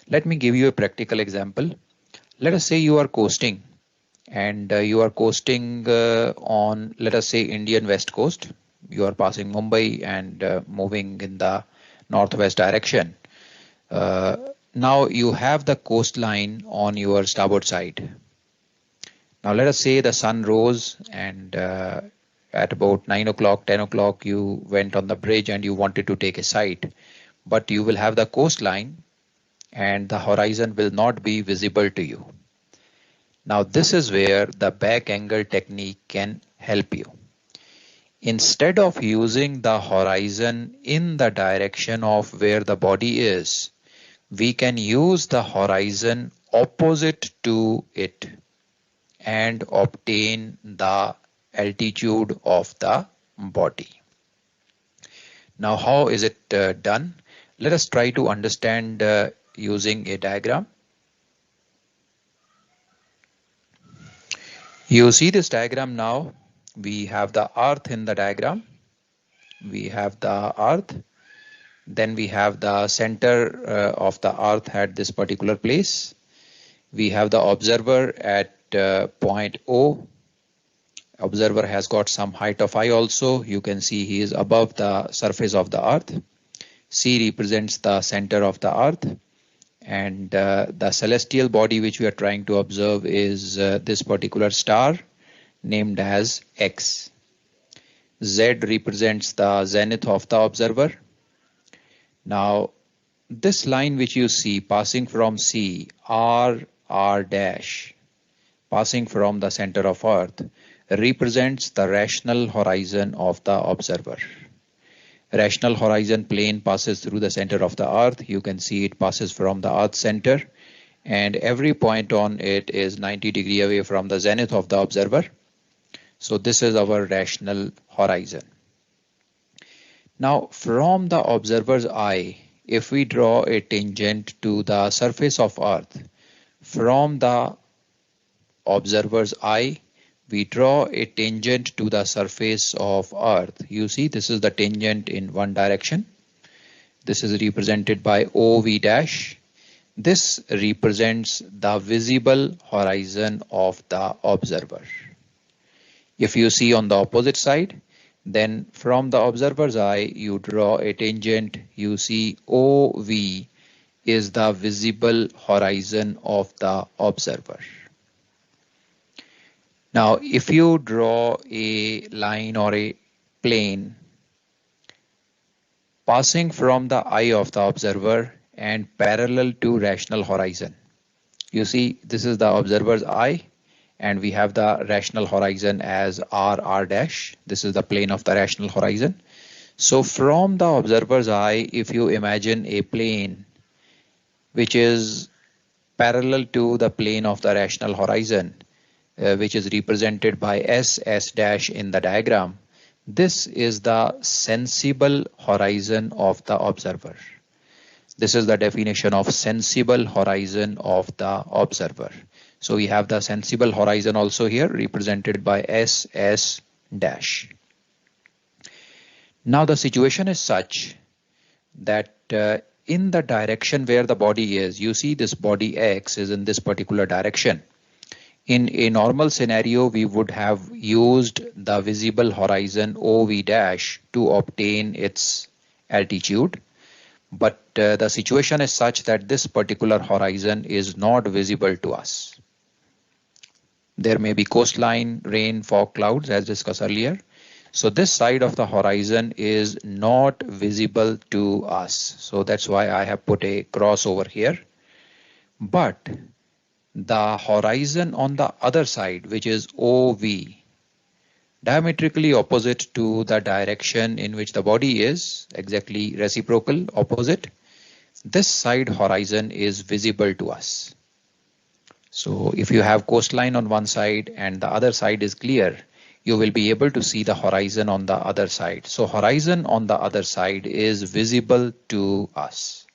Let me give you a practical example. Let us say you are coasting and you are coasting on, let us say, Indian west coast. You are passing Mumbai and moving in the northwest direction. Now you have the coastline on your starboard side. Now let us say the sun rose and at about 9 o'clock, 10 o'clock, you went on the bridge and you wanted to take a sight, but you will have the coastline and the horizon will not be visible to you. Now this is where the back angle technique can help you. Instead of using the horizon in the direction of where the body is, we can use the horizon opposite to it and obtain the altitude of the body. Now, how is it done? Let us try to understand using a diagram. You see this diagram now. We have the earth in the diagram. We have the earth. Then we have the center of the earth at this particular place. We have the observer at point O. Observer has got some height of I also. You can see he is above the surface of the earth. C represents the center of the earth. And the celestial body which we are trying to observe is this particular star named as X. Z represents the zenith of the observer. Now, this line which you see passing from C, R dash, passing from the center of Earth, represents the rational horizon of the observer. Rational horizon plane passes through the center of the Earth. You can see it passes from the Earth center, and every point on it is 90 degrees away from the zenith of the observer. So this is our rational horizon. Now, from the observer's eye, if we draw a tangent to the surface of Earth, from the observer's eye, we draw a tangent to the surface of Earth. You see, this is the tangent in one direction. This is represented by OV dash. This represents the visible horizon of the observer. If you see on the opposite side, then from the observer's eye, you draw a tangent. You see OV is the visible horizon of the observer. Now, if you draw a line or a plane passing from the eye of the observer and parallel to rational horizon, you see this is the observer's eye, and we have the rational horizon as R dash. This is the plane of the rational horizon. So from the observer's eye, if you imagine a plane which is parallel to the plane of the rational horizon, which is represented by S dash in the diagram, this is the sensible horizon of the observer. This is the definition of sensible horizon of the observer. So we have the sensible horizon also here represented by S dash. Now the situation is such that in the direction where the body is, you see this body X is in this particular direction. In a normal scenario, we would have used the visible horizon OV dash to obtain its altitude. But the situation is such that this particular horizon is not visible to us. There may be coastline, rain, fog, clouds as discussed earlier. So this side of the horizon is not visible to us. So that's why I have put a cross over here. But the horizon on the other side, which is OV, diametrically opposite to the direction in which the body is, exactly reciprocal, opposite, this side horizon is visible to us. So if you have coastline on one side and the other side is clear, you will be able to see the horizon on the other side. So horizon on the other side is visible to us.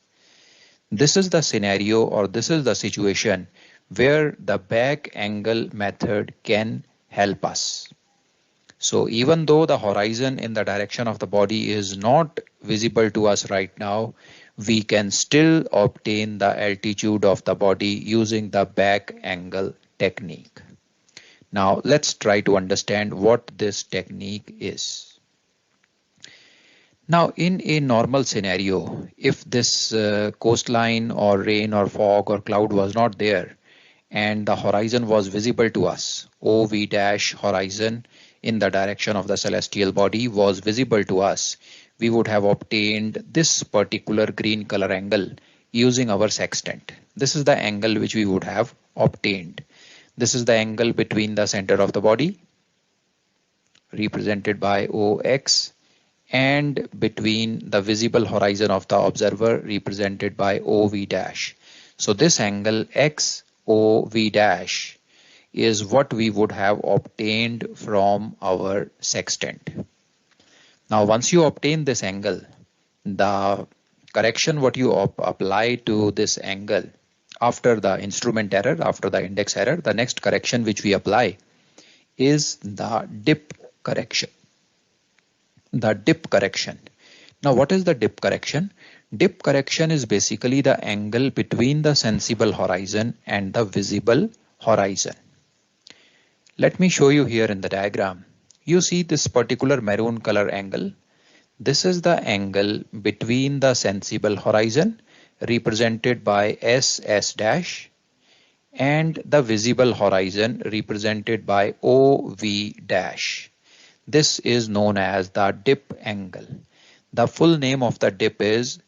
This is the scenario, or this is the situation where the back angle method can help us. So even though the horizon in the direction of the body is not visible to us right now, we can still obtain the altitude of the body using the back angle technique. Now let's try to understand what this technique is. Now in a normal scenario, if this coastline or rain or fog or cloud was not there and the horizon was visible to us, OV dash horizon in the direction of the celestial body was visible to us, we would have obtained this particular green color angle using our sextant. This is the angle which we would have obtained. This is the angle between the center of the body, represented by OX, and between the visible horizon of the observer, represented by OV dash. So this angle XOV dash is what we would have obtained from our sextant. Now once you obtain this angle, the correction what you apply to this angle after the instrument error, after the index error, the next correction which we apply is the dip correction. The dip correction. Now, what is the dip correction? Dip correction is basically the angle between the sensible horizon and the visible horizon. Let me show you here in the diagram. You see this particular maroon color angle. This is the angle between the sensible horizon, represented by S dash, and the visible horizon, represented by OV dash. This is known as the dip angle. The full name of the dip is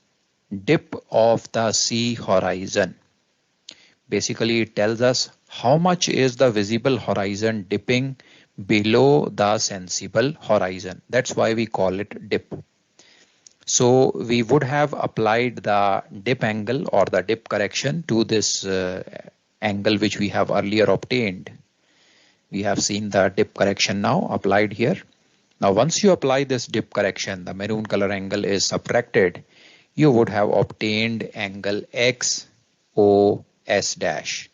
dip of the sea horizon. Basically, it tells us how much is the visible horizon dipping below the sensible horizon. That's why we call it dip. So we would have applied the dip angle or the dip correction to this angle which we have earlier obtained. We have seen the dip correction now applied here. Now, once you apply this dip correction, the maroon color angle is subtracted. You would have obtained angle XOS dash.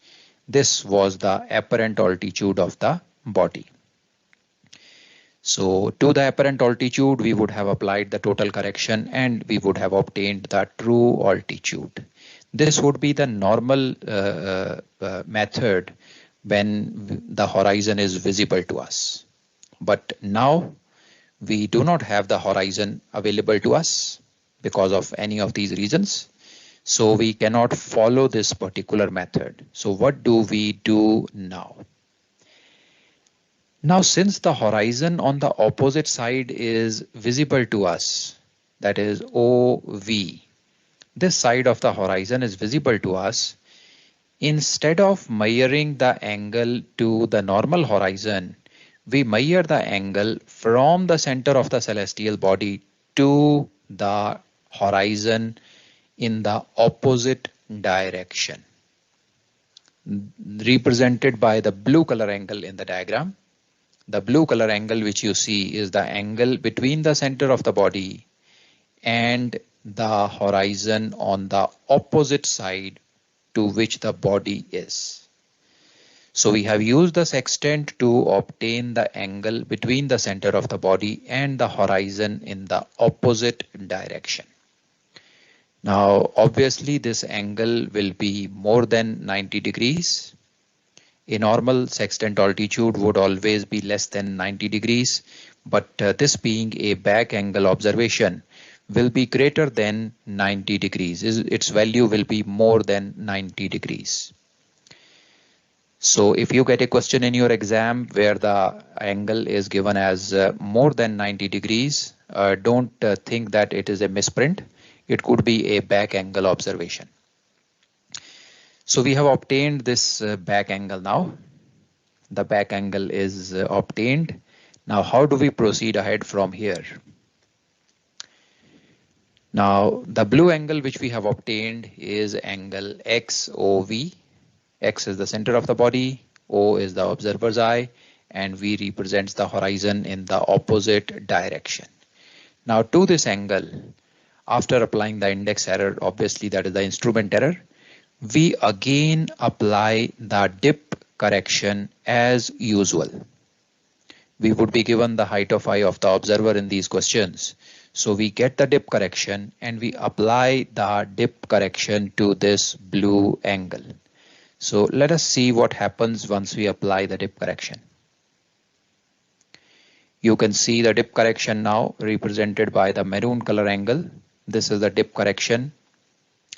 This was the apparent altitude of the body. So to the apparent altitude, we would have applied the total correction and we would have obtained the true altitude. This would be the normal method when the horizon is visible to us. But now we do not have the horizon available to us because of any of these reasons. So we cannot follow this particular method. So what do we do now? Now, since the horizon on the opposite side is visible to us, that is OV, this side of the horizon is visible to us, instead of measuring the angle to the normal horizon, we measure the angle from the center of the celestial body to the horizon in the opposite direction, represented by the blue color angle in the diagram. The blue color angle which you see is the angle between the center of the body and the horizon on the opposite side to which the body is. So we have used the sextant to obtain the angle between the center of the body and the horizon in the opposite direction. Now, obviously, this angle will be more than 90 degrees. A normal sextant altitude would always be less than 90 degrees, but this being a back angle observation will be greater than 90 degrees. Its value will be more than 90 degrees. So if you get a question in your exam where the angle is given as more than 90 degrees, don't think that it is a misprint. It could be a back angle observation. So we have obtained this back angle now. The back angle is obtained. Now, how do we proceed ahead from here? Now, the blue angle which we have obtained is angle XOV. X is the center of the body, O is the observer's eye, and V represents the horizon in the opposite direction. Now, to this angle, after applying the index error, obviously that is the instrument error, we again apply the dip correction as usual. We would be given the height of eye of the observer in these questions. So we get the dip correction and we apply the dip correction to this blue angle. So let us see what happens once we apply the dip correction. You can see the dip correction now represented by the maroon color angle. This is the dip correction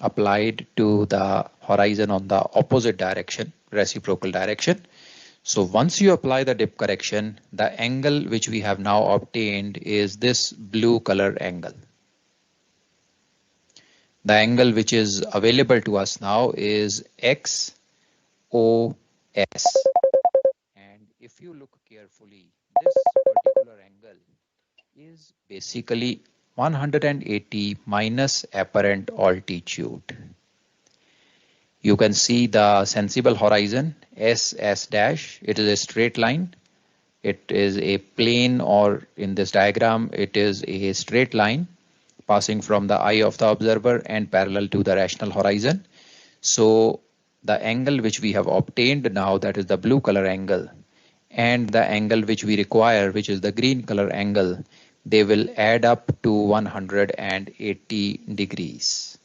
applied to the horizon on the opposite direction, reciprocal direction. So once you apply the dip correction, the angle which we have now obtained is this blue color angle. The angle which is available to us now is XOS. And if you look carefully, this particular angle is basically 180 minus apparent altitude. You can see the sensible horizon SS dash. It is a straight line. It is a plane, or in this diagram, it is a straight line passing from the eye of the observer and parallel to the rational horizon. So the angle which we have obtained now, that is the blue color angle, and the angle which we require, which is the green color angle, they will add up to 180 degrees.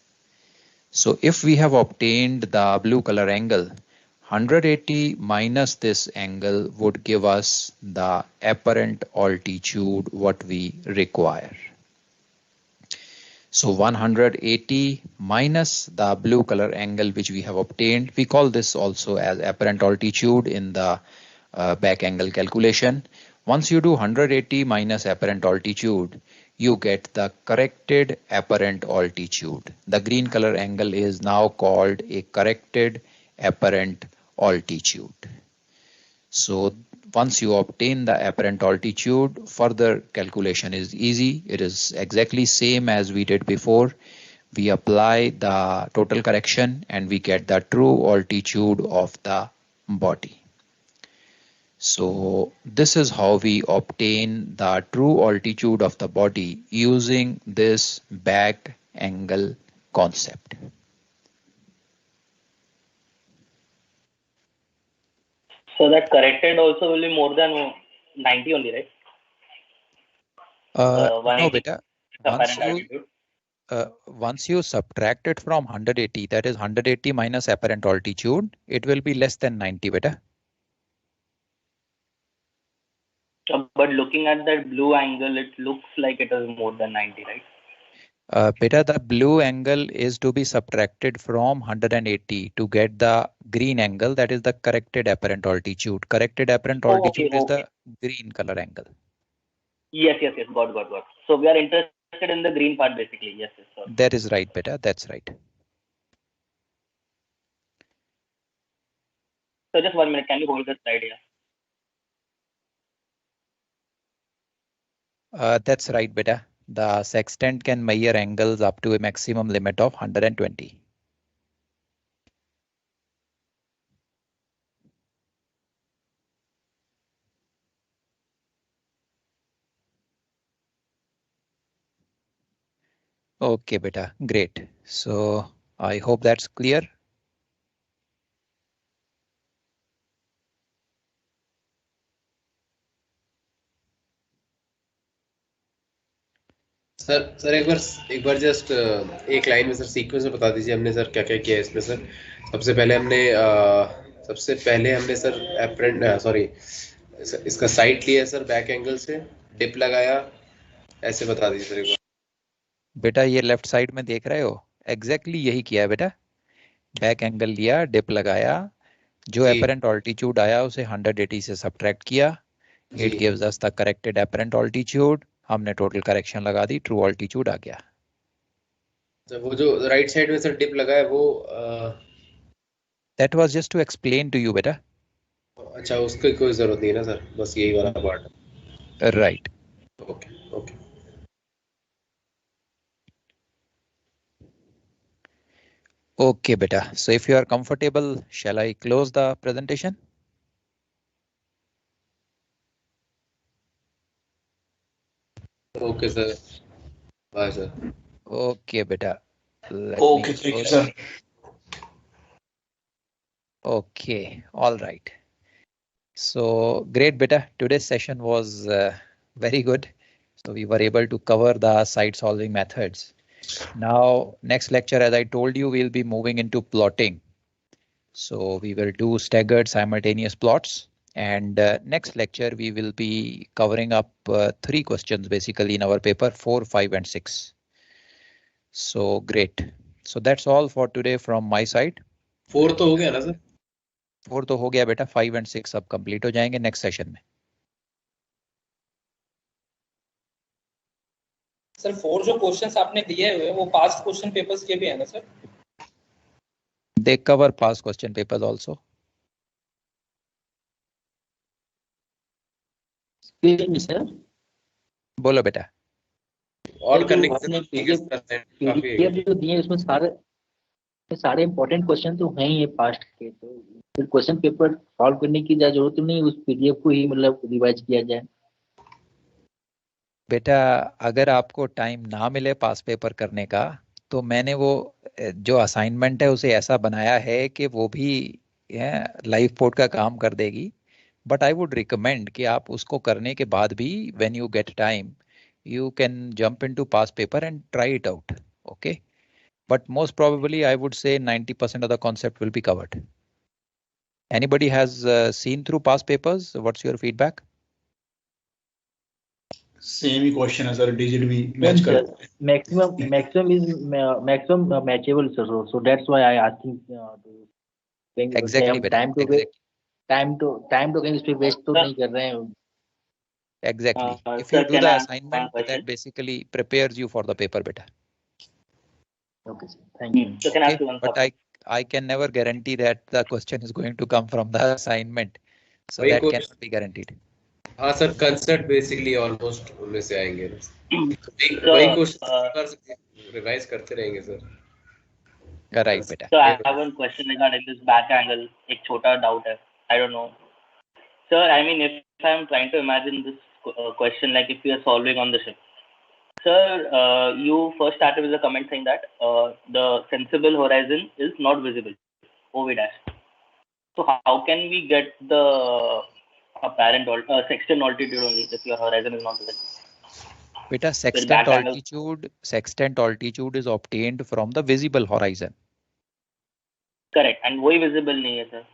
So if we have obtained the blue color angle, 180 minus this angle would give us the apparent altitude what we require. So 180 minus the blue color angle which we have obtained, we call this also as apparent altitude in the back angle calculation. Once you do 180 minus apparent altitude, you get the corrected apparent altitude. The green color angle is now called a corrected apparent altitude. So once you obtain the apparent altitude, further calculation is easy. It is exactly same as we did before. We apply the total correction and we get the true altitude of the body. So this is how we obtain the true altitude of the body using this back angle concept. So that corrected also will be more than 90 only, right? No, beta. Once you subtract it from 180, that is 180 minus apparent altitude, it will be less than 90, beta. But looking at that blue angle, it looks like it is more than 90, right? Beta, the blue angle is to be subtracted from 180 to get the green angle, that is the corrected apparent altitude. Corrected apparent altitude is the green color angle. Yes. Got. So we are interested in the green part basically. Yes, sir. That is right, beta. That's right. So just 1 minute. Can you hold the slide here? That's right, beta. The sextant can measure angles up to a maximum limit of 120. Okay, beta. Great. So I hope that's clear. Sir एक बार just एक line में sir sequence में बता दीजिए हमने sir क्या क्या किया है इसमें सर. सबसे पहले हमने सर एपरेंट सॉरी इसका साइड लिया सर बैक एंगल से डिप लगाया, ऐसे बता दीजिए सर एक बार. बेटा ये लेफ्ट साइड में देख रहे हो, एग्जैक्टली यही किया है बेटा. बैक एंगल लिया, डिप लगाया, जो एपरेंट ऑल्टीट्यूड आया उसे 180 से सब्ट्रैक्ट किया. It gives us the corrected apparent altitude. हमने टोटल करेक्शन लगा दी, ट्रू ऑल्टीट्यूड आ गया. तो वो जो राइट साइड में सर डिप लगाया वो that was just to explain to you बेटा. अच्छा, उसकी कोई जरूरत नहीं है ना सर, बस यही वाला part. Right. Okay. Okay, beta. So if you are comfortable, shall I close the presentation? Okay, sir. Bye, sir. Okay, beta. Okay, thank you, sir. Okay, all right. So great, beta. Today's session was very good. So we were able to cover the side solving methods. Now, next lecture, as I told you, we'll be moving into plotting. So we will do staggered simultaneous plots. And next lecture, we will be covering up 3 questions basically in our paper 4, 5, and 6. So great. So that's all for today from my side. 4 तो हो गया ना sir? 4 तो हो गया बेटा, 5 and 6 अब complete हो जाएंगे नेक्स्ट सेशन में. सर 4 जो क्वेश्चंस आपने दिए हुए वो पास्ट क्वेश्चन पेपर्स के भी है ना sir? They cover past question papers also. Sir बोलो बेटा. और करने की जो दिए उसमें सारे इंपॉर्टेंट क्वेश्चन तो हैं ही पास्ट के, तो फिर क्वेश्चन पेपर सॉल्व करने की जरूरत नहीं, उस पीडीएफ को ही मतलब रिवाइज किया जाए. बेटा अगर आपको टाइम ना मिले पास पेपर करने का, तो मैंने वो जो असाइनमेंट है उसे ऐसा बनाया है कि वो भी लाइव पोर्ट का काम कर देगी. बट आई वुड रिकमेंड कि आप उसको करने के बाद भी when you get time you can jump into past paper and try it out. Okay, but most probably I would say 90% of the concept will be covered. Anybody has seen through past papers? What's your feedback? Same he question है sir, digit भी match कर maximum is matchable, sir. So that's why I asking Exactly, beta. time to कहीं इस पे waste तो नहीं कर रहे हैं. Exactly. If you do the assignment, that basically prepares you for the paper, beta. Okay, sir. Thank you. So can I ask you one But I can never guarantee that the question is going to come from the assignment. So that cannot be guaranteed. हाँ sir, concept basically almost उनमें से आएंगे. वही question revise करते रहेंगे sir. Right, beta. So I have one question regarding this back angle. एक छोटा doubt है. I don't know. Sir, I mean, if I'm trying to imagine this question, like if we are solving on the ship. Sir, you first started with a comment saying that the sensible horizon is not visible, OV dash. So how can we get the apparent sextant altitude only if your horizon is not visible? Beta, sextant altitude is obtained from the visible horizon. Correct, and वही visible नहीं है sir.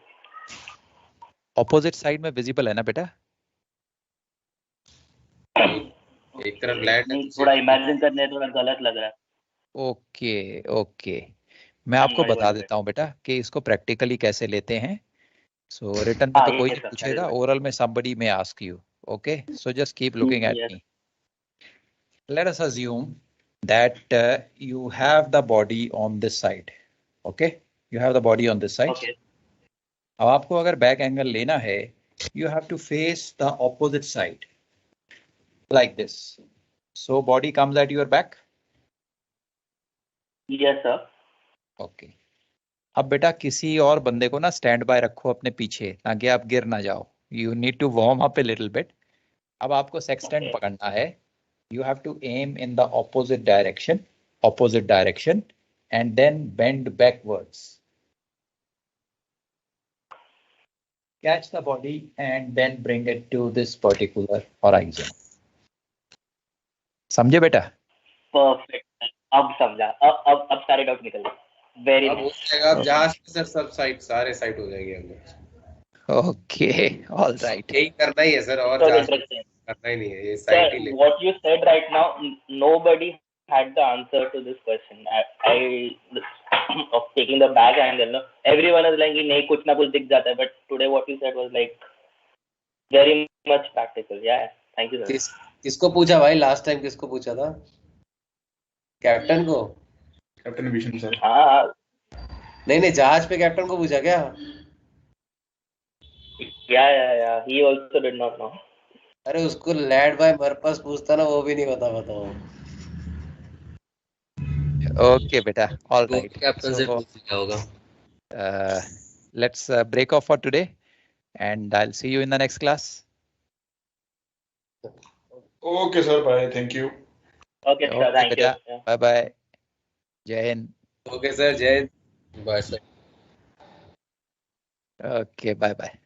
Opposite side में visible है ना बेटा? एक तरफ land, थोड़ा इमेजिन करने थोड़ा गलत लग रहा है. ओके, मैं आपको बता देता हूँ बेटा कि इसको प्रैक्टिकली कैसे लेते हैं. सो रिटन में तो कोई नहीं पूछेगा, ओरल में somebody may ask you. Okay, so just keep looking at me. Let us assume that you have the body on this side. Okay, you have the body on this side. Okay. अब आपको अगर back angle लेना है, you have to face the opposite side like this. So body comes at your back. Yes sir. Okay. अब बेटा किसी और बंदे को ना स्टैंड बाय रखो अपने पीछे ताकि आप गिर ना जाओ. You need to warm up a little bit. अब आपको सेक्सटेंट पकड़ना है. You have to aim in the opposite direction and then bend backwards. Catch the body and then bring it to this particular horizon. समझे बेटा? Perfect. अब समझा. अब सारे डाउट निकल गए. Very nice. अब हो जाएगा. अब जहाज पे सर सब साइड सारे साइड हो जाएंगे हम लोग. Okay, all right. यही करना ही है सर, और जहाज करना ही नहीं है, ये साइड ही ले. What you said right now, nobody had the answer to this question. I of taking the back angle, no, everyone is like नहीं कुछ ना कुछ दिख जाता है, but today what you said was like very much practical. Yeah, thank you sir. किसको पूछा भाई लास्ट टाइम? किसको पूछा था? कैप्टन को? Captain Vishan sir. हाँ. नहीं जहाज पे कैप्टन को पूछा क्या? Yeah. He also did not know. अरे उसको लैड बाय मरपस पूछता ना, वो भी नहीं बता. Okay बेटा, all right. कैप्टन से पूछ लिया होगा. Let's break off for today and I'll see you in the next class. Okay sir, bye. Thank you. Okay sir, thank you. Bye bye. Jai Hind. Okay sir, Jai Hind. Bye sir. Okay, bye bye.